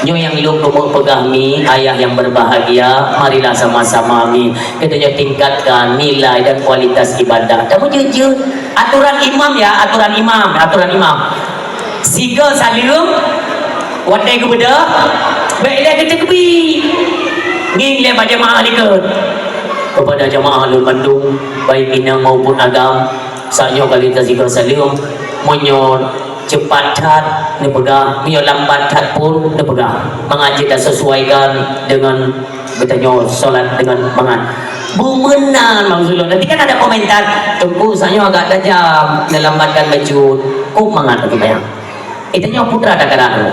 A: Nyo yang ilmu umur pegami ayah yang berbahagia, marilah sama-sama mi kita tingkatkan nilai dan kualitas ibadah. Kamu jujur aturan imam ya, aturan imam. Siga salim, wadai kepada, baiklah kita kepi. Ngilai pada jemaah likut kepada jemaah Alun Bandung baik inang maupun agam sanyo kali siga salim monyo cepat tat ni pegang mio lambat tat pun ni pegang mengaji dan sesuaikan dengan bertanya solat dengan mangan bumenan maksudnya nanti kan ada komentar tunggu sanyo agak tajam melambatkan baju kok mangan tu bayang itunya putra ada kadang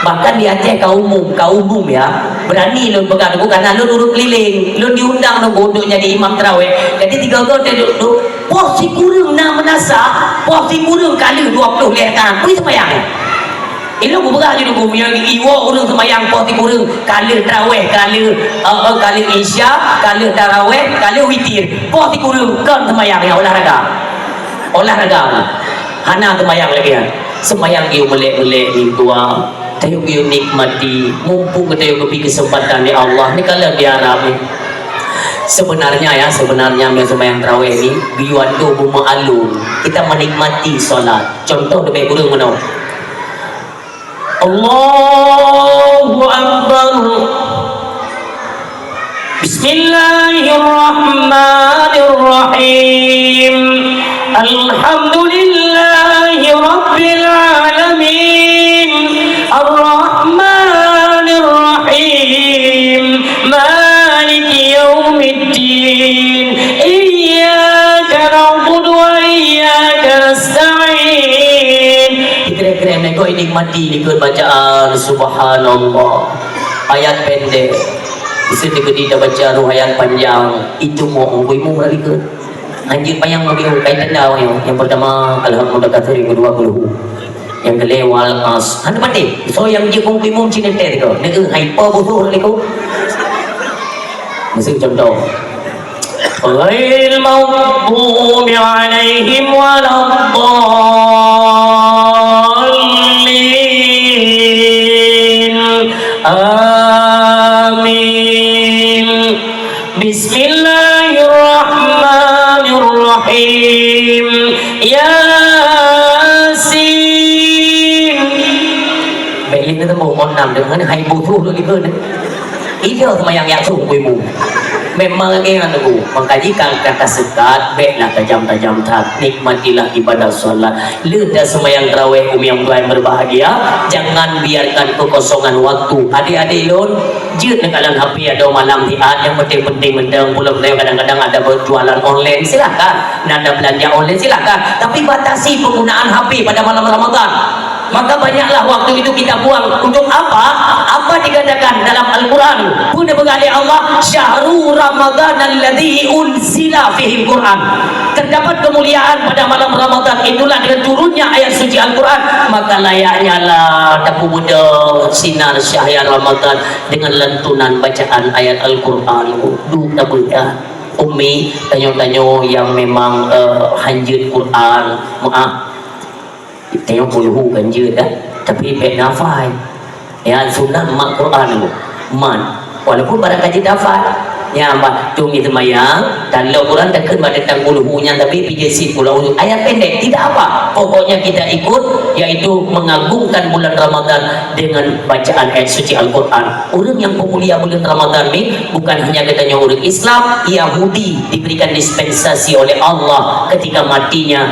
A: bahkan di Aceh kaum umum ya berani lu pegang tu karena lu duduk keliling lu diundang lu untuk jadi imam tarawih jadi 3 orang duduk posisi kurang nak menasa posisi kurang kali 20 lehatan boleh sembahyang ini lu pegang je dulu yang iwo urang sembahyang posisi kurang kali tarawih kali isya kali tarawih kali witir posisi kurang kan sembahyang ya olahraga hana sembahyang lagi ya sembahyang dia melek-melek ni tua tayo kayo nikmati mumpung tayo kepi kesempatan ni Allah ni kalau di Arab ni sebenarnya yang sembahyang tarawih ni biwan tu buma alun kita menikmati solat contoh demi guru mana Allahu Akbar Bismillahirrahmanirrahim Alhamdulillahi Rabbil Alamin Ar-Rahmanir Rahim Maliki Yaumiddin Iyyaka na'budu wa iyyaka nasta'in kira-kira mereka nikmati ikut bacaan subhanallah ayat pendek bisa kita baca ayat panjang itu mau ibu mereka anjir payang lebih kaitan dah yang pertama alhamdulillah kathir yang kedua puluh yang kelewal as anda mati so yang dia kong kimum cina teh tu dia hyper butuh ni ko mesti contoh ghairil maghdubi alaihim waladdallin amin bismillahirrahmanirrahim Ini tu mau nằm được hơn hay bù thu luôn đi hơn đấy ý theo mà yang sung quỳ mù memang lagi kan aku makanya kata sekat baiklah tajam-tajam tak nikmatilah ibadah solat lidah sembahyang tarawih yang mulai berbahagia jangan biarkan kekosongan waktu adik-adik lon jut dengan HP ada malam tiat yang penting-penting mendang pulang kadang-kadang ada berjualan online silakan ada belanja online silakan tapi batasi penggunaan HP pada malam Ramadan maka banyaklah waktu itu kita buang untuk apa dikatakan dalam Al-Quran punya bergali Allah syahrul Ramadan alladzi unzila fihi Al-Quran terdapat kemuliaan pada malam Ramadan itulah dengan turunnya ayat suci Al-Quran maka layaknya lah tapu muda sinar syahya Ramadan dengan lantunan bacaan ayat Al-Quran duka berkah Umi tanyo-tanyo yang memang hanjut Quran maaf tengok puluh ganjil dah tapi baik nafai ya sunnah mak Quran man walaupun barang kaji nafai ya mak tung itu mayang dan lo Quran tak kena tentang puluhnya tapi PJC pulau ayat pendek tidak apa pokoknya kita ikut yaitu mengagungkan bulan Ramadan dengan bacaan ayat suci Al-Quran orang yang pemulia bulan Ramadan ni bukan hanya katanya orang Islam Yahudi diberikan dispensasi oleh Allah ketika matinya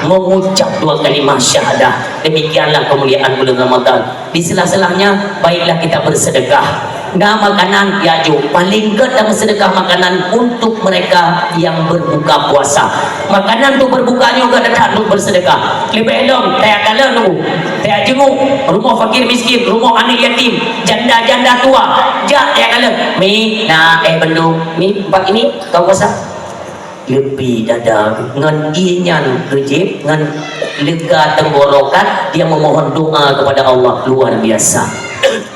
A: mengucap 2 kalimah syahadah demikianlah kemuliaan bulan Ramadan di sela-selanya baiklah kita bersedekah Nah makanan ya jo paling ke dalam sedekah makanan untuk mereka yang berbuka puasa. Makanan tu berbukanya juga datang untuk bersedekah. Lebih elok tak kala nu, tak jenguk rumah fakir miskin, rumah anak yatim, janda-janda tua. Jak tak kala. Mi nah bendung ni empat ini kau puasa. Lebih dada ngan inyan rejib ngan lega tenggorokan dia memohon doa kepada Allah luar biasa.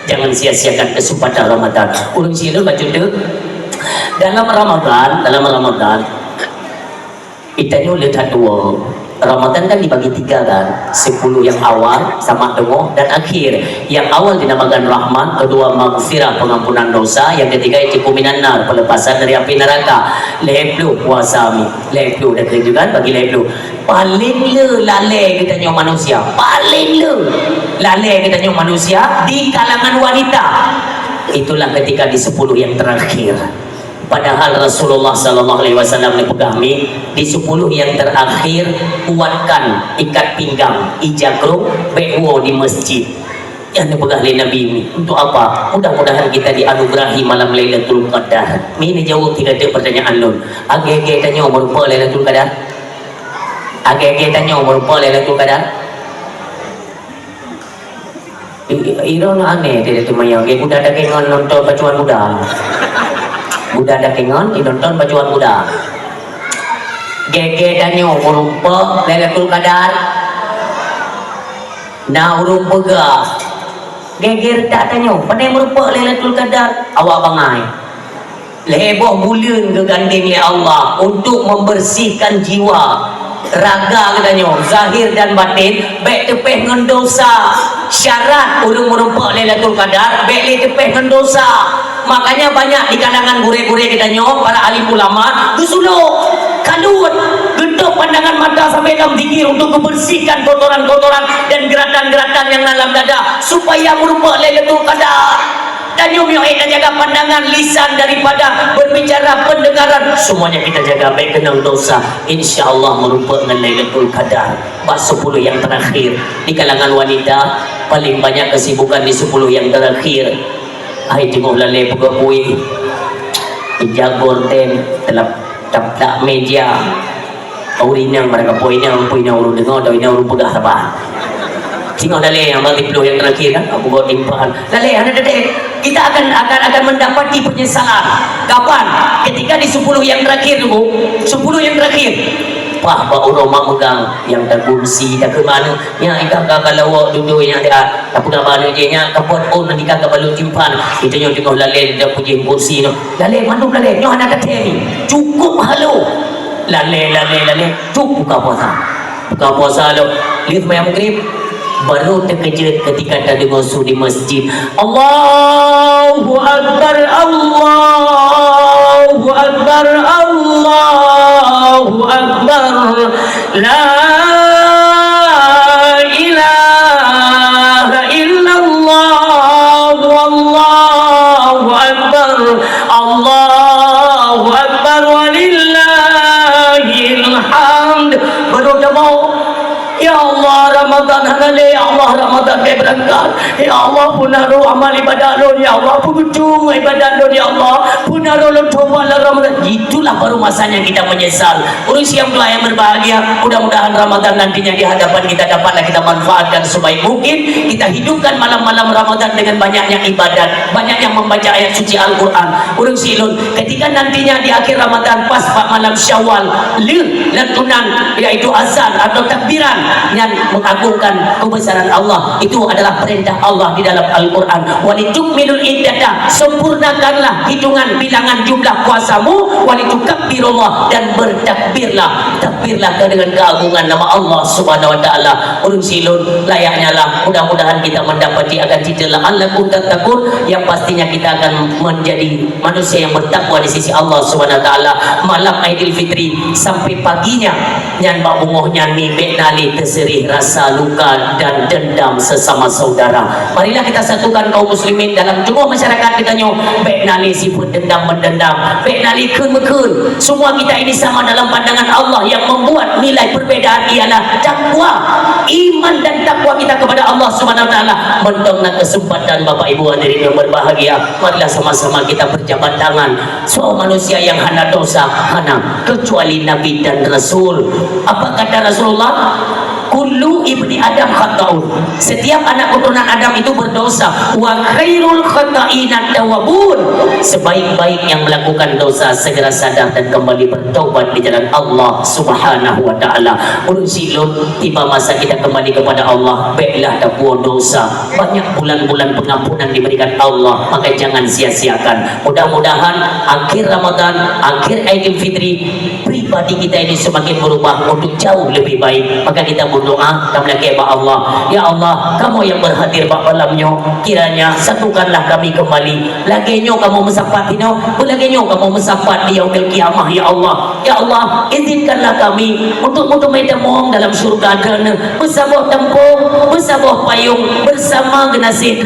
A: Jangan sia-siakan kesempatan Ramadan. Ulun sila baca tu dalam Ramadan kita ni lihat dua. Ramadan kan dibagi tiga kan, 10 yang awal sama tengah dan akhir. Yang awal dinamakan rahmat, kedua maghfirah pengampunan dosa, yang ketiga itiqu minan nar pelepasan dari api neraka. Leplu puasa mi, leplu dah kering juga bagi leplu. Paling le lalai kita nyo manusia, paling le lalai kita nyo manusia di kalangan wanita. Itulah ketika di 10 yang terakhir. Padahal Rasulullah sallallahu alaihi wasallam dipegami di 10 yang terakhir kuatkan ikat pinggang ijagrung bewo di masjid yang dipegang oleh Nabi ini. Untuk apa? Mudah-mudahan kita dianugerahi malam Lailatul Qadar. Ini jauh tidak ada pertanyaan lun. Age-age tanya berupa Lailatul Qadar. Age-age tanya berupa Lailatul Qadar. Irona aneh tidak cuma yang udah ada kengon nonton bacuan muda. Budak ada kengon, nonton bajuan budak. Gege danyo urumpa Lailatul Qadar. Na urumpa ga. Gege tak danyo, pandai merupa Lailatul Qadar. Awak bangai. Leboh bulan geganding oleh Allah untuk membersihkan jiwa, raga katanya, zahir dan batin, baik tepeh dengan dosa. Syarat urung merupa Lailatul Qadar, baik tepeh dengan dosa. Makanya banyak di kalangan gure-gure kita nyo, para alim ulama, dusuluk, kalut, gendok pandangan mata sampai dalam zikir untuk membersihkan kotoran-kotoran dan geratan-geratan yang dalam dada supaya merupa Lailatul Qadar. Dan nyum-nyum kita jaga pandangan, lisan daripada berbicara, pendengaran, semuanya kita jaga baik kenal dosa. InsyaAllah merupa dengan Lailatul Qadar. Pas 10 yang terakhir di kalangan wanita paling banyak kesibukan di 10 yang terakhir. Hai tengok lalai pegapui ijagor ten telap tak meja aurinang mereka poinang urut dengar atau inang urut pegah apa tengok lalai yang bagi peluh yang terakhir kan aku buat timpaan lalai ada kita akan mendapati penyesalan kapan ketika di 10 yang terakhir dulu 10 yang terakhir Pak Uroma megang yang tak kursi tak ke mana yang ikan kalau duduk yang dia tak pernah mana je nya kapot pun nanti kan balun timpan kita nyo tengok lalai dia puji kursi tu lalai mandum lalai nyo anak kata ni cukup halo lalai cukup buka puasa lo lihat mayam maghrib baru terkejut ketika ada dengar di masjid Allahu Akbar Allahu Akbar Allahu Akbar la ilaha illallah wallahu akbar Allahu Akbar walillahil hamd baru mau ya Allah Ramadan halal ya Allah Ramadan ke berangkat ya Allah punaru amal ibadah lo ya Allah penghujung ibadah lo ya Allah punaru lo coba lah Ramadan itulah baru masanya kita menyesal urus yang doa yang berbahagia mudah-mudahan Ramadan nantinya di hadapan kita dapatlah kita manfaatkan sebaik mungkin kita hidupkan malam-malam Ramadan dengan banyaknya ibadat banyak yang membaca ayat suci Al-Quran urus silun ketika nantinya di akhir Ramadan pas malam Syawal lentunan yaitu azan atau takbiran yang mengagungkan kebesaran Allah itu adalah perintah Allah di dalam Al-Quran walitukmilul iddata sempurnakanlah hitungan bilangan jumlah puasamu walitukabbirullah dan bertakbirlah dengan keagungan nama Allah subhanahu wa ta'ala urun silun layaknya lah mudah-mudahan kita mendapati akan cita la'allakum tattaqun yang pastinya kita akan menjadi manusia yang bertakwa di sisi Allah subhanahu wa ta'ala malam Aidil Fitri sampai paginya nyan bak bungoh nyan mi bek nali terserih rasa luka dan dendam sesama saudara. Marilah kita satukan kaum muslimin dalam semua masyarakat kita nyo. Baik nali sifat dendam mendendam, baik nali kun mekun. Semua kita ini sama dalam pandangan Allah. Yang membuat nilai perbedaan ialah takwa, iman dan takwa kita kepada Allah Subhanahu Wa Taala. Mendengar kesempatan Bapak Ibu hadirin yang berbahagia, marilah sama-sama kita berjabat tangan. Semua manusia yang hana dosa hana kecuali Nabi dan Rasul. Apa kata Rasulullah? Kullu ibni Adam khata'un. Setiap anak keturunan Adam itu berdosa. Wa khairul khata'ina tawabun. Sebaik-baik yang melakukan dosa segera sadar dan kembali bertobat di jalan Allah Subhanahu Wa Taala. Ulun silun tiba masa kita kembali kepada Allah. Baiklah dapur dosa. Banyak bulan-bulan pengampunan diberikan Allah, maka jangan sia-siakan. Mudah-mudahan akhir Ramadan, akhir Idul Fitri, pribadi kita ini semakin berubah untuk jauh lebih baik. Maka kita berdoa kepada Allah, ya Allah, kamu yang berhadir pada malamnya, kiranya satukanlah kami kembali. Laginya kamu mesapatino, laginya kamu mesapat di yaumil kiamah, ya Allah. Ya Allah, izinkanlah kami untuk bertemu dalam surga dan bersama tempung, bersama payung, bersama generasi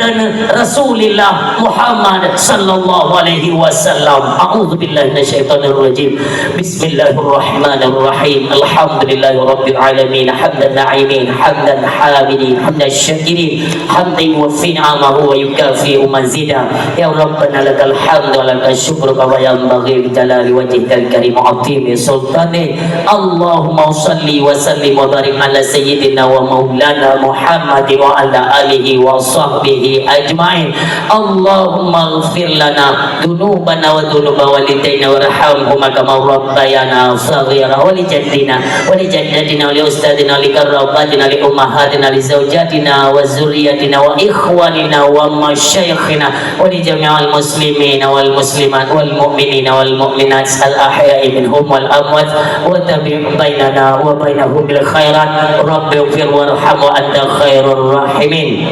A: Rasulullah Muhammad sallallahu alaihi wasallam. A'udzubillahi minasyaitonir rajim. Bismillahirrahmanirrahim. Alhamdulillahirabbil alamin. Hamdan na'imin, hamdan hamidin, hamdan syakirin, hamdan yuwaffi ni'amahu wa yukafi'u mazida. Ya Rabbana lakal hamdu wa lakal syukru kama yanbaghi bi jalali wajhikal karim wa 'azimi sultani. Allahumma shalli wa sallim wa barik ala sayyidina wa maulana Muhammad wa ala alihi wa sahbihi ajma'in. Allahumma ighfir lana dhunubana wa dhunuba walidayna warhamhuma kama rabbayana saghira, wa li jaddina wa li jaddatina wa li ustadina wa li karrabatina li ummahatina li zawjatina wa zurriyatina wa ikhwanina wa masyayikhina wa li jami'al muslimina wal muslimat wal mu'minina wal mu'minat al ahya'i minhum wal amwat wa tabi' bainana wa bainahum bil khairat. Rabbi ighfir warham wa anta khairur rahimin.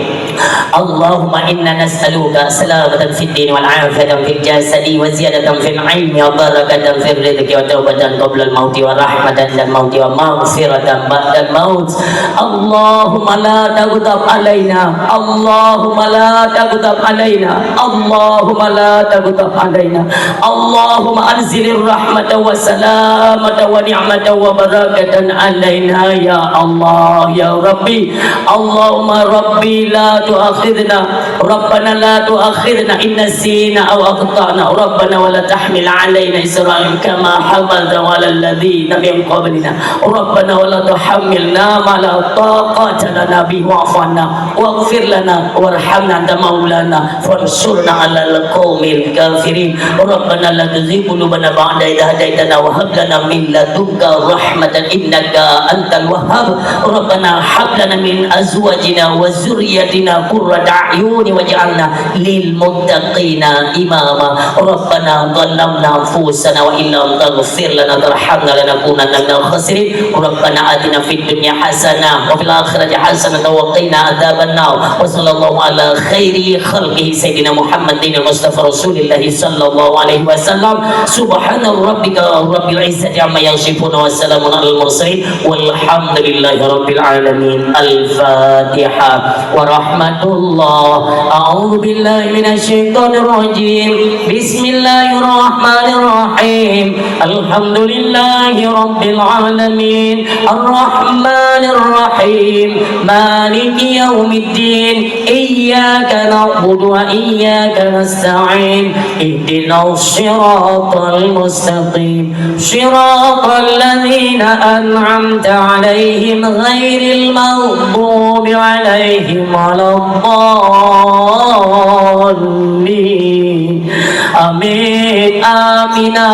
A: Allahumma inna nas'aluka salamatan fid din wal 'afiyatan fil jasadi wa ziyadatan fil 'ilmi wa barakatan fil rizqi wa tawbatan qabla al mauti wa rahmatan lil mauti wa maghfiratan ba'da al maut. Allahumma la taghdab alaina, Allahumma la taghdab alaina, Allahumma la taghdab alaina. Allahumma anzilir rahmata wa salamata wa ni'mata wa barakatan alaina ya Allah ya Rabbi. Allahumma Rabbi la tu'akhidna, Rabbana la tu'akhidna in nasina aw akhtana, Rabbana wa la tahmil alaina isran kama hamalta 'ala alladhina min qablina, Rabbana wa la tuhammilna ma la taqata lana bihi wa'fu 'anna waghfir lana warhamna anta maulana fansurna 'alal qaumil kafirin. Rabbana la tuzigh qulubana ba'da idh hadaitana wa hab lana min ladunka rahmatan innaka antal wahhab. Rabbana hab lana min azwajina wa zurriyyatina qurrata a'yuni waj'alna lil muttaqina imama. Rabbana dhallamna anfusana wa illam taghfir lana tarhamna lanakunanna minal khasirin. Rabbana atina fid dunya hasanah wa fil akhirati hasanah wa qina adzabannar. Wa sallallahu ala khairi khalqihi sayyidina Muhammadin al-Mustafa Rasulillah sallallahu alaihi wasallam. Subhana rabbika rabbil izzati amma yasifun wa salamun alal mursalin walhamdulillahi rabbil alamin. Al-Fatiha wa rahmatullah. A'udzu billahi minasy syaithanir rajim. Bismillahirrahmanirrahim. Alhamdulillahi rabbil alamin. Ar-Rahmanir Rahim. Maliki yaumiddin. Iyyaka na'budu wa iyyaka nasta'in. Ihdinas siratal mustaqim. Siratal ladzina an'amta 'alaihim ghairil maghdubi 'alaihim waladdallin. Amin. Amina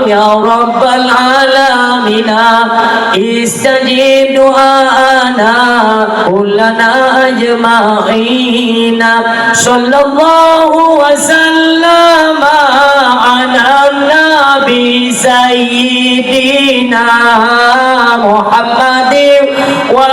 A: ya rabbal alamin. Istajib du'ana kullana ajma'in. Sallallahu wa sallama ala nabi sayyidina Muhammadin wa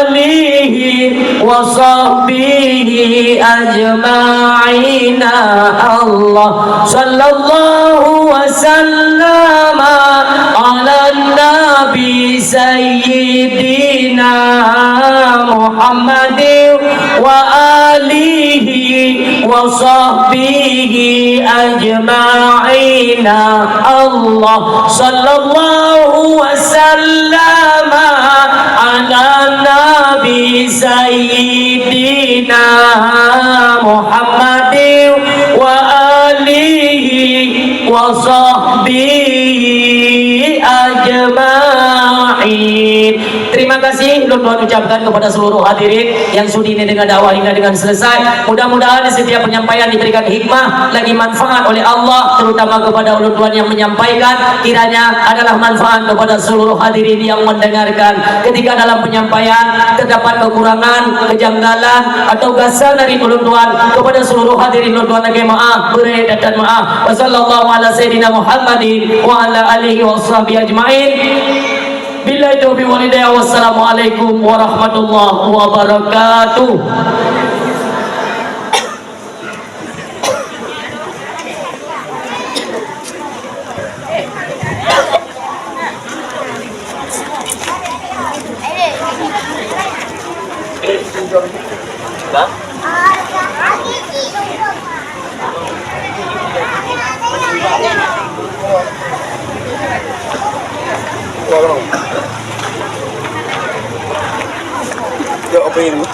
A: alihi wa sahbihi ajma'in. Allah sallallahu wa sallama ala nabi sayyidina Muhammadin wa alihi wa sahbihi ajma'ina. Allah sallallahu wasallam ala nabi sayyidina Muhammadin wa alihi wa sahbihi ajma'in. Terima kasih Tuhan ucapkan kepada seluruh hadirin yang sudi ini dengan dakwah hingga dengan selesai. Mudah-mudahan di setiap penyampaian diberikan hikmah lagi manfaat oleh Allah, terutama kepada ulun Tuhan yang menyampaikan, kiranya adalah manfaat kepada seluruh hadirin yang mendengarkan. Ketika dalam penyampaian terdapat kekurangan, kejanggalan atau gasal dari ulun Tuhan, kepada seluruh hadirin ulun Tuhan lagi maaf, beri dan maaf. Wassallallahu ala sayyidina Muhammadin wa ala alihi wa sahbihi ajma'in. Billahi taufiq wal hidayah. Wassalamualaikum warahmatullahi wabarakatuh.
D: Yo, apa ini?